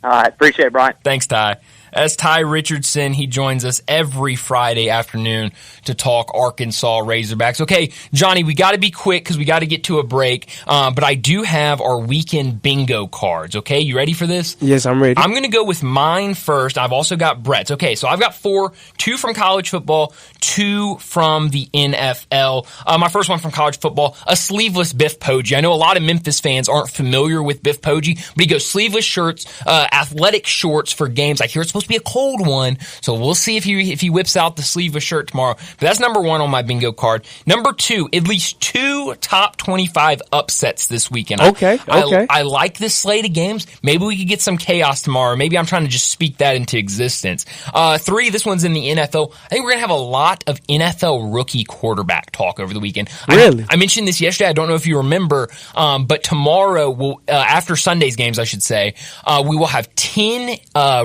All right, appreciate it, Brian. Thanks, Ty. As Ty Richardson, he joins us every Friday afternoon to talk Arkansas Razorbacks. Okay, Johnny, we got to be quick because we got to get to a break, but I do have our weekend bingo cards, okay? You ready for this? Yes, I'm ready. I'm going to go with mine first. I've also got Brett's. Okay, so I've got 4, 2 from college football, 2 from the NFL. My first one from college football, a sleeveless Biff Poggi. I know a lot of Memphis fans aren't familiar with Biff Poggi, but he goes sleeveless shirts, athletic shorts for games. I hear it's supposed to be a cold one, so we'll see if he whips out the sleeveless shirt tomorrow. But that's number 1 on my bingo card. Number 2, at least 2 top 25 upsets this weekend. Okay. I like this slate of games. Maybe we could get some chaos tomorrow. Maybe I'm trying to just speak that into existence. 3, this one's in the NFL. I think we're going to have a lot of NFL rookie quarterback talk over the weekend. Really? I mentioned this yesterday. I don't know if you remember, but tomorrow, after Sunday's games, I should say, we will have 10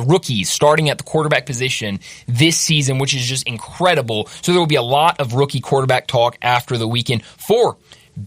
rookies starting at the quarterback position this season, which is just incredible. So there will be a lot of rookie quarterback talk after the weekend. 4,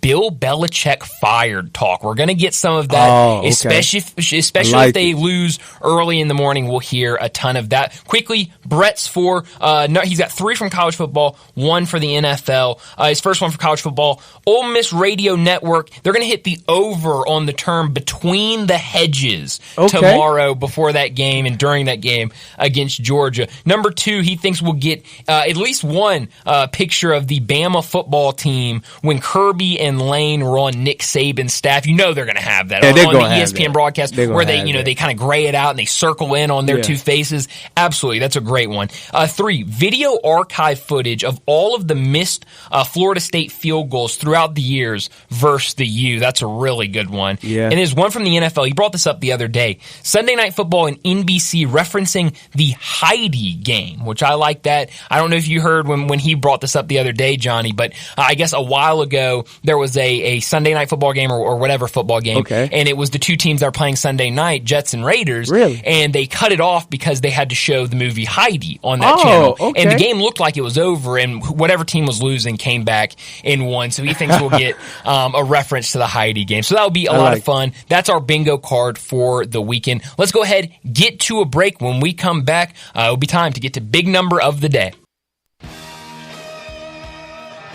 Bill Belichick fired talk. We're going to get some of that, especially if they lose early in the morning. We'll hear a ton of that. Quickly, Brett's he's got 3 from college football, 1 for the NFL. His first one for college football, Ole Miss Radio Network. They're going to hit the over on the term between the hedges tomorrow before that game and during that game against Georgia. Number 2, he thinks we'll get at least one picture of the Bama football team when Kirby and Lane were on Nick Saban's staff. You know they're going to have that on the ESPN broadcast where they kind of gray it out and they circle in on their 2 faces. Absolutely. That's a great one. 3, video archive footage of all of the missed Florida State field goals throughout the years versus the U. That's a really good one. Yeah. And there's one from the NFL. He brought this up the other day. Sunday Night Football and NBC referencing the Heidi game, which I like that. I don't know if you heard when he brought this up the other day, Johnny, but I guess a while ago there was a Sunday Night Football game or whatever football game, and it was the 2 teams that are playing Sunday night, Jets and Raiders, and they cut it off because they had to show the movie Heidi on that channel. And the game looked like it was over, and whatever team was losing came back and won. So he thinks we'll get a reference to the Heidi game. So that'll be a lot of fun. That's our bingo card for the weekend. Let's go ahead, get to a break. When we come back, it'll be time to get to big number of the day.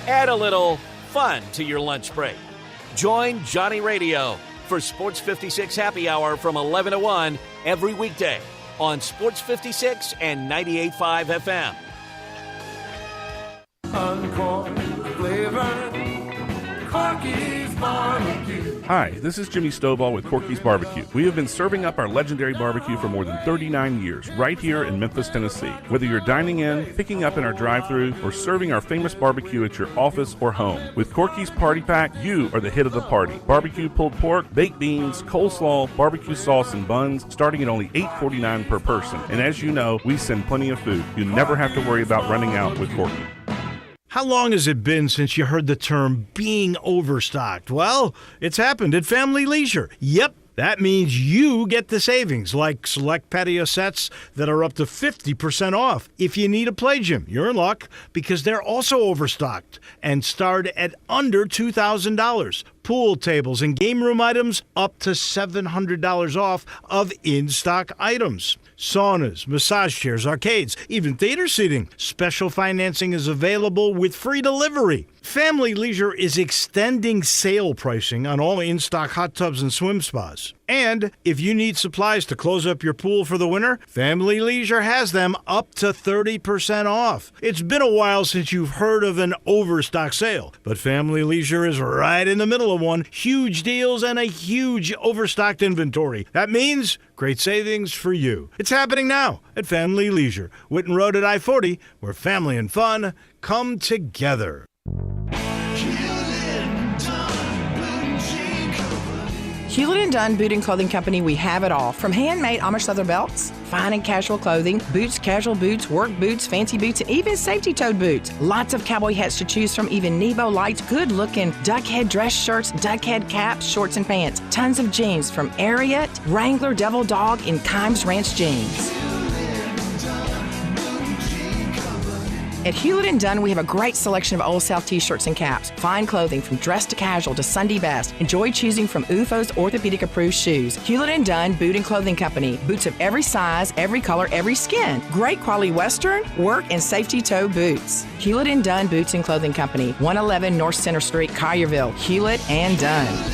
Add a little fun to your lunch break. Join Johnny Radio for Sports 56 Happy Hour from 11 to 1 every weekday on Sports 56 and 98.5 FM. Uncorn flavor, Corky's barbecue. Hi, this is Jimmy Stovall with Corky's Barbecue. We have been serving up our legendary barbecue for more than 39 years, right here in Memphis, Tennessee. Whether you're dining in, picking up in our drive-thru, or serving our famous barbecue at your office or home, with Corky's Party Pack, you are the hit of the party. Barbecue pulled pork, baked beans, coleslaw, barbecue sauce, and buns, starting at only $8.49 per person. And as you know, we send plenty of food. You never have to worry about running out with Corky. How long has it been since you heard the term being overstocked? Well, it's happened at Family Leisure. Yep. That means you get the savings, like select patio sets that are up to 50% off. If you need a play gym, you're in luck because they're also overstocked and start at under $2,000. Pool tables and game room items up to $700 off of in-stock items. Saunas, massage chairs, arcades, even theater seating. Special financing is available with free delivery. Family Leisure is extending sale pricing on all in-stock hot tubs and swim spas. And if you need supplies to close up your pool for the winter, Family Leisure has them up to 30% off. It's been a while since you've heard of an overstock sale, but Family Leisure is right in the middle of one. Huge deals and a huge overstocked inventory. That means great savings for you. It's happening now at Family Leisure, Whitten Road at I-40, where family and fun come together. Hewlett & Dunn Boot and Clothing Company, we have it all. From handmade Amish leather belts, fine and casual clothing, boots, casual boots, work boots, fancy boots, and even safety-toed boots. Lots of cowboy hats to choose from, even Nebo lights, good-looking duck head dress shirts, duck head caps, shorts, and pants. Tons of jeans from Ariat, Wrangler, Devil Dog, and Kimes Ranch jeans. At Hewlett & Dunn, we have a great selection of Old South t-shirts and caps. Fine clothing from dress to casual to Sunday best. Enjoy choosing from UFO's orthopedic-approved shoes. Hewlett & Dunn Boot and Clothing Company. Boots of every size, every color, every skin. Great quality Western, work, and safety toe boots. Hewlett & Dunn Boots and Clothing Company. 111 North Center Street, Collierville. Hewlett & Dunn.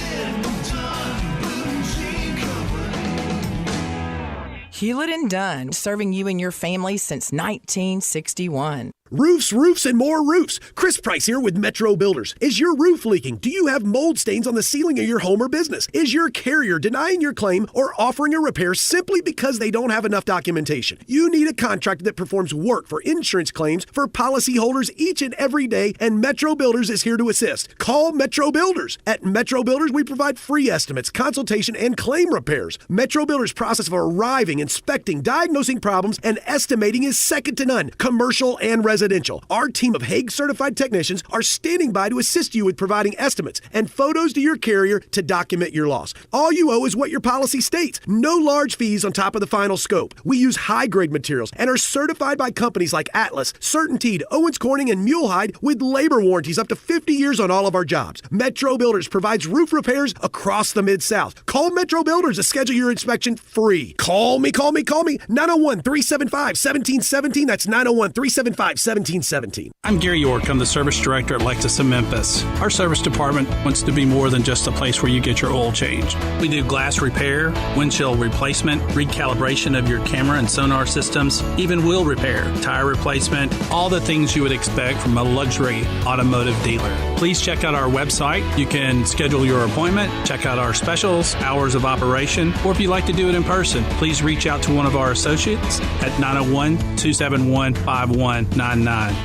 Hewlett & Dunn, serving you and your family since 1961. Roofs, roofs, and more roofs. Chris Price here with Metro Builders. Is your roof leaking? Do you have mold stains on the ceiling of your home or business? Is your carrier denying your claim or offering a repair simply because they don't have enough documentation? You need a contractor that performs work for insurance claims for policyholders each and every day, and Metro Builders is here to assist. Call Metro Builders. At Metro Builders, we provide free estimates, consultation, and claim repairs. Metro Builders' process of arriving, inspecting, diagnosing problems, and estimating is second to none, commercial and residential. Residential. Our team of Hague-certified technicians are standing by to assist you with providing estimates and photos to your carrier to document your loss. All you owe is what your policy states. No large fees on top of the final scope. We use high-grade materials and are certified by companies like Atlas, CertainTeed, Owens Corning, and Mulehide with labor warranties up to 50 years on all of our jobs. Metro Builders provides roof repairs across the Mid-South. Call Metro Builders to schedule your inspection free. Call me. 901-375-1717. That's 901-375-1717. I'm Gary York. I'm the service director at Lexus of Memphis. Our service department wants to be more than just a place where you get your oil changed. We do glass repair, windshield replacement, recalibration of your camera and sonar systems, even wheel repair, tire replacement, all the things you would expect from a luxury automotive dealer. Please check out our website. You can schedule your appointment, check out our specials, hours of operation, or if you'd like to do it in person, please reach out to one of our associates at 901-271-5199.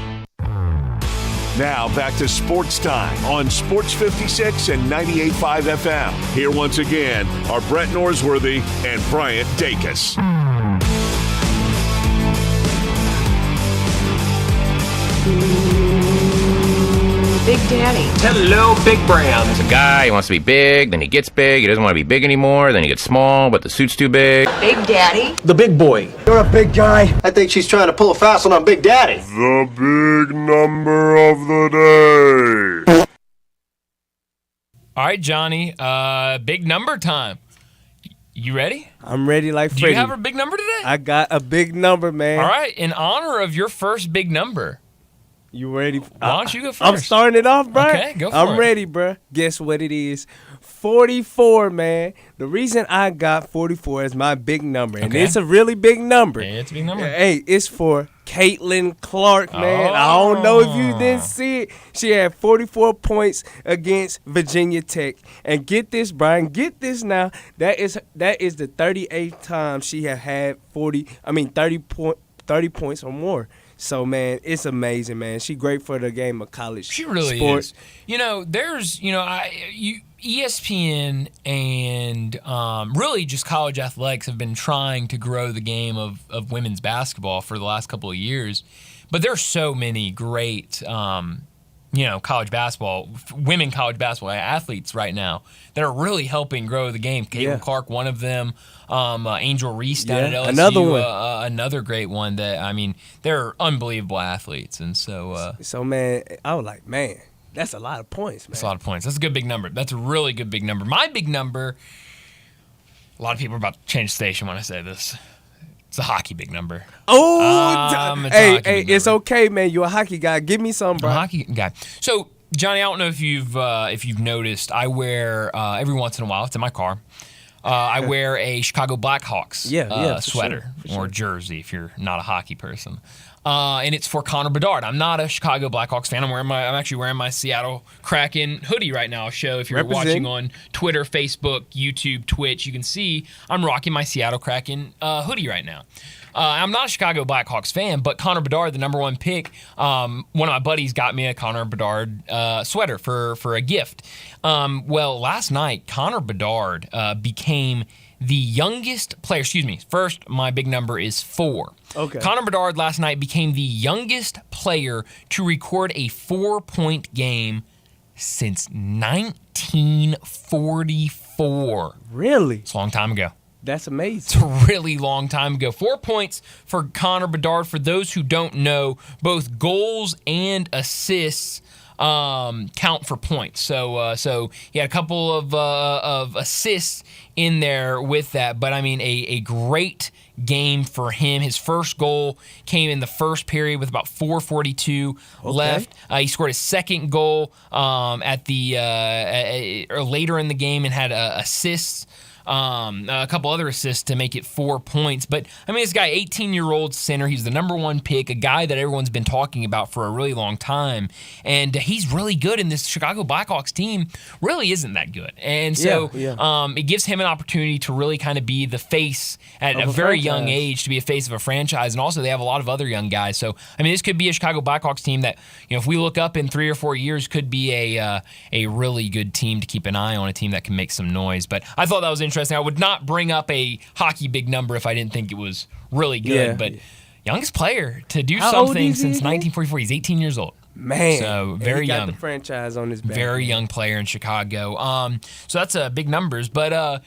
Now back to Sports Time on Sports 56 and 98.5 FM. Here once again are Brett Norsworthy and Bryant Dacus. Big Daddy. Hello, Big Brown. There's a guy, he wants to be big, then he gets big, he doesn't want to be big anymore, then he gets small, but the suit's too big. Big Daddy. The big boy. You're a big guy. I think she's trying to pull a fast one on Big Daddy. The big number of the day. All right, Johnny. Big number time. You ready? I'm ready like Freddie. Do you have a big number today? I got a big number, man. All right. In honor of your first big number. You ready? Why don't you go first? I'm starting it off, bro. Okay, go for it. I'm ready, bro. Guess what it is? 44, man. The reason I got 44 is my big number, and it's a really big number. Yeah, it's a big number. Hey, it's for Caitlin Clark, man. I don't know if you didn't see it. She had 44 points against Virginia Tech. And get this, Brian, get this now. That is the 38th time she had 30 points or more. So, man, it's amazing, man. She great for the game of college She really sports. is. ESPN and really just college athletics have been trying to grow the game of women's basketball for the last couple of years. But there's so many great, college basketball, women college basketball athletes right now that are really helping grow the game. Caitlin Clark, one of them. Angel Reese down at LSU, another one. Another great one. They're unbelievable athletes, and so. So man, I was like, man, that's a lot of points, man. That's a lot of points. That's a good big number. That's a really good big number. My big number. A lot of people are about to change station when I say this. It's a hockey big number. It's okay, man. You're a hockey guy. Give me some, bro. I'm a hockey guy. So, Johnny, I don't know if you've noticed. I wear every once in a while. It's in my car. I wear a Chicago Blackhawks sweater or jersey if you're not a hockey person. And it's for Connor Bedard. I'm not a Chicago Blackhawks fan. I'm actually wearing my Seattle Kraken hoodie right now. I'll show if you're watching on Twitter, Facebook, YouTube, Twitch, you can see I'm rocking my Seattle Kraken hoodie right now. I'm not a Chicago Blackhawks fan, but Connor Bedard, the number one pick, one of my buddies got me a Connor Bedard sweater for a gift. Well, last night, Connor Bedard became the youngest player. First, my big number is 4. Okay. Connor Bedard last night became the youngest player to record a 4-point game since 1944. Really? It's a long time ago. That's amazing. It's a really long time ago. 4 points for Connor Bedard. For those who don't know, both goals and assists count for points. So he had a couple of assists in there with that. But, a great game for him. His first goal came in the first period with about 4:42 left. He scored his second goal at the later in the game and had assists. A couple other assists to make it 4 points. But, this guy, 18-year-old center, he's the number one pick, a guy that everyone's been talking about for a really long time. And he's really good, and this Chicago Blackhawks team really isn't that good. And so it gives him an opportunity to really kind of be the face at a very young age, to be a face of a franchise. And also they have a lot of other young guys. So, this could be a Chicago Blackhawks team that, if we look up in 3 or 4 years, could be a really good team to keep an eye on, a team that can make some noise. But I thought that was interesting. I would not bring up a hockey big number if I didn't think it was really good. But youngest player to do How old something is he since again? 1944. He's 18 years old. Man, so and very he got young. the franchise on his back. Very young player in Chicago. So that's big numbers. But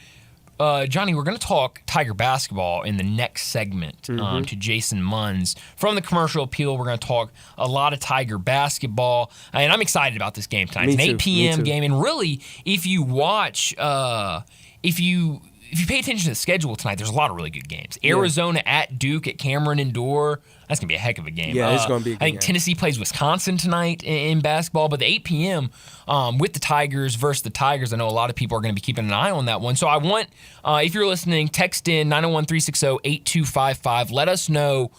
Johnny, we're going to talk Tiger basketball in the next segment to Jason Munns. From the commercial appeal, we're going to talk a lot of Tiger basketball. And I'm excited about this game tonight. It's an 8 p.m. game. And really, if you watch, if you pay attention to the schedule tonight, there's a lot of really good games. Arizona at Duke at Cameron Indoor. That's going to be a heck of a game. Yeah, it's going to be a good I think game. Tennessee plays Wisconsin tonight in basketball, but the 8 p.m. With the Tigers versus the Tigers, I know a lot of people are going to be keeping an eye on that one. So I want, if you're listening, text in 901-360-8255. Let us know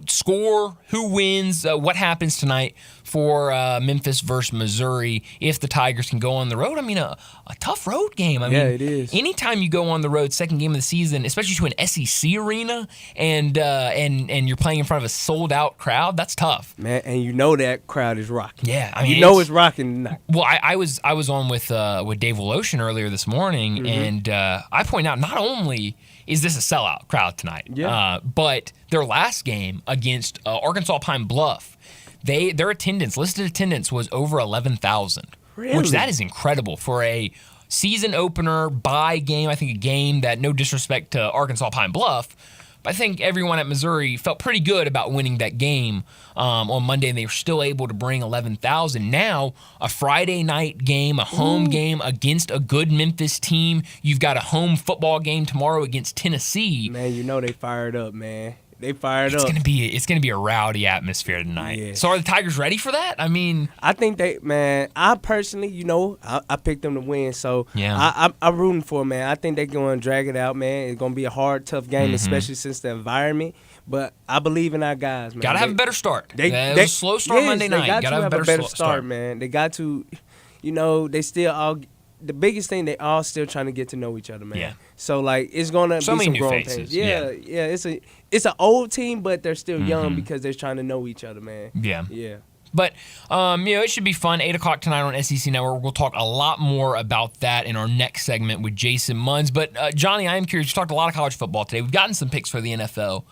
score, who wins, what happens tonight for Memphis versus Missouri if the Tigers can go on the road. I mean, a tough road game. I mean, it is. Anytime you go on the road, second game of the season, especially to an SEC arena, and you're playing in front of a sold-out crowd, that's tough. Man, and you know that crowd is rocking. Yeah, I mean, you know it's rocking tonight. Well, I was on with Dave Woloshin earlier this morning, and I point out not only is this a sellout crowd tonight, but their last game against Arkansas Pine Bluff, their attendance, listed attendance, was over 11,000, which that is incredible for a season opener bye game. I think a game that, no disrespect to Arkansas Pine Bluff, I think everyone at Missouri felt pretty good about winning that game on Monday, and they were still able to bring 11,000. Now, a Friday night game, a home game against a good Memphis team. You've got a home football game tomorrow against Tennessee. Man, you know they fired up, man. They fired It's up. gonna be a rowdy atmosphere tonight. Yeah. So are the Tigers ready for that? I mean, I think I personally, I picked them to win. So Yeah. I'm rooting for them, man. I think they're going to drag it out, man. It's going to be a hard, tough game, especially since the environment. But I believe in our guys, man. got to have a better start. They it was a slow start Monday night. Got to have a better start, start, man. They got to, they still all. The biggest thing, they all still trying to get to know each other, man. Yeah. So like it's gonna So be many some new growing faces, pains. Yeah. It's an old team, but they're still young because they're trying to know each other, man. Yeah. Yeah. But, it should be fun. 8 o'clock tonight on SEC Network. We'll talk a lot more about that in our next segment with Jason Munns. But, Johnny, I am curious. We talked a lot of college football today. We've gotten some picks for the NFL.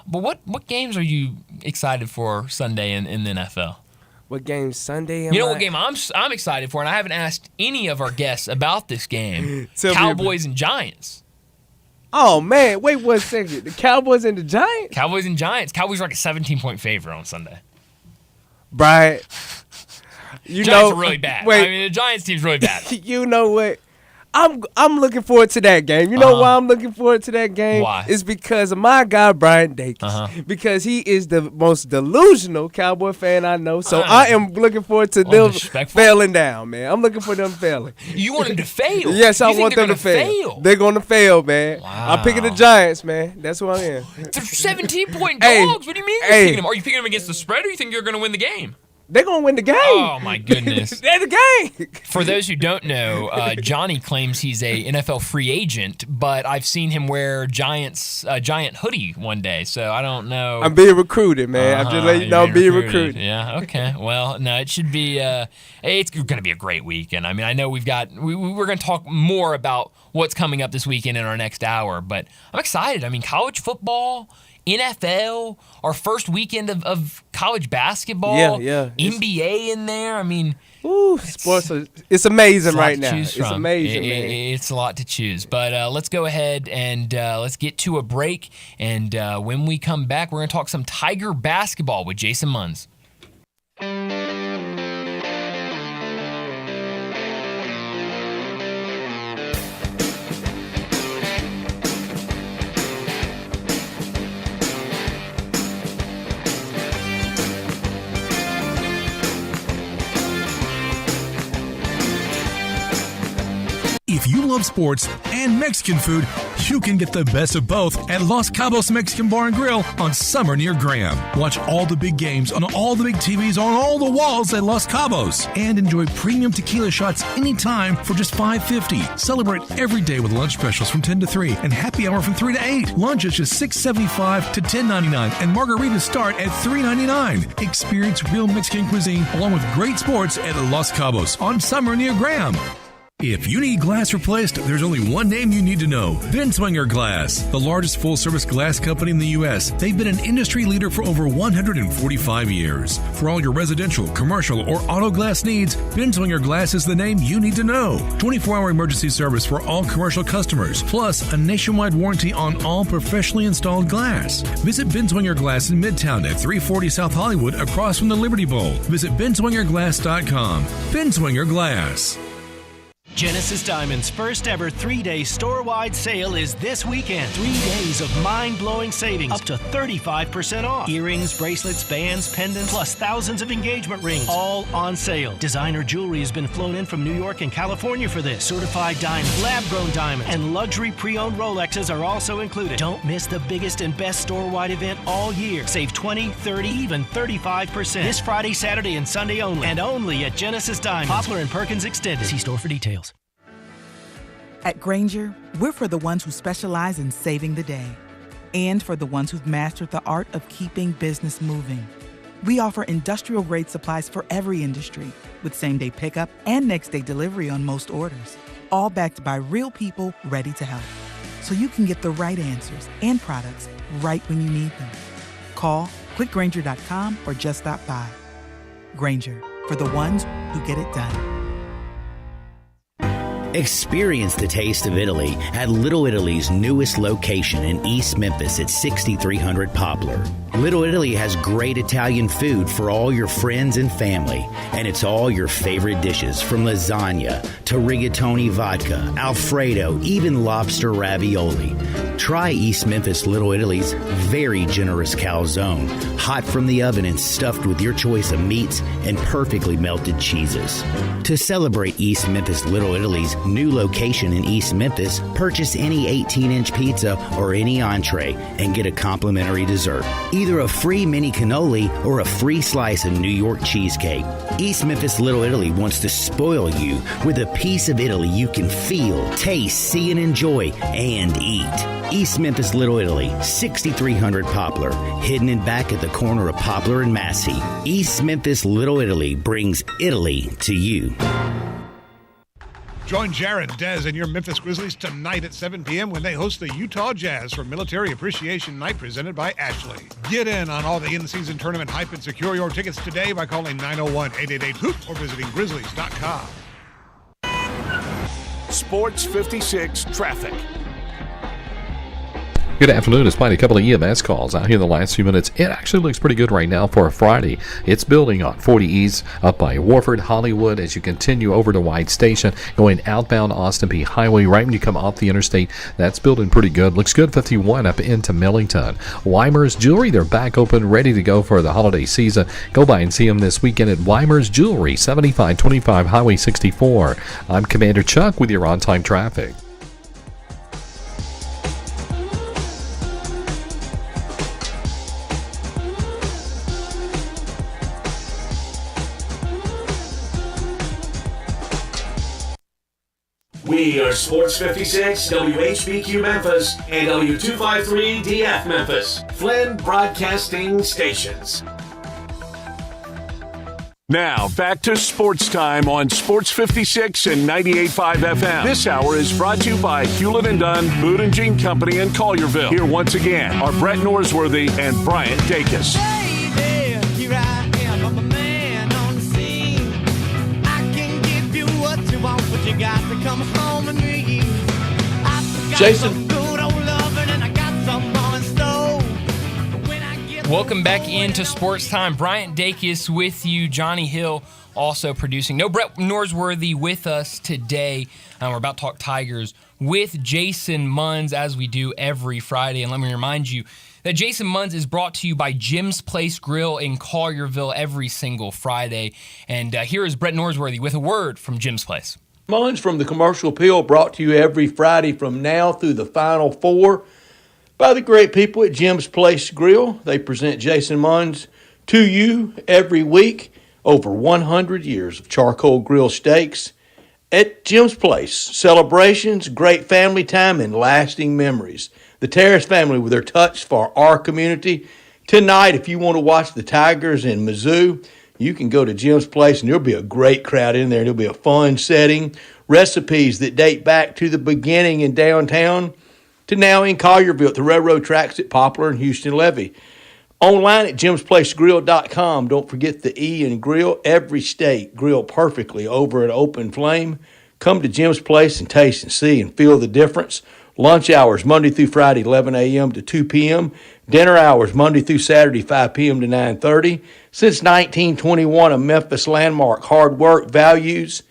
But what games are you excited for Sunday in the NFL? What game Sunday? What game I'm excited for, and I haven't asked any of our guests about this game. Tell me Cowboys and Giants. Oh, man. Wait 1 second. The Cowboys and the Giants? Cowboys and Giants. Cowboys are like a 17-point favorite on Sunday. Brian, Giants are really bad. Wait. I mean, the Giants team's really bad. You know what? I'm looking forward to that game. You know why I'm looking forward to that game? Why? It's because of my guy, Brian Dakis. Because he is the most delusional Cowboy fan I know. So I am looking forward to them failing down, man. I'm looking for them failing. You want them to fail? Yes, I You want think them to they're fail. gonna fail? They're going to fail, man. I'm picking the Giants, man. That's who I am. They're 17-point Hey, dogs. What do you mean you're hey. picking them? Are you picking them against the spread, or you think you're going to win the game? They're going to win the game. Oh, my goodness. They're the game. For those who don't know, Johnny claims he's a NFL free agent, but I've seen him wear giant hoodie one day, so I don't know. I'm being recruited, man. I'm just letting you know I'm being recruited. Yeah, okay. Well, no, it should be it's going to be a great weekend. I mean, I know we're going to talk more about what's coming up this weekend in our next hour, but I'm excited. I mean, college football, NFL, our first weekend of college basketball, NBA in there. I mean, sports, it's amazing right now. It's amazing, man. It's a lot to choose. But let's go ahead and let's get to a break. And when we come back, we're going to talk some Tiger basketball with Jason Munns. If you love sports and Mexican food, you can get the best of both at Los Cabos Mexican Bar and Grill on Summer near Graham. Watch all the big games on all the big TVs on all the walls at Los Cabos and enjoy premium tequila shots anytime for just $5.50. Celebrate every day with lunch specials from 10 to 3 and happy hour from 3 to 8. Lunch is just $6.75 to $10.99 and margaritas start at $3.99. Experience real Mexican cuisine along with great sports at Los Cabos on Summer near Graham. If you need glass replaced, there's only one name you need to know. Binswanger Glass, the largest full-service glass company in the U.S. They've been an industry leader for over 145 years. For all your residential, commercial, or auto glass needs, Binswanger Glass is the name you need to know. 24-hour emergency service for all commercial customers, plus a nationwide warranty on all professionally installed glass. Visit Binswanger Glass in Midtown at 340 South Hollywood across from the Liberty Bowl. Visit binswingerglass.com. Binswanger Glass. Genesis Diamond's first ever 3-day store-wide sale is this weekend. 3 days of mind-blowing savings, up to 35% off. Earrings, bracelets, bands, pendants, plus thousands of engagement rings, all on sale. Designer jewelry has been flown in from New York and California for this. Certified diamonds, lab-grown diamonds, and luxury pre-owned Rolexes are also included. Don't miss the biggest and best store-wide event all year. Save 20, 30, even 35%. This Friday, Saturday, and Sunday only. And only at Genesis Diamond. Poplar and Perkins Extended. See store for details. At Grainger, we're for the ones who specialize in saving the day and for the ones who've mastered the art of keeping business moving. We offer industrial-grade supplies for every industry with same-day pickup and next-day delivery on most orders, all backed by real people ready to help. So you can get the right answers and products right when you need them. Call, clickgrainger.com, or just stop by. Grainger, for the ones who get it done. Experience the taste of Italy at Little Italy's newest location in East Memphis at 6300 Poplar. Little Italy has great Italian food for all your friends and family, and it's all your favorite dishes from lasagna to rigatoni vodka, Alfredo, even lobster ravioli. Try East Memphis Little Italy's very generous calzone, hot from the oven and stuffed with your choice of meats and perfectly melted cheeses. To celebrate East Memphis Little Italy's new location in East Memphis, purchase any 18-inch pizza or any entree and get a complimentary dessert. Either a free mini cannoli or a free slice of New York cheesecake. East Memphis Little Italy wants to spoil you with a piece of Italy you can feel, taste, see, and enjoy, and eat. East Memphis Little Italy, 6300 Poplar, hidden in back at the corner of Poplar and Massey. East Memphis Little Italy brings Italy to you. Join Jared, Dez, and your Memphis Grizzlies tonight at 7 p.m. when they host the Utah Jazz for Military Appreciation Night presented by Ashley. Get in on all the in-season tournament hype and secure your tickets today by calling 901-888-HOOP or visiting Grizzlies.com. Sports 56 traffic. Good afternoon. Despite a couple of EMS calls out here in the last few minutes, it actually looks pretty good right now for a Friday. It's building on 40 East up by Warford, Hollywood, as you continue over to White Station, going outbound Austin P Highway right when you come off the interstate. That's building pretty good. Looks good 51 up into Millington. Weimer's Jewelry, they're back open, ready to go for the holiday season. Go by and see them this weekend at Weimer's Jewelry, 7525 Highway 64. I'm Commander Chuck with your on-time traffic. We are Sports 56, WHBQ Memphis, and W253DF Memphis, Flynn Broadcasting Stations. Now, back to Sports Time on Sports 56 and 98.5 FM. This hour is brought to you by Hewlett & Dunn, Boot and Jean Company in Collierville. Here once again are Brett Norsworthy and Bryant Dacus. You got to come home and me. Jason. Welcome back into Sports Time. Bryant Dacus with you. Johnny Hill also producing. No Brett Norsworthy with us today. We're about to talk Tigers with Jason Munz as we do every Friday. And let me remind you that Jason Munz is brought to you by Jim's Place Grill in Collierville every single Friday. And here is Brett Norsworthy with a word from Jim's Place. Munz from the Commercial Appeal, brought to you every Friday from now through the Final Four by the great people at Jim's Place Grill. They present Jason Munz to you every week. Over 100 years of charcoal grill steaks at Jim's Place. Celebrations, great family time, and lasting memories. The Terrace family with their touch for our community. Tonight, if you want to watch the Tigers in Mizzou, you can go to Jim's Place and there'll be a great crowd in there. And it'll be a fun setting. Recipes that date back to the beginning in downtown to now in Collierville, the railroad tracks at Poplar and Houston Levee. Online at jimsplacegrill.com. Don't forget the E in grill. Every steak grilled perfectly over an open flame. Come to Jim's Place and taste and see and feel the difference. Lunch hours Monday through Friday, 11 a.m. to 2 p.m. Dinner hours Monday through Saturday, 5 p.m. to 9:30. Since 1921, a Memphis landmark, hard work, values,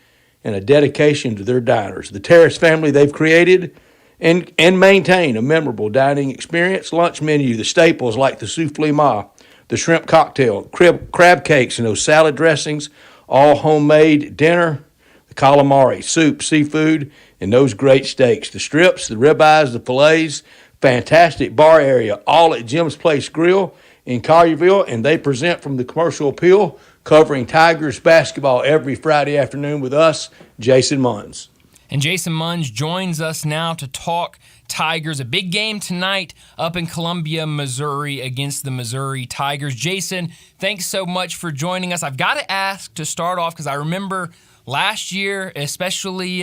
and a dedication to their diners. The Terrace family, they've created and maintain a memorable dining experience. Lunch menu, the staples like the souffle ma, the shrimp cocktail, crab cakes, and those salad dressings, all homemade. Dinner, the calamari, soup, seafood, and those great steaks. The strips, the ribeyes, the fillets, fantastic bar area, all at Jim's Place Grill in Collierville, and they present from the Commercial Appeal, covering Tigers basketball every Friday afternoon with us, Jason Munns. And Jason Munns joins us now to talk Tigers. A big game tonight up in Columbia, Missouri against the Missouri Tigers. Jason, thanks so much for joining us. I've got to ask to start off, because I remember last year, especially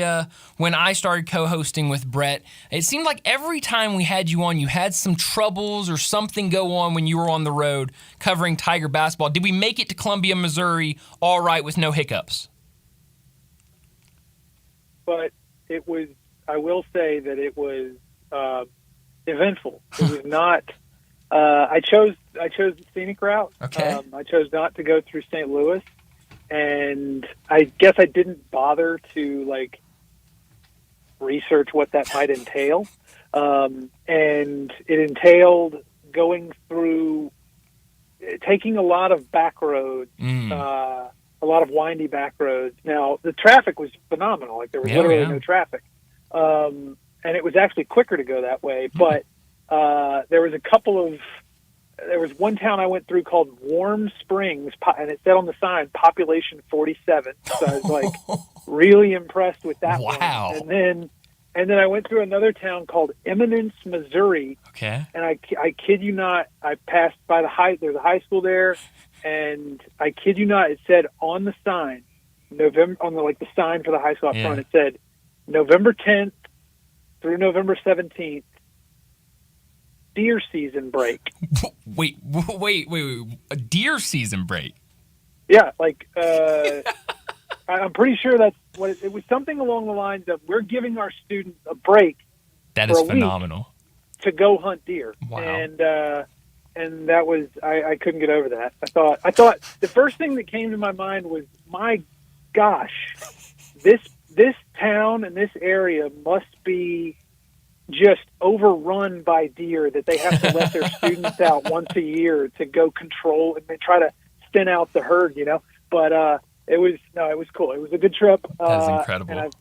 when I started co-hosting with Brett, it seemed like every time we had you on, you had some troubles or something go on when you were on the road covering Tiger basketball. Did we make it to Columbia, Missouri all right with no hiccups? But it was, I will say that it was eventful. It was not, I chose the scenic route. Okay. I chose not to go through St. Louis, and I guess I didn't bother to research what that might entail. And it entailed going through, taking a lot of back roads, a lot of windy back roads. Now, the traffic was phenomenal. There was literally no traffic. And it was actually quicker to go that way. But there was one town I went through called Warm Springs, and it said on the sign, population 47. So I was really impressed with that one. Wow. And then I went through another town called Eminence, Missouri. Okay. And I kid you not, I passed by there's a high school there, and I kid you not, it said on the sign, the sign for the high school up front, it said November 10th through November 17th, deer season break. Wait, a deer season break? Yeah, I'm pretty sure that's what it was. Something along the lines of, we're giving our students a break. That is phenomenal. To go hunt deer. Wow. And that was, I couldn't get over that. I thought the first thing that came to my mind was, my gosh, this town and this area must be just overrun by deer, that they have to let their students out once a year to go control and they try to thin out the herd, But it was cool. It was a good trip. That's incredible. And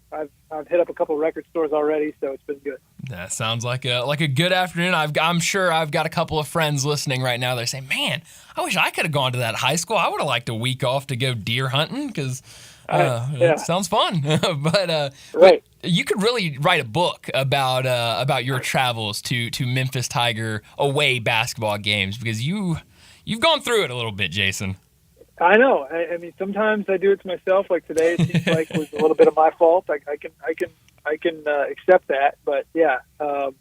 I've hit up a couple of record stores already, so it's been good. That sounds like a good afternoon. I'm sure I've got a couple of friends listening right now. They're saying, "Man, I wish I could have gone to that high school. I would have liked a week off to go deer hunting, because it sounds fun." But you could really write a book about your travels to Memphis Tiger away basketball games, because you've gone through it a little bit, Jason. I know. I mean, sometimes I do it to myself. Like today, it seems like it was a little bit of my fault. I can accept that. But the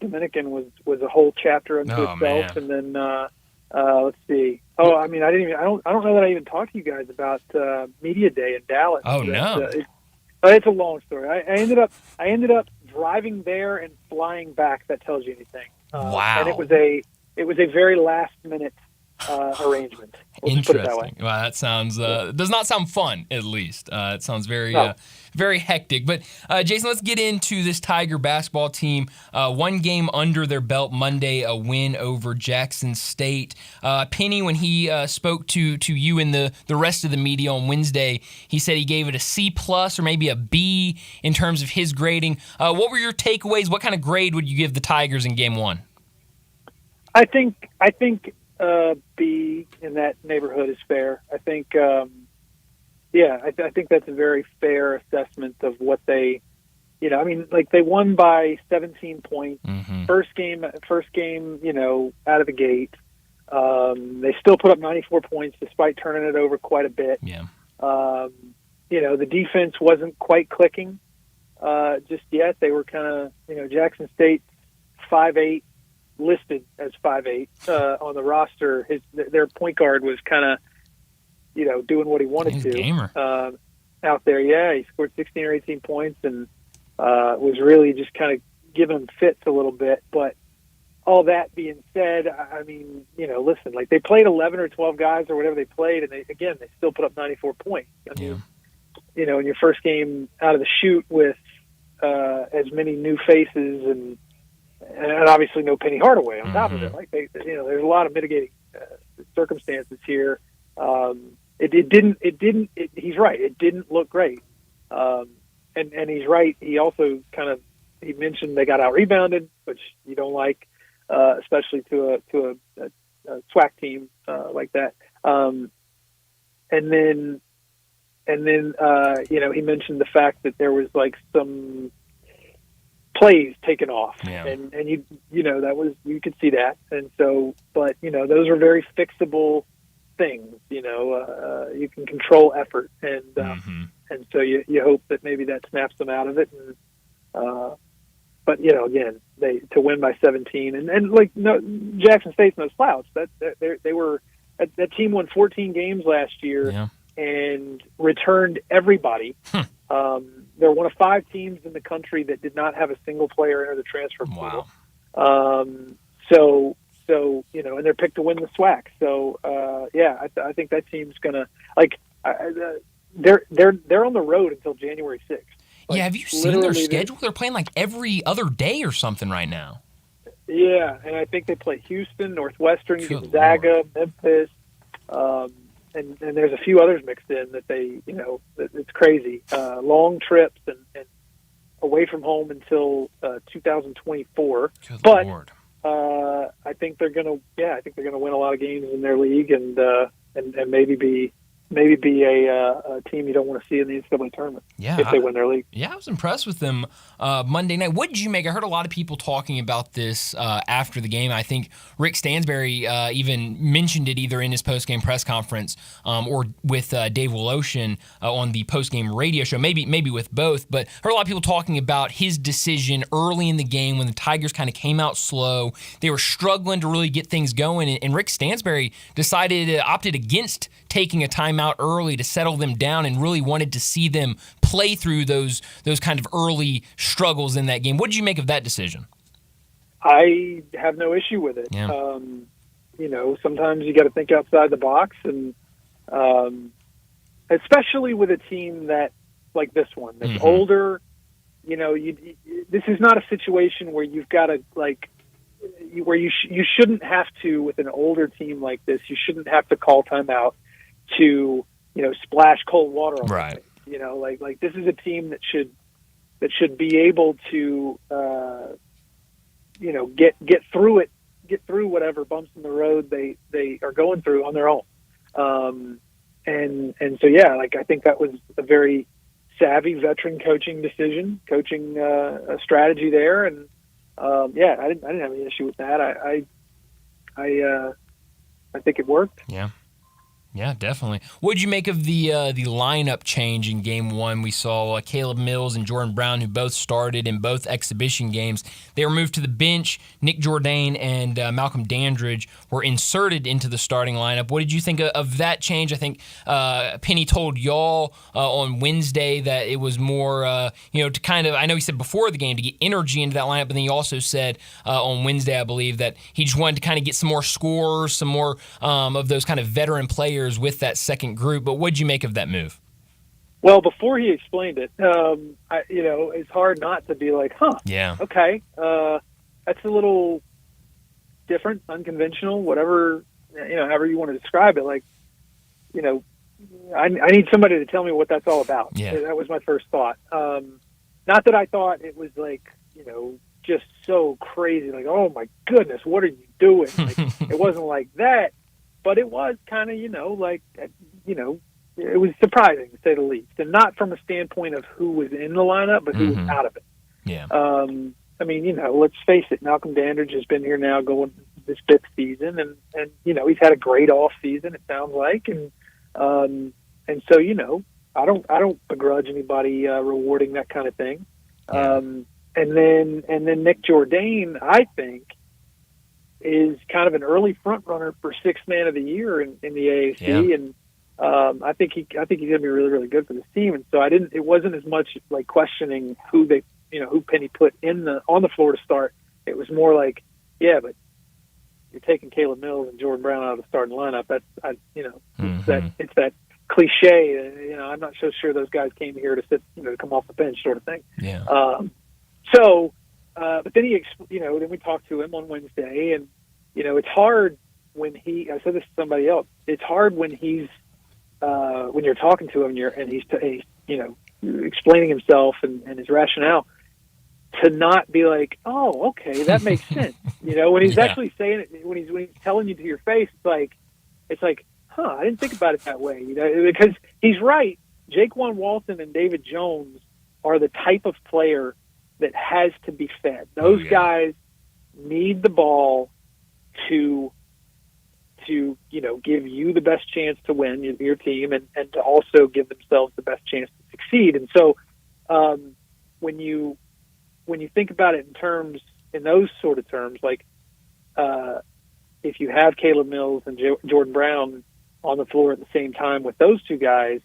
Dominican was a whole chapter unto itself. Man. And then let's see. Oh, I mean, I don't know that I even talked to you guys about Media Day in Dallas. Oh no. It's a long story. I ended up driving there and flying back. That tells you anything. Wow. And it was a very last minute arrangement. Interesting. Wow, that sounds does not sound fun. At least it sounds very very hectic. But Jason, let's get into this Tiger basketball team. One game under their belt Monday, a win over Jackson State. Penny, when he spoke to you and the rest of the media on Wednesday, he said he gave it a C+ or maybe a B in terms of his grading. What were your takeaways? What kind of grade would you give the Tigers in Game 1? I think B in that neighborhood is fair. I think, I think that's a very fair assessment of what they, they won by 17 points. Mm-hmm. First game, out of the gate. They still put up 94 points despite turning it over quite a bit. Yeah. The defense wasn't quite clicking just yet. They were kind of, Jackson State 5'8", listed as 5'8" on the roster. Their point guard was kind of, doing what he wanted He's to. a gamer. Out there. Yeah, he scored 16 or 18 points and was really just kind of giving them fits a little bit. But all that being said, I mean, listen, like they played 11 or 12 guys or whatever they played, and they still put up 94 points. I mean, in your first game out of the chute with as many new faces and obviously no Penny Hardaway on top of it. Like there's a lot of mitigating circumstances here. He's right. It didn't look great. And he's right. He also he mentioned they got out rebounded, which you don't like, especially to a SWAC team like that. And then he mentioned the fact that there was like some plays taken off, and that was, you could see that. And so, but those are very fixable things. You can control effort, and so you hope that maybe that snaps them out of it. And but again, to win by 17, and like Jackson State's no slouch. They were that team won 14 games last year and returned everybody. They're one of 5 teams in the country that did not have a single player enter the transfer portal. So and they're picked to win the SWAC. So I think that team's gonna they're on the road until January 6th. Like, have you seen their schedule? They're playing like every other day or something right now. Yeah, and I think they play Houston, Northwestern, Gonzaga, Memphis, and there's a few others mixed in that they, it's crazy. Long trips and away from home until 2024. Good but Lord. I think they're gonna win a lot of games in their league and maybe be a team you don't want to see in the NCAA tournament if they win their league. Yeah, I was impressed with them Monday night. What did you make? I heard a lot of people talking about this after the game. I think Rick Stansberry even mentioned it either in his post-game press conference or with Dave Woloshin on the post-game radio show, maybe with both. But heard a lot of people talking about his decision early in the game when the Tigers kind of came out slow. They were struggling to really get things going, and Rick Stansberry opted against taking a timeout early to settle them down and really wanted to see them play through those kind of early struggles in that game. What did you make of that decision? I have no issue with it. Yeah. Sometimes you got to think outside the box, and especially with a team that like this one that's older. This is not a situation where you've got to where you shouldn't have to, with an older team like this. You shouldn't have to call timeout to splash cold water on right. It. Like this is a team that should be able to get through it, get through whatever bumps in the road they are going through on their own. And so I think that was a very savvy veteran coaching strategy there, and I didn't have any issue with that. I think it worked. Yeah, definitely. What did you make of the lineup change in Game 1? We saw Caleb Mills and Jordan Brown, who both started in both exhibition games. They were moved to the bench. Nick Jourdain and Malcolm Dandridge were inserted into the starting lineup. What did you think of that change? I think Penny told y'all on Wednesday that it was more, to kind of, I know he said before the game to get energy into that lineup, but then he also said on Wednesday, I believe, that he just wanted to kind of get some more scorers, some more of those kind of veteran players with that second group. But what did you make of that move? Well, before he explained it, it's hard not to be like, okay, that's a little different, unconventional, whatever, however you want to describe it. Like, I need somebody to tell me what that's all about. Yeah. That was my first thought. Not that I thought it was like, just so crazy, like, oh my goodness, what are you doing? Like, it wasn't like that. But it was kind of, it was surprising to say the least, and not from a standpoint of who was in the lineup, but who was out of it. Yeah. Let's face it, Malcolm Dandridge has been here now this fifth season, and he's had a great off season. It sounds like, and so I don't begrudge anybody rewarding that kind of thing. Yeah. And then Nick Jourdain, I think, is kind of an early front runner for sixth man of the year in the AAC, and I think he's going to be really, really good for this team. And so it wasn't as much like questioning who Penny put on the floor to start. It was more like, yeah, but you're taking Caleb Mills and Jordan Brown out of the starting lineup. It's that cliche. I'm not so sure those guys came here to sit, to come off the bench, sort of thing. Yeah. But then then we talked to him on Wednesday, and it's hard when I said this to somebody else. It's hard when he's when you're talking to him and he's explaining himself and his rationale, to not be like, oh, okay, that makes sense. When he's actually saying it, when he's telling you to your face, it's like, I didn't think about it that way. Because he's right. Jaquan Walton and David Jones are the type of player that has to be fed. Those guys need the ball to give you the best chance to win, your team, and to also give themselves the best chance to succeed. And so when you think about it in those sort of terms, like if you have Caleb Mills and Jordan Brown on the floor at the same time with those two guys,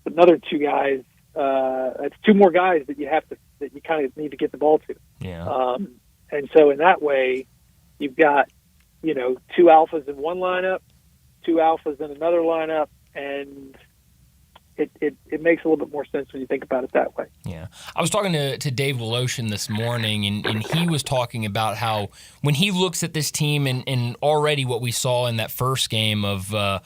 another two guys, it's two more guys that you kind of need to get the ball to. Yeah. And so in that way, you've got, two alphas in one lineup, two alphas in another lineup, and it makes a little bit more sense when you think about it that way. Yeah. I was talking to Dave Woloshin this morning, and he was talking about how when he looks at this team and already what we saw in that first game of the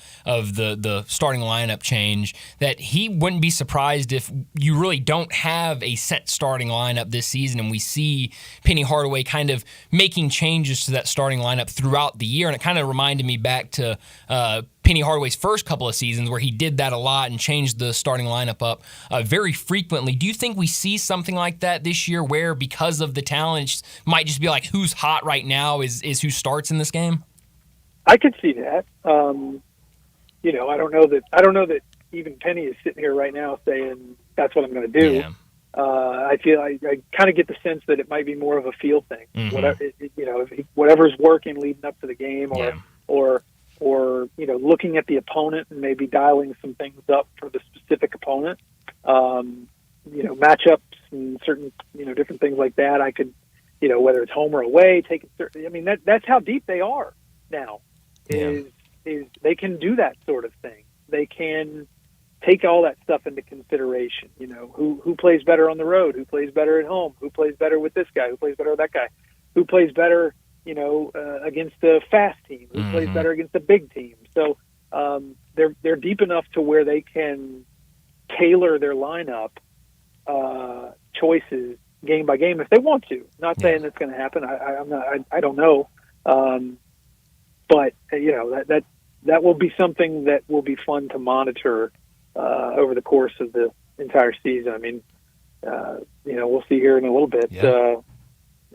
starting lineup change, that he wouldn't be surprised if you really don't have a set starting lineup this season, and we see Penny Hardaway kind of making changes to that starting lineup throughout the year. And it kind of reminded me back to Penny Hardaway's first couple of seasons where he did that a lot and changed the starting lineup up very frequently. Do you think we see something like that this year where, because of the talent, it might just be like who's hot right now is who starts in this game? I could see that. I don't know that even Penny is sitting here right now saying that's what I'm going to do. Yeah. I feel I kind of get the sense that it might be more of a feel thing. Mm-hmm. Whatever's working leading up to the game, or looking at the opponent and maybe dialing some things up for the specific opponent. Matchups and certain different things like that. I could, whether it's home or away, that's how deep they are now. Is they can do that sort of thing. They can take all that stuff into consideration. Who plays better on the road, who plays better at home, who plays better with this guy, who plays better with that guy, who plays better against a fast team, who plays better against a big team. So they're deep enough to where they can tailor their lineup choices game by game if they want to. Not saying that's going to happen. I don't know. But that will be something that will be fun to monitor over the course of the entire season. I mean, we'll see here in a little bit.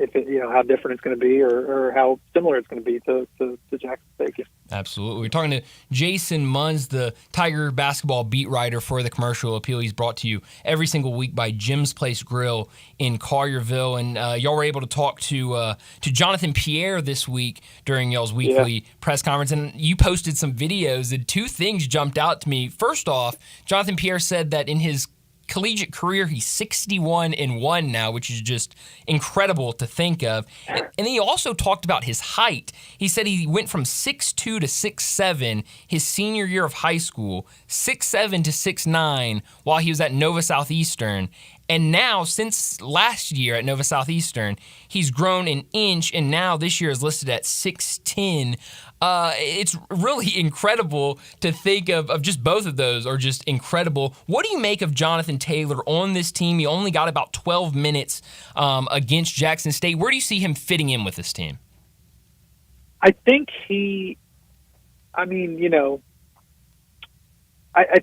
If how different it's going to be, or how similar it's going to be to Jackson State. Absolutely. We're talking to Jason Munz, the Tiger basketball beat writer for the Commercial Appeal. He's brought to you every single week by Jim's Place Grill in Collierville. And y'all were able to talk to Jonathan Pierre this week during y'all's weekly press conference. And you posted some videos, and two things jumped out to me. First off, Jonathan Pierre said that in his collegiate career, he's 61-1 now, which is just incredible to think of. And he also talked about his height. He said he went from 6'2" to 6'7" his senior year of high school, 6'7" to 6'9" while he was at Nova Southeastern. And now, since last year at Nova Southeastern, he's grown an inch, and now this year is listed at 6'10". It's really incredible to think of just both of those are just incredible. What do you make of Jonathan Taylor on this team? He only got about 12 minutes against Jackson State. Where do you see him fitting in with this team? I think I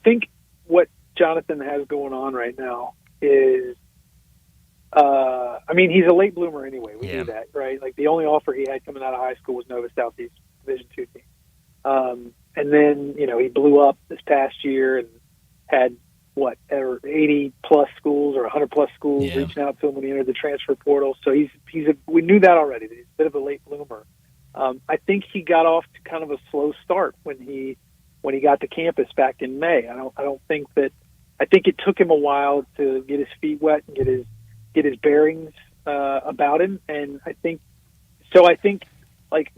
think what Jonathan has going on right now is I mean, he's a late bloomer anyway. We knew that, right? Like, the only offer he had coming out of high school was Nova Southeast Division II team. And then, he blew up this past year and had, 80-plus schools or 100-plus schools reaching out to him when he entered the transfer portal. So we knew that already, that he's a bit of a late bloomer. I think he got off to kind of a slow start when he got to campus back in May. I think it took him a while to get his feet wet and get his bearings about him. And I think like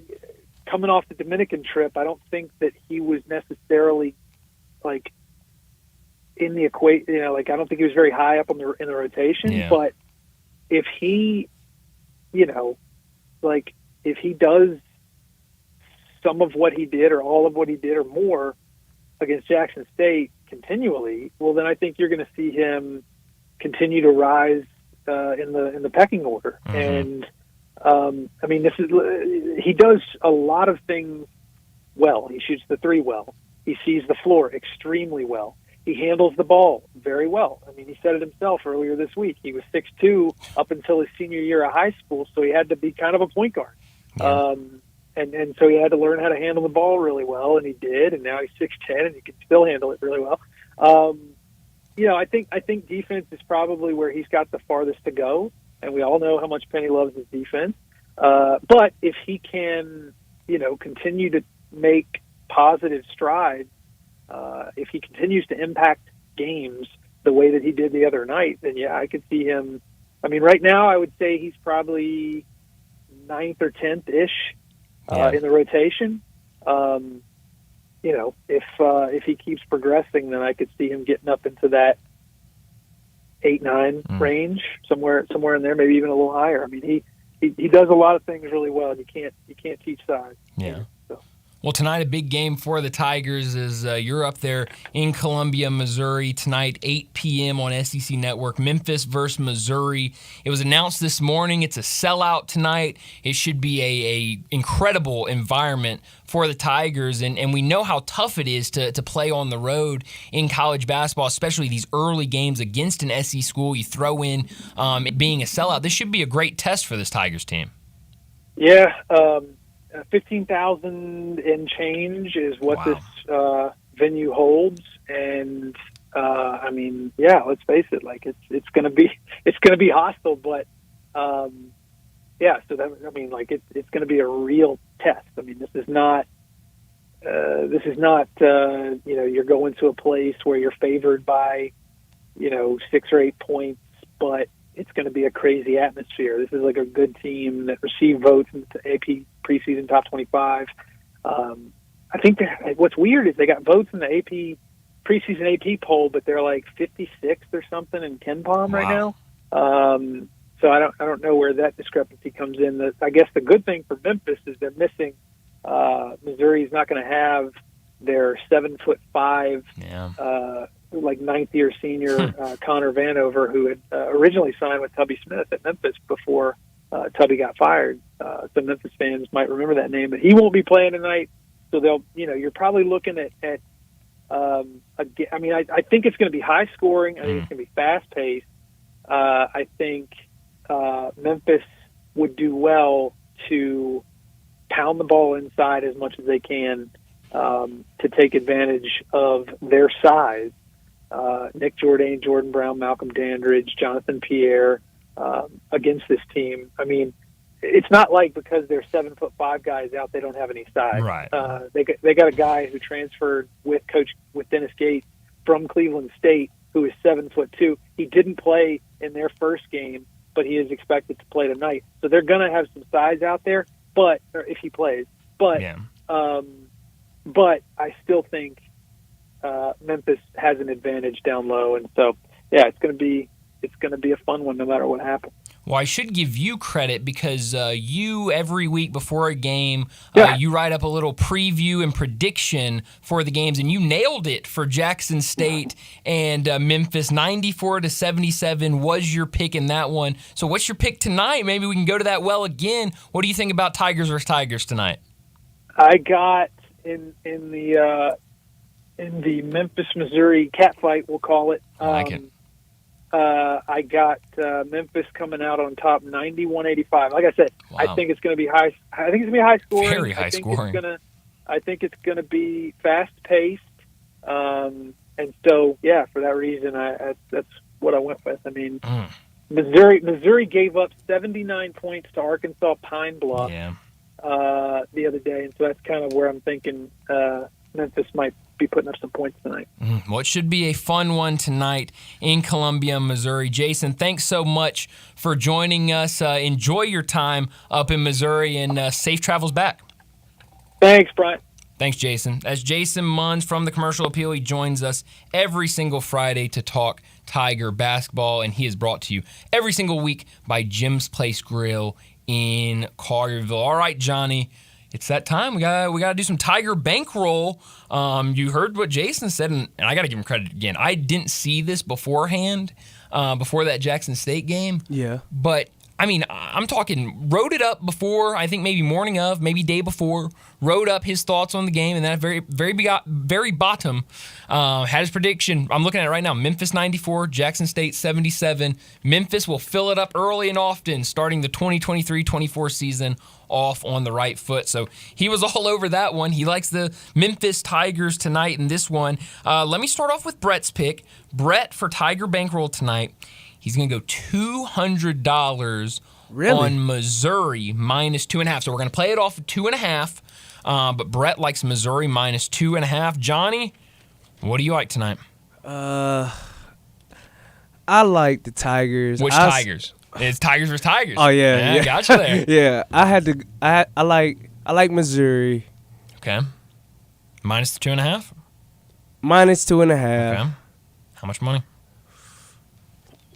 coming off the Dominican trip, I don't think that he was necessarily like in the equation. I don't think he was very high up in the rotation. Yeah. But if he, if he does some of what he did or all of what he did or more against Jackson State continually, well, then I think you're going to see him continue to rise in the pecking order. Mm-hmm. And I mean, he does a lot of things well. He shoots the three well. He sees the floor extremely well. He handles the ball very well. I mean, he said it himself earlier this week. He was 6'2" up until his senior year of high school, so he had to be kind of a point guard. Yeah. And so he had to learn how to handle the ball really well, and he did. And now he's 6'10", and he can still handle it really well. I think defense is probably where he's got the farthest to go, and we all know how much Penny loves his defense. But if he can, continue to make positive strides, if he continues to impact games the way that he did the other night, then I could see him. I mean, right now I would say he's probably 9th or 10th-ish in the rotation. If he keeps progressing, then I could see him getting up into that 8-9 range, somewhere in there, maybe even a little higher. I mean, he does a lot of things really well, and you can't teach size. Yeah. Well, tonight a big game for the Tigers is you're up there in Columbia, Missouri tonight, 8 p.m. on SEC Network, Memphis versus Missouri. It was announced this morning. It's a sellout tonight. It should be a incredible environment for the Tigers, and we know how tough it is to play on the road in college basketball, especially these early games against an SEC school. You throw in it being a sellout. This should be a great test for this Tigers team. Yeah, 15,000 and change is what this venue holds, and I mean, let's face it, like it's going to be hostile, but so that, I mean, like it's going to be a real test. I mean, this is not you're going to a place where you're favored by 6 or 8 points, but it's going to be a crazy atmosphere. This is like a good team that received votes in the AP preseason top 25. I think what's weird is they got votes in the AP preseason AP poll, but they're like 56th or something in KenPom right now. So I don't know where that discrepancy comes in. I guess the good thing for Memphis is they're missing. Missouri's not going to have their 7'5", like 9th-year senior Connor Vanover, who had originally signed with Tubby Smith at Memphis before Tubby got fired. Some Memphis fans might remember that name, but he won't be playing tonight. So they'll, you're probably looking at I mean, I think it's going to be high scoring. I think it's going to be fast paced. I think Memphis would do well to pound the ball inside as much as they can to take advantage of their size. Nick Jourdain, Jordan Brown, Malcolm Dandridge, Jonathan Pierre against this team. I mean, it's not like because they're 7'5" guys out, they don't have any size. Right. They got a guy who transferred with Dennis Gates from Cleveland State who is 7'2". He didn't play in their first game, but he is expected to play tonight. So they're going to have some size out there, or if he plays. But I still think Memphis has an advantage down low, and so it's going to be a fun one no matter what happens. Well, I should give you credit because you, every week before a game, you write up a little preview and prediction for the games, and you nailed it for Jackson State and Memphis. 94-77 was your pick in that one. So what's your pick tonight? Maybe we can go to that well again. What do you think about Tigers versus Tigers tonight? I got in the Memphis, Missouri catfight, we'll call it. I like it. I got Memphis coming out on top 91-85. Like I said, Wow. I think it's going to be high. I think it's going to be high scoring. Very high scoring. I think it's going to be fast paced. And so, yeah, for that reason, that's what I went with. I mean, Missouri gave up 79 points to Arkansas Pine Bluff the other day, and so that's kind of where I'm thinking Memphis might be putting up some points tonight. Well, it should be a fun one tonight in Columbia, Missouri. Jason, thanks so much for joining us. Enjoy your time up in Missouri, and safe travels back. Thanks, Brian. Thanks, Jason. That's Jason Munns from the Commercial Appeal. He joins us every single Friday to talk Tiger basketball, and he is brought to you every single week by Jim's Place Grill in Collierville. All right, Johnny, it's that time. We got to do some Tiger bankroll. You heard what Jason said, and I got to give him credit again. I didn't see this beforehand, before that Jackson State game. Yeah. But I mean, I'm talking, wrote it up before, I think maybe morning of, maybe day before, wrote up his thoughts on the game, and then at very bottom, had his prediction. I'm looking at it right now. Memphis 94, Jackson State 77. Memphis will fill it up early and often, starting the 2023-24 season off on the right foot. So he was all over that one. He likes the Memphis Tigers tonight in this one. Let me start off with Brett's pick. Brett for Tiger bankroll tonight. He's going to go $200 on Missouri minus 2.5. So we're going to play it off of 2.5. But Brett likes Missouri minus 2.5. Johnny, what do you like tonight? I like the Tigers. Which Tigers? It's Tigers versus Tigers. Oh yeah, yeah. Got you there. Yeah, I like Missouri. Okay. Minus 2.5. Minus 2.5. Okay. How much money?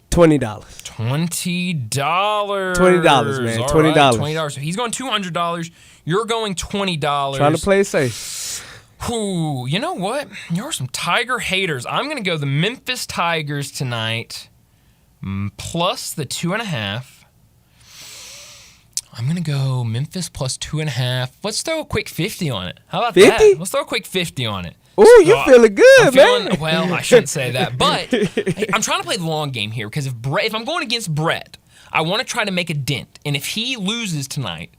$20. $20. $20, man. All $20. Right, $20. So he's going $200. You're going $20. Trying to play it safe. Ooh, you know what? There are some Tiger haters. I'm going to go the Memphis Tigers tonight, plus the 2.5. I'm going to go Memphis plus 2.5. Let's throw a quick 50 on it. How about 50? that? Let's throw a quick 50 on it. Ooh, you feeling good, man. Well, I shouldn't say that, but I'm trying to play the long game here because if I'm going against Brett, I want to try to make a dent. And if he loses tonight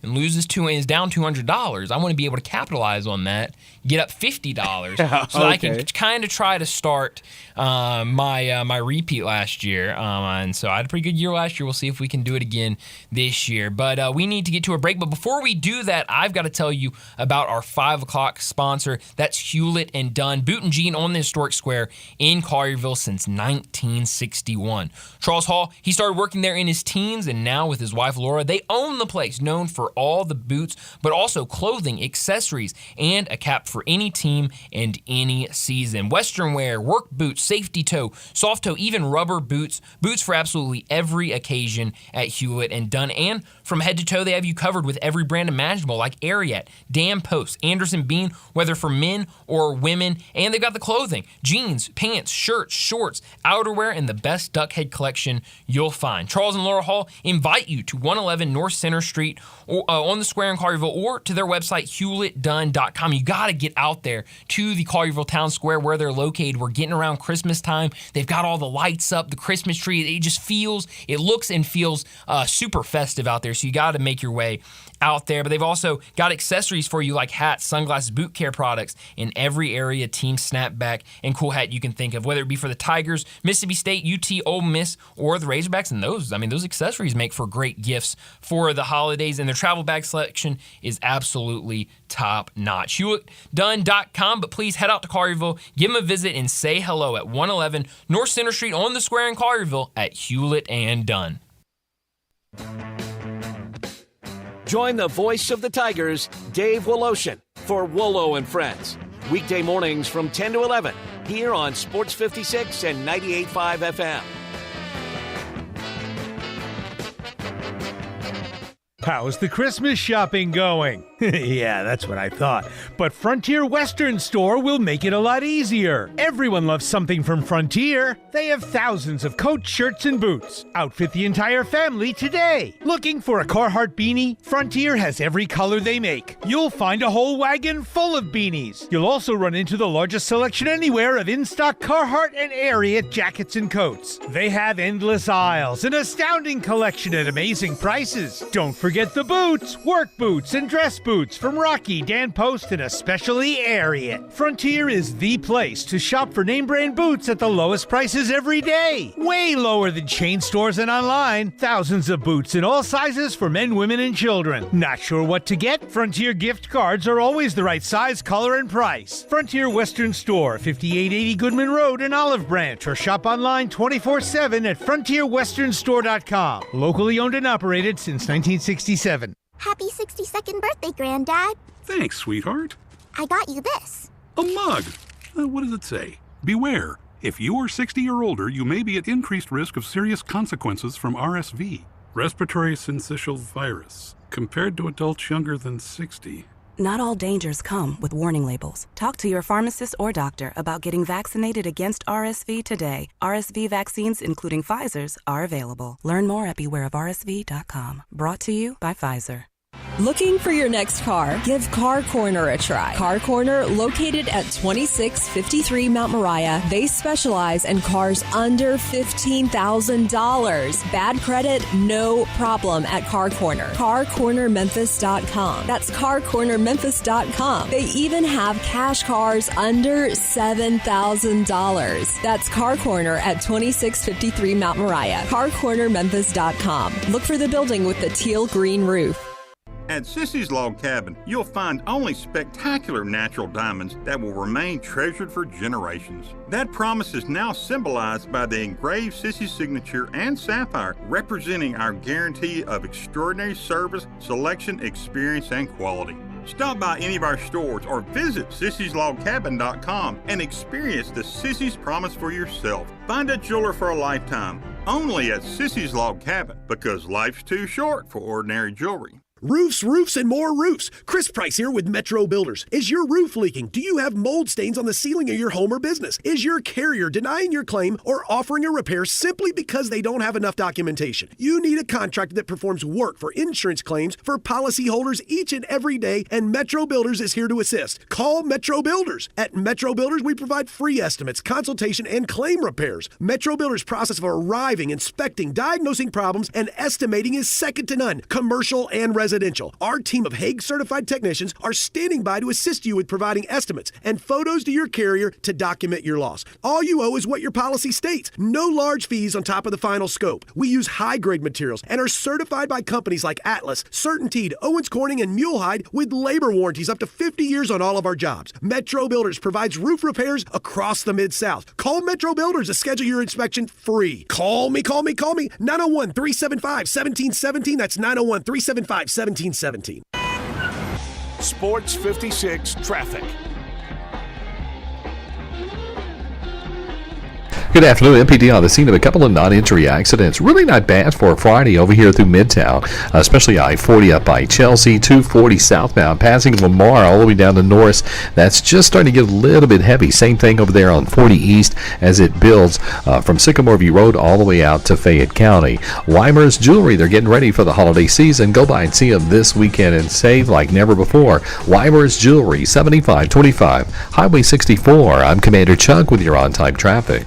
and is down $200, I want to be able to capitalize on that, get up $50, so that I can kind of try to start my repeat last year. And so I had a pretty good year last year. We'll see if we can do it again this year. But we need to get to a break. But before we do that, I've got to tell you about our 5 o'clock sponsor. That's Hewlett & Dunn. Boot and Jean on the Historic Square in Collierville since 1961. Charles Hall, he started working there in his teens, and now with his wife Laura, they own the place, known for all the boots, but also clothing, accessories, and a cap for any team and any season. Western wear, work boots, safety toe, soft toe, even rubber boots. Boots for absolutely every occasion at Hewlett & Dunn. And from head to toe, they have you covered with every brand imaginable, like Ariat, Dan Post, Anderson Bean, whether for men or women. And they've got the clothing, jeans, pants, shirts, shorts, outerwear, and the best duck head collection you'll find. Charles and Laura Hall invite you to 111 North Center Street on the square in Collierville, or to their website, hewlettdunn.com. You got to get out there to the Collierville Town Square where they're located. We're getting around Christmas time. They've got all the lights up, the Christmas tree. It looks and feels super festive out there, so you got to make your way out there. But they've also got accessories for you like hats, sunglasses, boot care products in every area, team snapback, and cool hat you can think of, whether it be for the Tigers, Mississippi State, UT, Ole Miss, or the Razorbacks. And those accessories make for great gifts for the holidays, and their travel bag selection is absolutely top notch. HewlettDunn.com, but please head out to Collierville, give them a visit, and say hello at 111 North Center Street on the square in Collierville at Hewlett & Dunn. Join the voice of the Tigers, Dave Woloshin, for Wolo and Friends. Weekday mornings from 10 to 11 here on Sports 56 and 98.5 FM. How's the Christmas shopping going? Yeah, that's what I thought. But Frontier Western Store will make it a lot easier. Everyone loves something from Frontier. They have thousands of coats, shirts, and boots. Outfit the entire family today. Looking for a Carhartt beanie? Frontier has every color they make. You'll find a whole wagon full of beanies. You'll also run into the largest selection anywhere of in-stock Carhartt and Ariat jackets and coats. They have endless aisles, an astounding collection at amazing prices. Don't forget the boots, work boots, and dress boots from Rocky, Dan Post, and especially Ariat. Frontier is the place to shop for name brand boots at the lowest prices every day. Way lower than chain stores and online. Thousands of boots in all sizes for men, women, and children. Not sure what to get? Frontier gift cards are always the right size, color, and price. Frontier Western Store, 5880 Goodman Road in Olive Branch, or shop online 24/7 at frontierwesternstore.com. Locally owned and operated since 1967. Happy 62nd birthday, Granddad. Thanks, sweetheart. I got you this. A mug. What does it say? Beware. If you are 60 or older, you may be at increased risk of serious consequences from RSV, respiratory syncytial virus, compared to adults younger than 60. Not all dangers come with warning labels. Talk to your pharmacist or doctor about getting vaccinated against RSV today. RSV vaccines, including Pfizer's, are available. Learn more at bewareofrsv.com. Brought to you by Pfizer. Looking for your next car? Give Car Corner a try. Car Corner, located at 2653 Mount Moriah. They specialize in cars under $15,000. Bad credit? No problem at Car Corner. CarCornerMemphis.com. That's CarCornerMemphis.com. They even have cash cars under $7,000. That's Car Corner at 2653 Mount Moriah. CarCornerMemphis.com. Look for the building with the teal green roof. At Sissy's Log Cabin, you'll find only spectacular natural diamonds that will remain treasured for generations. That promise is now symbolized by the engraved Sissy signature and sapphire, representing our guarantee of extraordinary service, selection, experience, and quality. Stop by any of our stores or visit sissyslogcabin.com and experience the Sissy's promise for yourself. Find a jeweler for a lifetime, only at Sissy's Log Cabin, because life's too short for ordinary jewelry. Roofs, roofs, and more roofs. Chris Price here with Metro Builders. Is your roof leaking? Do you have mold stains on the ceiling of your home or business? Is your carrier denying your claim or offering a repair simply because they don't have enough documentation? You need a contractor that performs work for insurance claims for policyholders each and every day, and Metro Builders is here to assist. Call Metro Builders. At Metro Builders, we provide free estimates, consultation, and claim repairs. Metro Builders' process of arriving, inspecting, diagnosing problems, and estimating is second to none, commercial and residential. Our team of Hague-certified technicians are standing by to assist you with providing estimates and photos to your carrier to document your loss. All you owe is what your policy states. No large fees on top of the final scope. We use high-grade materials and are certified by companies like Atlas, CertainTeed, Owens Corning, and Mulehide with labor warranties up to 50 years on all of our jobs. Metro Builders provides roof repairs across the Mid-South. Call Metro Builders to schedule your inspection free. Call me. 901-375-1717. That's 901-375-1717. Sports 56 traffic. Good afternoon. MPD on the scene of a couple of non-injury accidents. Really not bad for a Friday over here through Midtown, especially I-40 up by Chelsea, 240 southbound, passing Lamar all the way down to Norris. That's just starting to get a little bit heavy. Same thing over there on 40 East as it builds from Sycamore View Road all the way out to Fayette County. Weimer's Jewelry, they're getting ready for the holiday season. Go by and see them this weekend and save like never before. Weimer's Jewelry, 7525 Highway 64. I'm Commander Chuck with your on-time traffic.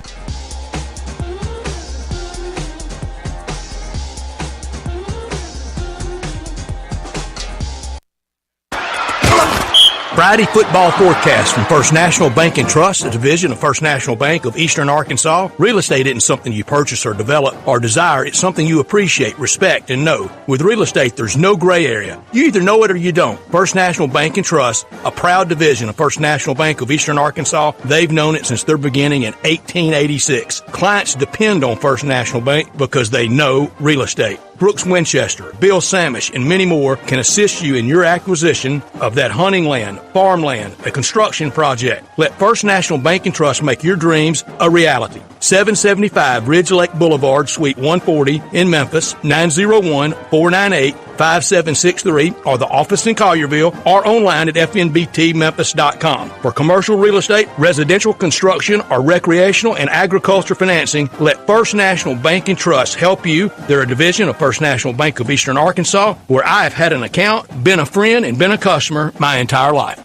Friday football forecast from First National Bank and Trust, a division of First National Bank of Eastern Arkansas. Real estate isn't something you purchase or develop or desire. It's something you appreciate, respect, and know. With real estate, there's no gray area. You either know it or you don't. First National Bank and Trust, a proud division of First National Bank of Eastern Arkansas. They've known it since their beginning in 1886. Clients depend on First National Bank because they know real estate. Brooks Winchester, Bill Samish, and many more can assist you in your acquisition of that hunting land, farmland, a construction project. Let First National Bank and Trust make your dreams a reality. 775 Ridge Lake Boulevard, Suite 140 in Memphis, 901-498 5763 or the office in Collierville or online at fnbtmemphis.com. For commercial real estate, residential construction, or recreational and agriculture financing, let First National Bank and Trust help you. They're a division of First National Bank of Eastern Arkansas, where I have had an account, been a friend, and been a customer my entire life.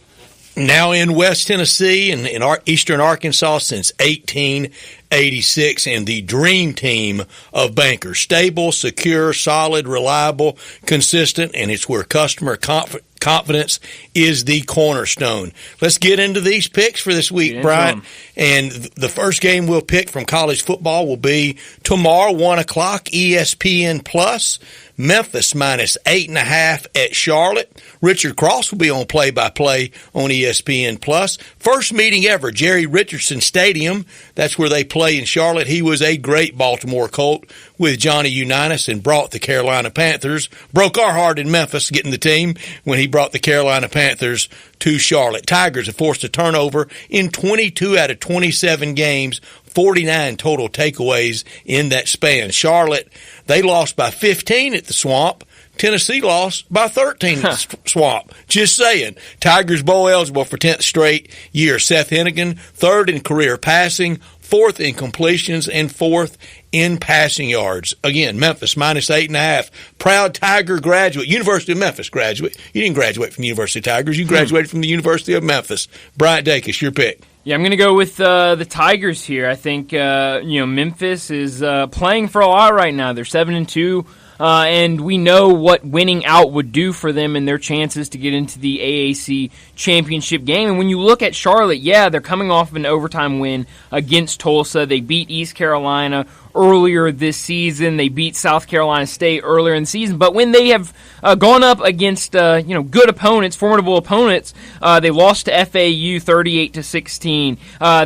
Now in West Tennessee and in Eastern Arkansas since 1886, and the dream team of bankers. Stable, secure, solid, reliable, consistent, and it's where customer confidence is the cornerstone. Let's get into these picks for this week, Brian. And the first game we'll pick from college football will be tomorrow, 1 o'clock, ESPN Plus. Memphis minus 8.5 at Charlotte. Richard Cross will be on play-by-play on ESPN Plus. First meeting ever, Jerry Richardson Stadium. That's where they play in Charlotte. He was a great Baltimore Colt with Johnny Unitas and brought the Carolina Panthers. Broke our heart in Memphis getting the team when he brought the Carolina Panthers to Charlotte. Tigers have forced a turnover in 22 out of 27 games. 49 total takeaways in that span. Charlotte, they lost by 15 at the Swamp. Tennessee lost by 13 at the Swamp. Just saying. Tigers bowl eligible for 10th straight year. Seth Hennigan, 3rd in career passing, 4th in completions, and 4th in passing yards. Again, Memphis minus 8.5. Proud Tiger graduate, University of Memphis graduate. You didn't graduate from the University of Tigers. You graduated from the University of Memphis. Bryant Dacus, your pick. Yeah, I'm going to go with the Tigers here. I think Memphis is playing for a lot right now. They're 7-2, and we know what winning out would do for them and their chances to get into the AAC championship game. And when you look at Charlotte, yeah, they're coming off of an overtime win against Tulsa. They beat East Carolina earlier this season. They beat South Carolina State earlier in the season. But when they have gone up against good opponents, formidable opponents, they lost to FAU 38-16.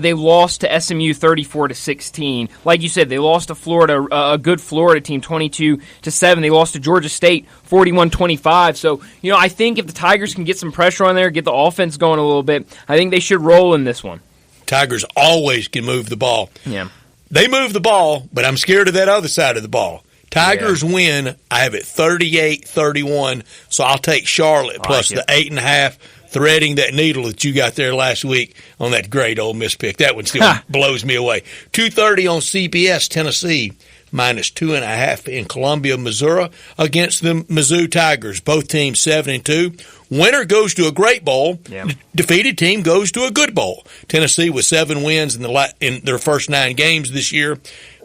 They lost to SMU 34-16. Like you said, they lost to Florida, a good Florida team, 22-7. They lost to Georgia State 41-25. So I think if the Tigers can get some pressure on there, get the offense going a little bit, I think they should roll in this one. Tigers always can move the ball. Yeah. They move the ball, but I'm scared of that other side of the ball. Tigers win. I have it 38-31, so I'll take Charlotte plus the 8.5, threading that needle that you got there last week on that great Ole Miss pick. That one still blows me away. 2:30 on CBS, Tennessee minus 2.5 in Columbia, Missouri against the Mizzou Tigers. Both teams 7-2. Winner goes to a great bowl. Yeah. Defeated team goes to a good bowl. Tennessee with 7 wins in their first 9 games this year.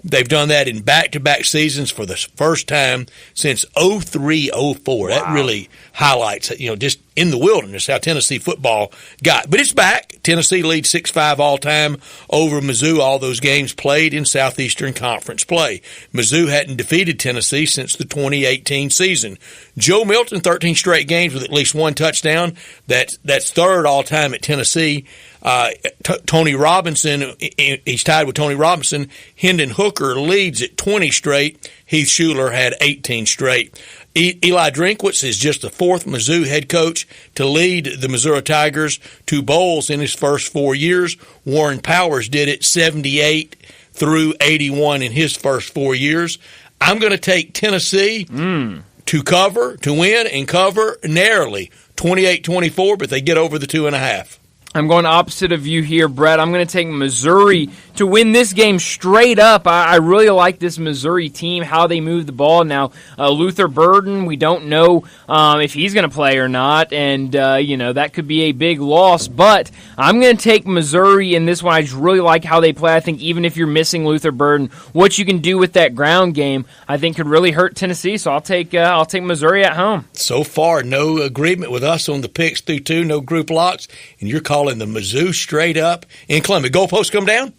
They've done that in back-to-back seasons for the first time since 03-04. Wow. That really highlights, just in the wilderness how Tennessee football got. But it's back. Tennessee leads 6-5 all-time over Mizzou. All those games played in Southeastern Conference play. Mizzou hadn't defeated Tennessee since the 2018 season. Joe Milton, 13 straight games with at least 1 touchdown. That's 3rd all-time at Tennessee. Tony Robinson, he's tied with Tony Robinson. Hendon Hooker leads at 20 straight. Heath Schuler had 18 straight. Eli Drinkwitz is just the 4th Mizzou head coach to lead the Missouri Tigers to bowls in his first 4 years. Warren Powers did it 78 through 81 in his first 4 years. I'm going to take Tennessee to win and cover narrowly, 28-24, but they get over the 2.5. I'm going opposite of you here, Brett. I'm going to take Missouri to win this game straight up. I really like this Missouri team, how they move the ball. Now, Luther Burden, we don't know if he's going to play or not, and, that could be a big loss. But I'm going to take Missouri in this one. I just really like how they play. I think even if you're missing Luther Burden, what you can do with that ground game, I think could really hurt Tennessee. So I'll take Missouri at home. So far, no agreement with us on the picks through 2, no group locks, and you're calling the Mizzou straight up in Columbia. Goalposts come down?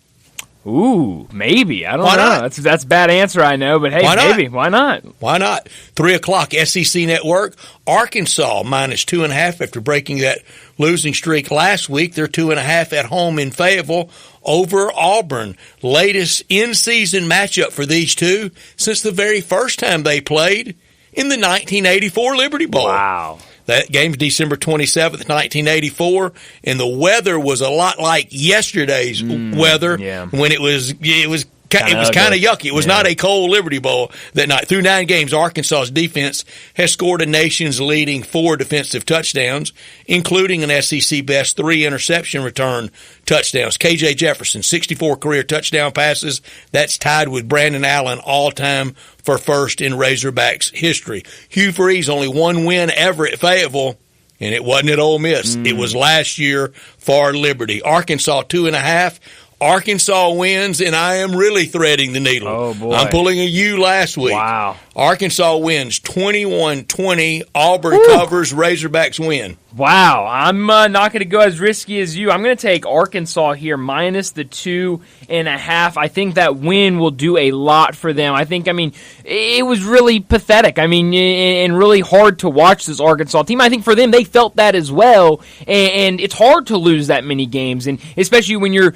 Ooh, maybe. I don't know. That's a bad answer, I know, but hey, maybe. Why not? Why not? 3 o'clock, SEC Network. Arkansas minus 2.5 after breaking that losing streak last week. They're 2.5 at home in Fayetteville over Auburn. Latest in-season matchup for these two since the very first time they played in the 1984 Liberty Bowl. Wow. That game's December 27th, 1984, and the weather was a lot like yesterday's weather when it was kind of yucky. It was not a cold Liberty Bowl that night. Through 9 games, Arkansas's defense has scored a nation's leading 4 defensive touchdowns, including an SEC best 3 interception return touchdowns. KJ Jefferson, 64 career touchdown passes. That's tied with Brandon Allen all time for first in Razorbacks history. Hugh Freeze, only 1 win ever at Fayetteville, and it wasn't at Ole Miss. It was last year for Liberty. Arkansas 2.5. Arkansas wins, and I am really threading the needle. Oh, boy. I'm pulling a U last week. Wow. Arkansas wins 21-20. Auburn covers. Razorbacks win. Wow. I'm not going to go as risky as you. I'm going to take Arkansas here minus the 2.5. I think that win will do a lot for them. It was really pathetic. And really hard to watch this Arkansas team. I think for them, they felt that as well. And it's hard to lose that many games. And especially when you're,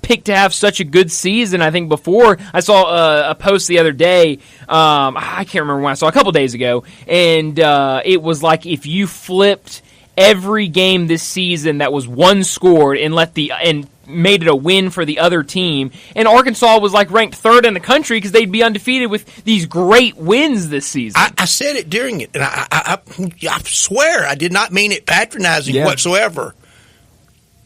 picked to have such a good season. I think before, I saw a post the other day, I can't remember when I saw, a couple days ago, and it was like if you flipped every game this season that was one scored and made it a win for the other team, and Arkansas was like ranked 3rd in the country because they'd be undefeated with these great wins this season. I said it during it, and I swear I did not mean it patronizing whatsoever.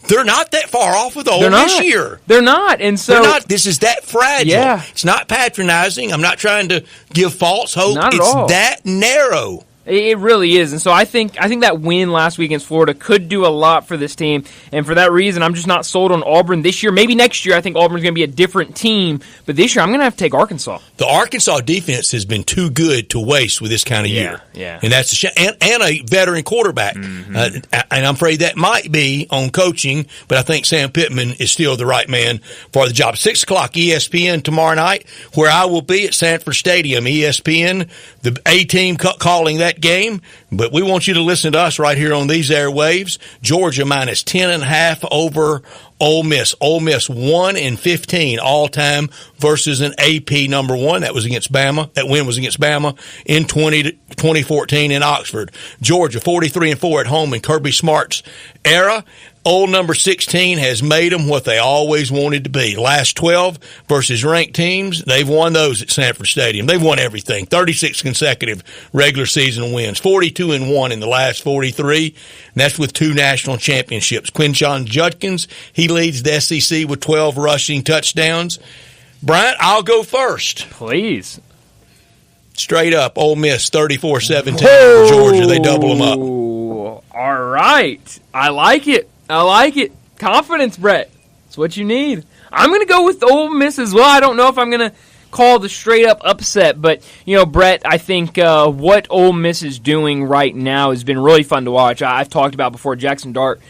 They're not that far off with Ole Miss year. They're not, and so they're not. This is that fragile. Yeah. It's not patronizing. I'm not trying to give false hope. Not at it's all. that narrow. It really is, and so I think that win last week against Florida could do a lot for this team, and for that reason, I'm just not sold on Auburn this year. Maybe next year, I think Auburn's going to be a different team, but this year, I'm going to have to take Arkansas. The Arkansas defense has been too good to waste with this kind of year, and that's a shame. And a veteran quarterback, and I'm afraid that might be on coaching, but I think Sam Pittman is still the right man for the job. 6 o'clock ESPN tomorrow night, where I will be at Sanford Stadium. ESPN, the A team calling that game, but we want you to listen to us right here on these airwaves. Georgia minus 10.5 over Ole Miss. Ole Miss 1-15 all time versus an AP number 1. That was against Bama. That win was against Bama in 2014 in Oxford. Georgia 43-4 at home in Kirby Smart's era. Old number 16 has made them what they always wanted to be. Last 12 versus ranked teams, they've won those at Sanford Stadium. They've won everything. 36 consecutive regular season wins. 42-1 in the last 43, and that's with 2 national championships. Quinshon Judkins, he leads the SEC with 12 rushing touchdowns. Bryant, I'll go first. Please. Straight up, Ole Miss 34-17 for Georgia. They double them up. All right. I like it. Confidence, Brett. It's what you need. I'm going to go with Ole Miss as well. I don't know if I'm going to call the straight-up upset, but, Brett, I think what Ole Miss is doing right now has been really fun to watch. I've talked about before, Jackson Dart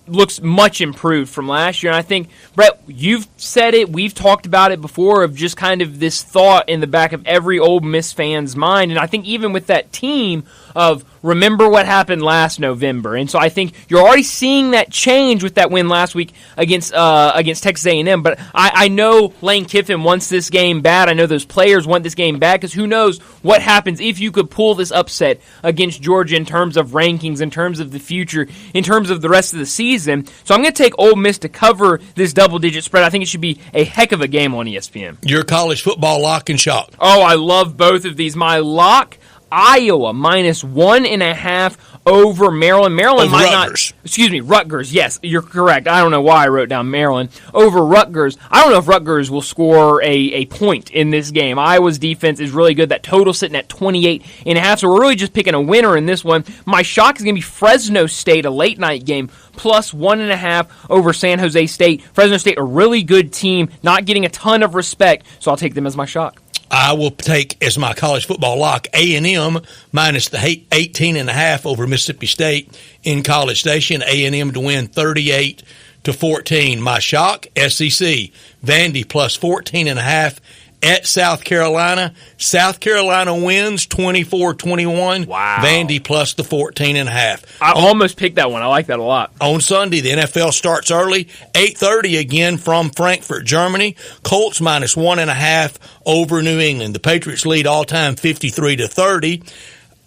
looks much improved from last year, and I think, Brett, you've said it, we've talked about it before, of just kind of this thought in the back of every Ole Miss fan's mind, and I think even with that team of remember what happened last November. And so I think you're already seeing that change with that win last week against Texas A&M. But I know Lane Kiffin wants this game bad. I know those players want this game bad because who knows what happens if you could pull this upset against Georgia in terms of rankings, in terms of the future, in terms of the rest of the season. So I'm going to take Ole Miss to cover this double-digit spread. I think it should be a heck of a game on ESPN. Your college football lock and shock. Oh, I love both of these. My lock, Iowa minus 1.5 over Maryland. Maryland might Rutgers. not. Excuse me, Rutgers. Yes, you're correct. I don't know why I wrote down Maryland over Rutgers. I don't know if Rutgers will score a point in this game. Iowa's defense is really good. That total sitting at 28.5. So we're really just picking a winner in this one. My shock is going to be Fresno State, a late night game, plus 1.5 over San Jose State. Fresno State, a really good team, not getting a ton of respect. So I'll take them as my shock. I will take as my college football lock A&M minus the 18.5 over Mississippi State in College Station. A&M to win 38-14. My shock, SEC, Vandy plus 14.5 at South Carolina. South Carolina wins 24-21. Wow. Vandy plus the 14.5. I almost picked that one. I like that a lot. On Sunday, the NFL starts early. 8:30 again from Frankfurt, Germany. Colts minus 1.5 over New England. The Patriots lead all-time 53-30.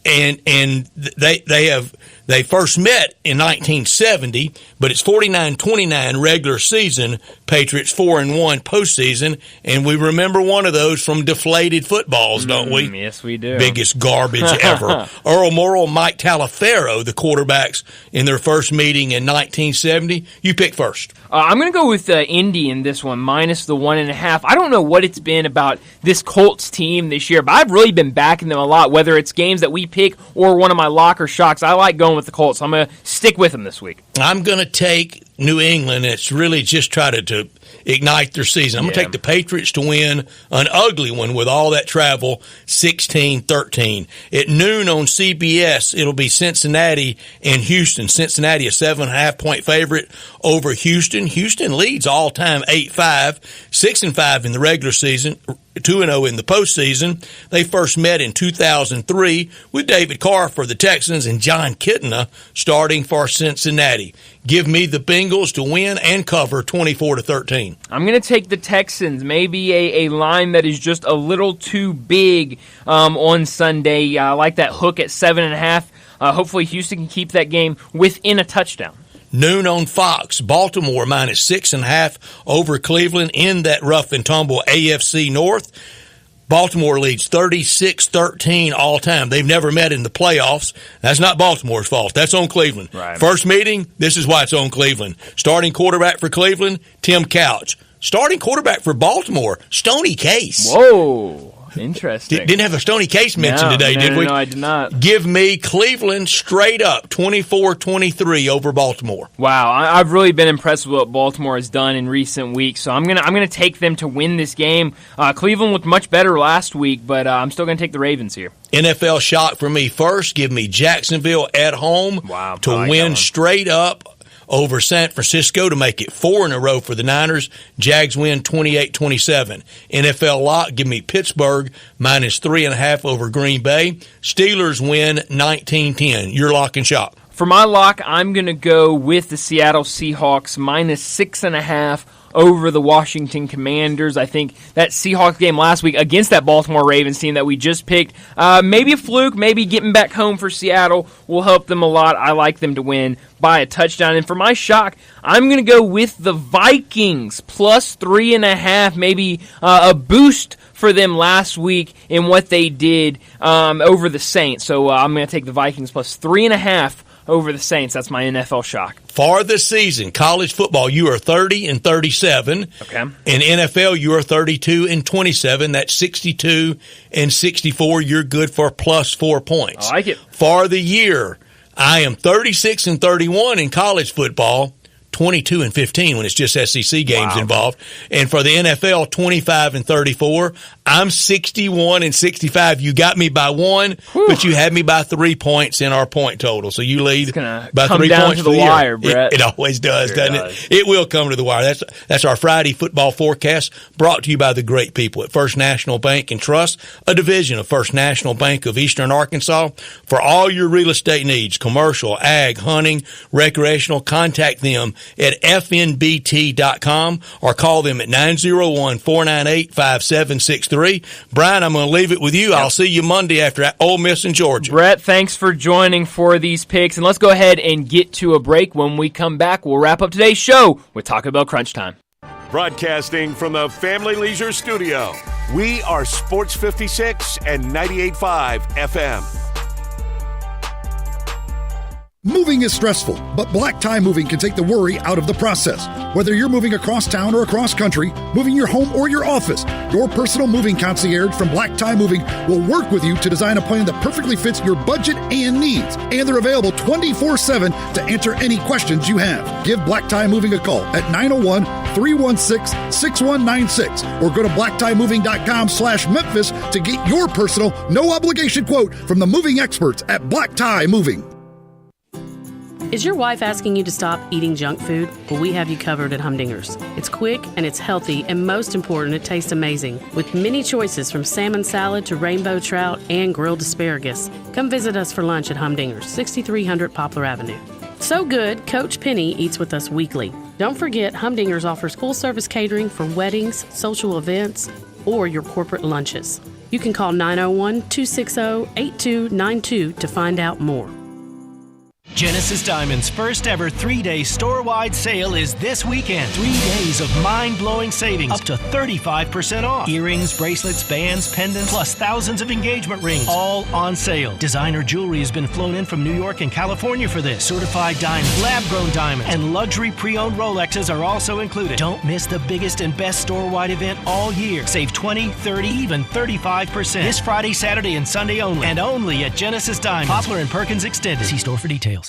and they first met in 1970, but it's 49-29 regular season. Patriots 4-1 postseason, and we remember one of those from deflated footballs, don't we? Yes, we do. Biggest garbage ever. Earl Morrall, Mike Talaferro, the quarterbacks in their first meeting in 1970. You pick first. I'm going to go with Indy in this one, minus the 1.5. I don't know what it's been about this Colts team this year, but I've really been backing them a lot, whether it's games that we pick or one of my locker shocks. I like going with the Colts. I'm going to stick with them this week. I'm going to take New England. It's really just try to ignite their season. I'm going to take the Patriots to win an ugly one with all that travel, 16-13. At noon on CBS, it'll be Cincinnati and Houston. Cincinnati, a 7.5-point favorite over Houston. Houston leads all-time 8-5, 6-5 in the regular season, 2-0 in the postseason. They first met in 2003 with David Carr for the Texans and John Kitna starting for Cincinnati. Give me the Bengals to win and cover 24-13. I'm going to take the Texans. Maybe a line that is just a little too big on Sunday. I like that hook at 7.5. Hopefully Houston can keep that game within a touchdown. Noon on Fox, Baltimore minus 6.5 over Cleveland in that rough and tumble AFC North. Baltimore leads 36-13 all time. They've never met in the playoffs. That's not Baltimore's fault. That's on Cleveland. Right. First meeting, this is why it's on Cleveland. Starting quarterback for Cleveland, Tim Couch. Starting quarterback for Baltimore, Stoney Case. Whoa. Interesting. Didn't have a Stoney Case mentioned today, did we? No, I did not. Give me Cleveland straight up, 24-23 over Baltimore. Wow, I've really been impressed with what Baltimore has done in recent weeks, so I'm gonna take them to win this game. Cleveland looked much better last week, but I'm still gonna take the Ravens here. NFL shock for me first. Give me Jacksonville at home to win straight up over San Francisco to make it 4 in a row for the Niners. Jags win 28-27. NFL lock, give me Pittsburgh minus 3.5 over Green Bay. Steelers win 19-10. Your lock and shock. For my lock, I'm going to go with the Seattle Seahawks minus 6.5 over the Washington Commanders. I think that Seahawks game last week against that Baltimore Ravens team that we just picked, maybe a fluke, maybe getting back home for Seattle will help them a lot. I like them to win by a touchdown. And for my shock, I'm going to go with the Vikings plus 3.5, maybe a boost for them last week in what they did over the Saints. So I'm going to take the Vikings plus 3.5 over the Saints. That's my NFL shock. For the season, college football, you are 30-37. Okay. In NFL, you are 32-27. That's 62-64. You're good for plus 4 points. I like it. For the year, I am 36-31 in college football. 22-15 when it's just SEC games involved. And for the NFL, 25-34. I'm 61-65. You got me by 1, but you had me by 3 points in our point total. So you lead by 3 points to the wire, Brett. It always does, doesn't it? It will come to the wire. That's our Friday football forecast brought to you by the great people at First National Bank and Trust, a division of First National Bank of Eastern Arkansas. For all your real estate needs, commercial, ag, hunting, recreational, contact them at fnbt.com or call them at 901-498-5763. Brian, I'm going to leave it with you. I'll see you Monday after Ole Miss and Georgia. Brett, thanks for joining for these picks. And let's go ahead and get to a break. When we come back, we'll wrap up today's show with Taco Bell Crunch Time. Broadcasting from the Family Leisure Studio, we are Sports 56 and 98.5 FM. Moving is stressful, but Black Tie Moving can take the worry out of the process. Whether you're moving across town or across country, moving your home or your office, your personal moving concierge from Black Tie Moving will work with you to design a plan that perfectly fits your budget and needs. And they're available 24/7 to answer any questions you have. Give Black Tie Moving a call at 901-316-6196 or go to blacktiemoving.com/Memphis to get your personal, no obligation quote from the moving experts at Black Tie Moving. Is your wife asking you to stop eating junk food? Well, we have you covered at Humdinger's. It's quick and it's healthy, and most important, it tastes amazing. With many choices from salmon salad to rainbow trout and grilled asparagus. Come visit us for lunch at Humdinger's, 6300 Poplar Avenue. So good, Coach Penny eats with us weekly. Don't forget, Humdinger's offers full-service catering for weddings, social events, or your corporate lunches. You can call 901-260-8292 to find out more. Genesis Diamond's first ever 3-day store-wide sale is this weekend. 3 days of mind-blowing savings, up to 35% off. Earrings, bracelets, bands, pendants, plus thousands of engagement rings, all on sale. Designer jewelry has been flown in from New York and California for this. Certified diamonds, lab-grown diamonds, and luxury pre-owned Rolexes are also included. Don't miss the biggest and best store-wide event all year. Save 20, 30, even 35%. This Friday, Saturday, and Sunday only. And only at Genesis Diamond. Poplar and Perkins Extended. See store for details.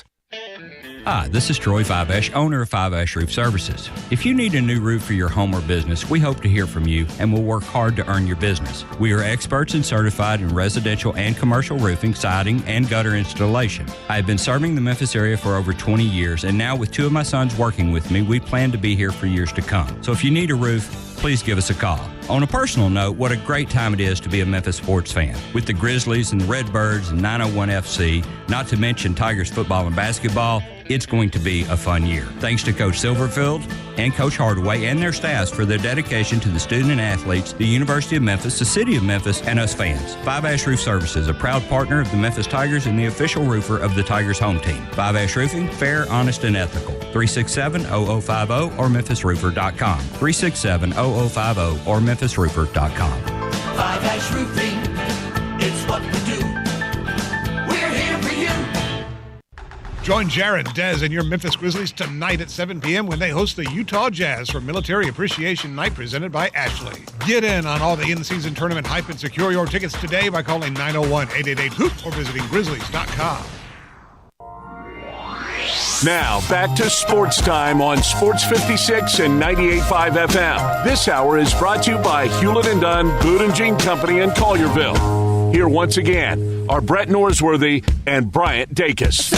Hi, this is Troy Fiveash, owner of Fiveash Roof Services. If you need a new roof for your home or business, we hope to hear from you and will work hard to earn your business. We are experts and certified in residential and commercial roofing, siding, and gutter installation. I have been serving the Memphis area for over 20 years, and now with 2 of my sons working with me, we plan to be here for years to come. So if you need a roof, please give us a call. On a personal note, what a great time it is to be a Memphis sports fan. With the Grizzlies and the Redbirds and 901 FC, not to mention Tigers football and basketball, it's going to be a fun year. Thanks to Coach Silverfield and Coach Hardaway and their staffs for their dedication to the student and athletes, the University of Memphis, the City of Memphis, and us fans. Five Ash Roof Services, a proud partner of the Memphis Tigers and the official roofer of the Tigers home team. Five Ash Roofing, fair, honest, and ethical. 367-0050 or memphisroofer.com. 367-0050 or memphisroofer.com. Five Ash Roofing, it's what we do. We're here for you. Join Jared, Dez, and your Memphis Grizzlies tonight at 7 p.m. when they host the Utah Jazz for Military Appreciation Night presented by Ashley. Get in on all the in-season tournament hype and secure your tickets today by calling 901-888-HOOP or visiting Grizzlies.com. Now, back to Sports Time on Sports 56 and 98.5 FM. This hour is brought to you by Hewlett & Dunn, Boot and Jean Company in Collierville. Here once again are Brett Norsworthy and Bryant Dacus.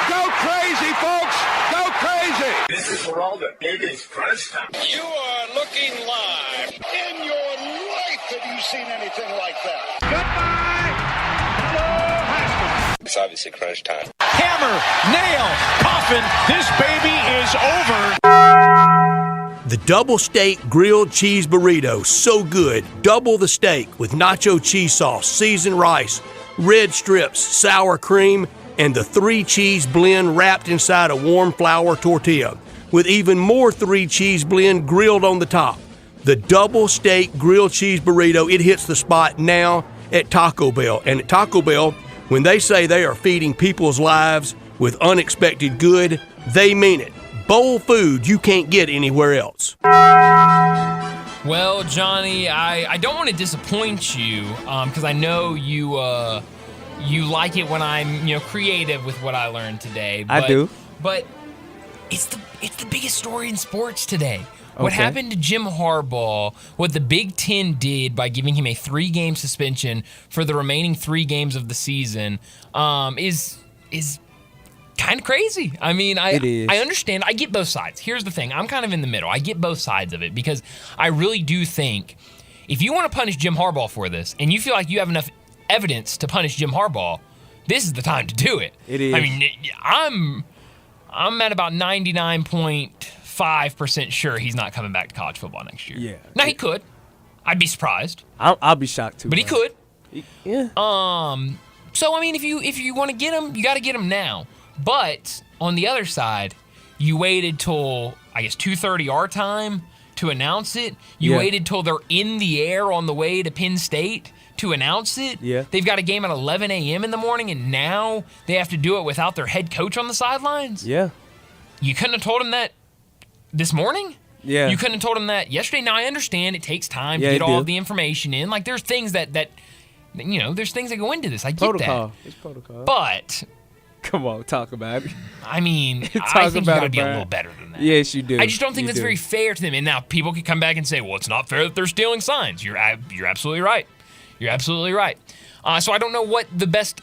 Go crazy, folks! Go crazy! This is for all the biggest crunch time. You are looking live. In your life have you seen anything like that? Goodbye! Hello, Haskell. It's obviously crunch time. Hammer, nail, coffin. This baby is over. The double steak grilled cheese burrito, so good. Double the steak with nacho cheese sauce, seasoned rice, red strips, sour cream, and the 3-cheese blend wrapped inside a warm flour tortilla, with even more 3-cheese blend grilled on the top. The double steak grilled cheese burrito, it hits the spot now at Taco Bell. And at Taco Bell, when they say they are feeding people's lives with unexpected good, they mean it. Bowl food you can't get anywhere else. Well, Johnny, I don't want to disappoint you because I know you like it when I'm creative with what I learned today. I do. But it's the biggest story in sports today. What Okay. happened to Jim Harbaugh, what the Big Ten did by giving him a 3-game suspension for the remaining 3 games of the season is kind of crazy. I mean, It is. I understand. I get both sides. Here's the thing. I'm kind of in the middle. I get both sides of it because I really do think if you want to punish Jim Harbaugh for this and you feel like you have enough evidence to punish Jim Harbaugh, this is the time to do it. It is. I mean, I'm at about 99.5% sure he's not coming back to college football next year. Yeah. Now, he could. I'd be surprised. I'll be shocked too. But he could. Yeah. So I mean, if you want to get him, you got to get him now. But on the other side, you waited till I guess 2:30 our time to announce it. You Yeah. waited till they're in the air on the way to Penn State to announce it. Yeah. They've got a game at 11 a.m. in the morning, and now they have to do it without their head coach on the sidelines. Yeah. You couldn't have told him that this morning. Yeah. You couldn't have told him that yesterday. Now I understand it takes time Yeah, to it get all do. of the information in. Like there's things that there's things that go into this. I get Protocol. that. It's protocol. But come on, talk about it. I mean, Talk I think you about got to it, be a Brian. little better than that. Yes, you do. I just don't think You that's do. very fair to them. And now people could come back and say, well, it's not fair that they're stealing signs. You're absolutely right. You're absolutely right. So I don't know what the best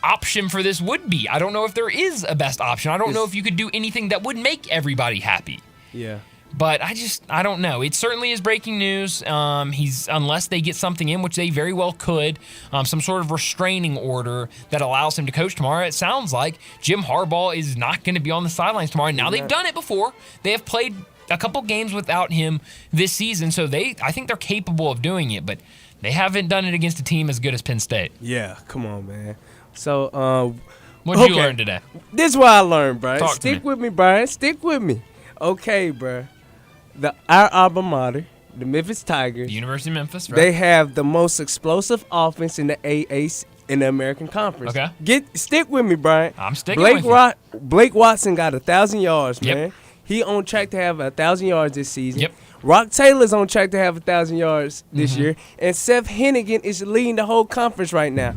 option for this would be. I don't know if there is a best option. I don't know if you could do anything that would make everybody happy. Yeah. But I don't know. It certainly is breaking news. Unless they get something in, which they very well could, some sort of restraining order that allows him to coach tomorrow. It sounds like Jim Harbaugh is not going to be on the sidelines tomorrow. Now, they've done it before. They have played a couple games without him this season, so I think they're capable of doing it, but they haven't done it against a team as good as Penn State. Yeah, come on, man. So, what did you learn today? This is what I learned, Brian. Talk Stick with me, Brian. Stick with me. Okay, bro. Our alma mater, the Memphis Tigers. The University of Memphis, right? They have the most explosive offense in the AAC, in the American Conference. Okay. Stick with me, Brian. I'm sticking with you. Blake Watson got 1,000 yards, Yep. man. He on track to have 1,000 yards this season. Yep. Rock Taylor's on track to have 1,000 yards this year. And Seth Hennigan is leading the whole conference right now.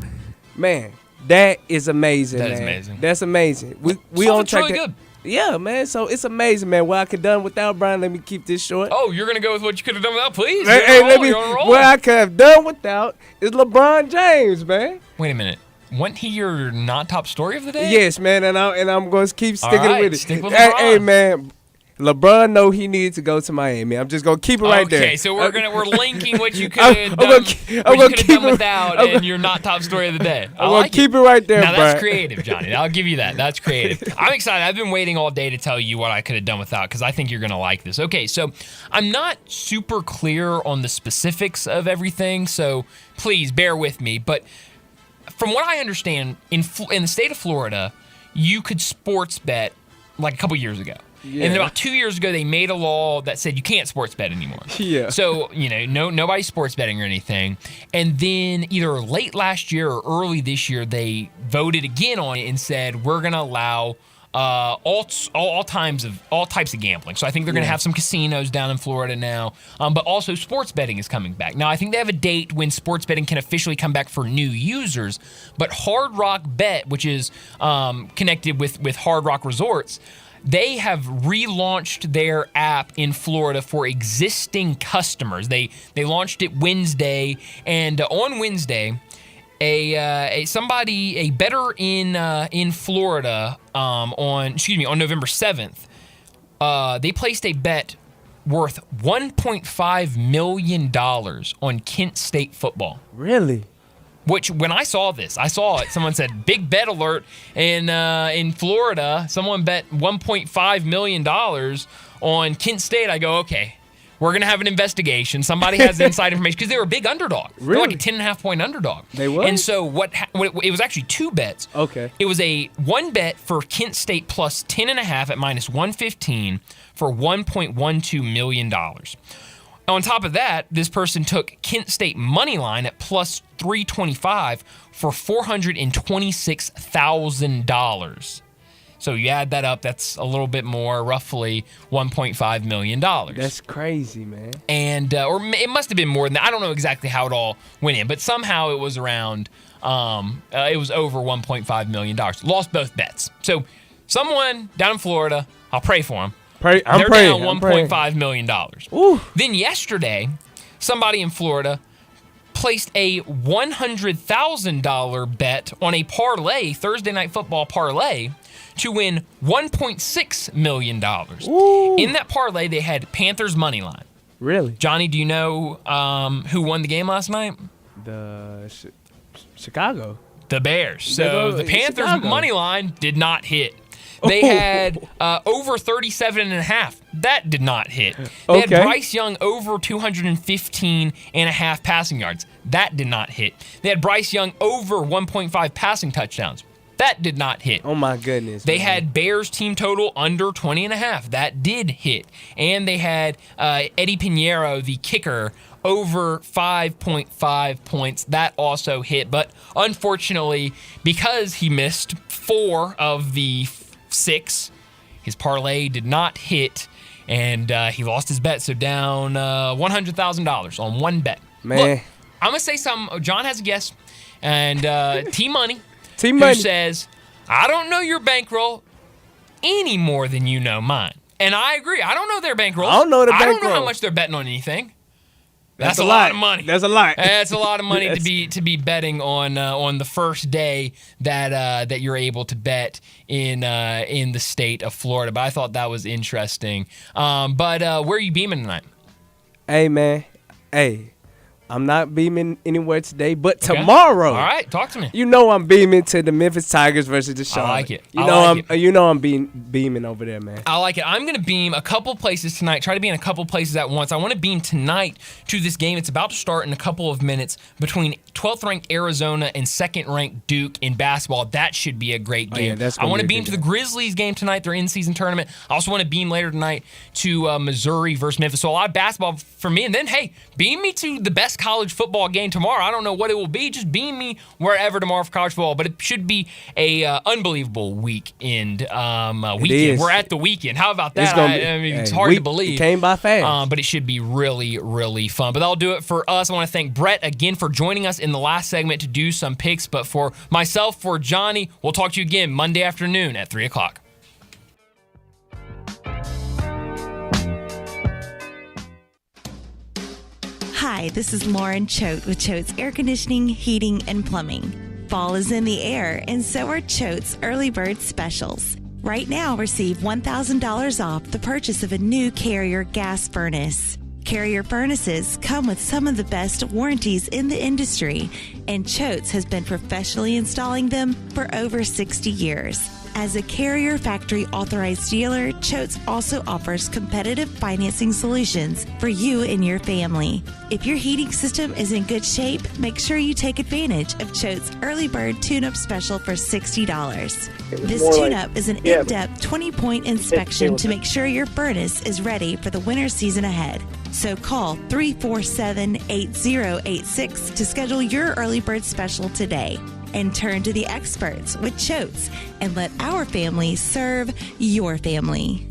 Man, that is amazing, That man. is amazing. That's amazing. We on track really to, good. Yeah, man. So it's amazing, man. What I could have done without Brian, let me keep this short. Oh, you're going to go with what you could have done without? Please. What I could have done without is LeBron James, man. Wait a minute. Wasn't he your not top story of the day? Yes, man, and I'm going to keep sticking with it. Stick with hey, LeBron. hey, man. LeBron know he needed to go to Miami. I'm just gonna keep it right there. Okay, so we're linking what you could have done without and your not top story of the day. I'm gonna keep it right there, Now Brian. that's creative, Johnny. I'll give you that. That's creative. I'm excited. I've been waiting all day to tell you what I could have done without because I think you're gonna like this. Okay, so I'm not super clear on the specifics of everything, so please bear with me. But from what I understand, in the state of Florida, you could sports bet like a couple years ago. Yeah. And about 2 years ago, they made a law that said you can't sports bet anymore. Yeah. So, nobody's sports betting or anything. And then either late last year or early this year, they voted again on it and said we're going to allow all types of gambling. So I think they're going to have some casinos down in Florida now. But also sports betting is coming back. Now, I think they have a date when sports betting can officially come back for new users. But Hard Rock Bet, which is connected with Hard Rock Resorts, they have relaunched their app in Florida for existing customers. They launched it Wednesday, and on Wednesday, a bettor in Florida on November 7th, they placed a bet worth $1.5 million on Kent State football. Really? Which, when I saw this, someone said, big bet alert in Florida. Someone bet $1.5 million on Kent State. I go, okay, we're going to have an investigation. Somebody has inside information because they were a big underdog. Really? They're like a 10.5-point underdog. They were? And so it was actually two bets. Okay. It was one bet for Kent State plus 10.5 at minus 115 for $1.12 million. On top of that, this person took Kent State money line at plus 325 for $426,000. So you add that up, that's a little bit more, roughly $1.5 million. That's crazy, man. And or it must have been more than that. I don't know exactly how it all went in, but somehow it was around. It was over $1.5 million. Lost both bets. So someone down in Florida, I'll pray for them. They're down $1.5 million. Ooh. Then yesterday, somebody in Florida placed a $100,000 bet on a parlay, Thursday Night Football parlay, to win $1.6 million. Ooh. In that parlay, they had Panthers money line. Really? Johnny, do you know who won the game last night? The Chicago. The Bears. So the Panthers Chicago. money line did not hit. They had over 37.5. That did not hit. They had Bryce Young over 215.5 passing yards. That did not hit. They had Bryce Young over 1.5 passing touchdowns. That did not hit. Oh, my goodness. They had Bears team total under 20.5. That did hit. And they had Eddie Pinheiro, the kicker, over 5.5 points. That also hit. But unfortunately, because he missed 4 of the 6, his parlay did not hit, and he lost his bet. So down $100,000 on one bet. Man. Look, I'm going to say something. John has a guess. And T-Money, T-Money, who says, I don't know your bankroll any more than you know mine. And I agree. I don't know their bankroll. I don't know the I don't know bankroll. how much they're betting on anything. That's a lot of money. That's a lot. That's a lot of money to be betting on the first day that you're able to bet in the state of Florida. But I thought that was interesting. But where are you beaming tonight? Hey, man. Hey. I'm not beaming anywhere today, but tomorrow. All right, talk to me. You know I'm beaming to the Memphis Tigers versus the Charlotte. I like it. You know I'm beaming over there, man. I like it. I'm going to beam a couple places tonight. Try to be in a couple places at once. I want to beam tonight to this game. It's about to start in a couple of minutes between 12th ranked Arizona and 2nd ranked Duke in basketball. That should be a great game. I want to beam to the Grizzlies game tonight. Their in-season tournament. I also want to beam later tonight to Missouri versus Memphis. So a lot of basketball for me. And then, hey, beam me to the best college football game tomorrow. I don't know what it will be. Just beam me wherever tomorrow for college football. But it should be a unbelievable weekend. We're at the weekend. How about that? It's hard to believe. It came by fast. But it should be really, really fun. But that'll do it for us. I want to thank Brett again for joining us in the last segment to do some picks. But for myself, for Johnny, we'll talk to you again Monday afternoon at 3 o'clock. Hi, this is Lauren Choate with Choate's Air Conditioning, Heating, and Plumbing. Fall is in the air, and so are Choate's Early Bird Specials. Right now, receive $1,000 off the purchase of a new Carrier gas furnace. Carrier furnaces come with some of the best warranties in the industry, and Choate's has been professionally installing them for over 60 years. As a Carrier factory authorized dealer, Choate's also offers competitive financing solutions for you and your family. If your heating system is in good shape, make sure you take advantage of Choate's Early Bird Tune-Up Special for $60. This tune-up is an in-depth 20-point inspection to make sure your furnace is ready for the winter season ahead. So call 347-8086 to schedule your Early Bird Special today. And turn to the experts with Choate's and let our family serve your family.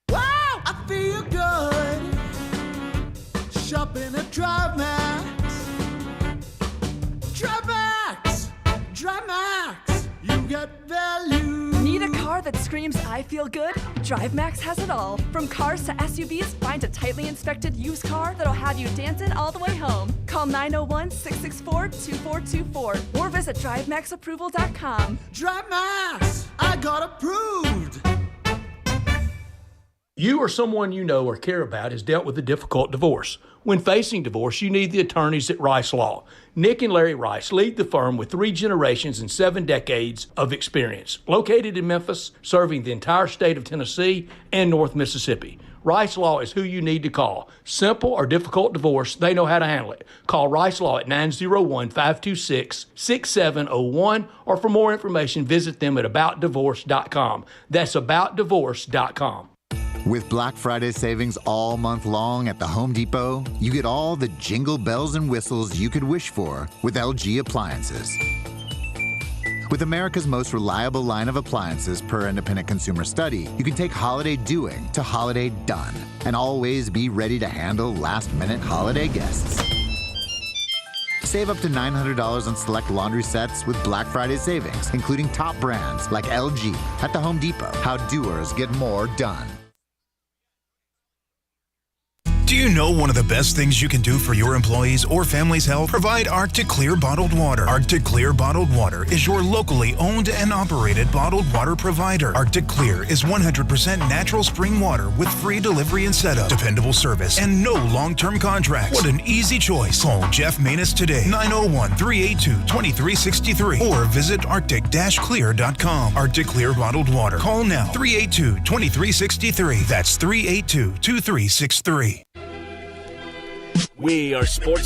Wow, I feel good. Shopping at Drive Max. Drive Max. Drive Max. You get value. Need a car that screams I feel good? DriveMax has it all. From cars to SUVs, find a tightly inspected used car that'll have you dancing all the way home. Call 901-664-2424 or visit DriveMaxApproval.com. DriveMax, I got approved. You or someone you know or care about has dealt with a difficult divorce. When facing divorce, you need the attorneys at Rice Law. Nick and Larry Rice lead the firm with 3 generations and 7 decades of experience. Located in Memphis, serving the entire state of Tennessee and North Mississippi. Rice Law is who you need to call. Simple or difficult divorce, they know how to handle it. Call Rice Law at 901-526-6701, or for more information, visit them at aboutdivorce.com. That's aboutdivorce.com. With Black Friday savings all month long at the Home Depot, you get all the jingle bells and whistles you could wish for with LG appliances. With America's most reliable line of appliances per independent consumer study, you can take holiday doing to holiday done and always be ready to handle last-minute holiday guests. Save up to $900 on select laundry sets with Black Friday savings, including top brands like LG at the Home Depot. How doers get more done. Do you know one of the best things you can do for your employees or family's health? Provide Arctic Clear bottled water. Arctic Clear bottled water is your locally owned and operated bottled water provider. Arctic Clear is 100% natural spring water with free delivery and setup, dependable service, and no long-term contracts. What an easy choice. Call Jeff Manus today, 901-382-2363, or visit arctic-clear.com. Arctic Clear bottled water. Call now, 382-2363. That's 382-2363. We are Sports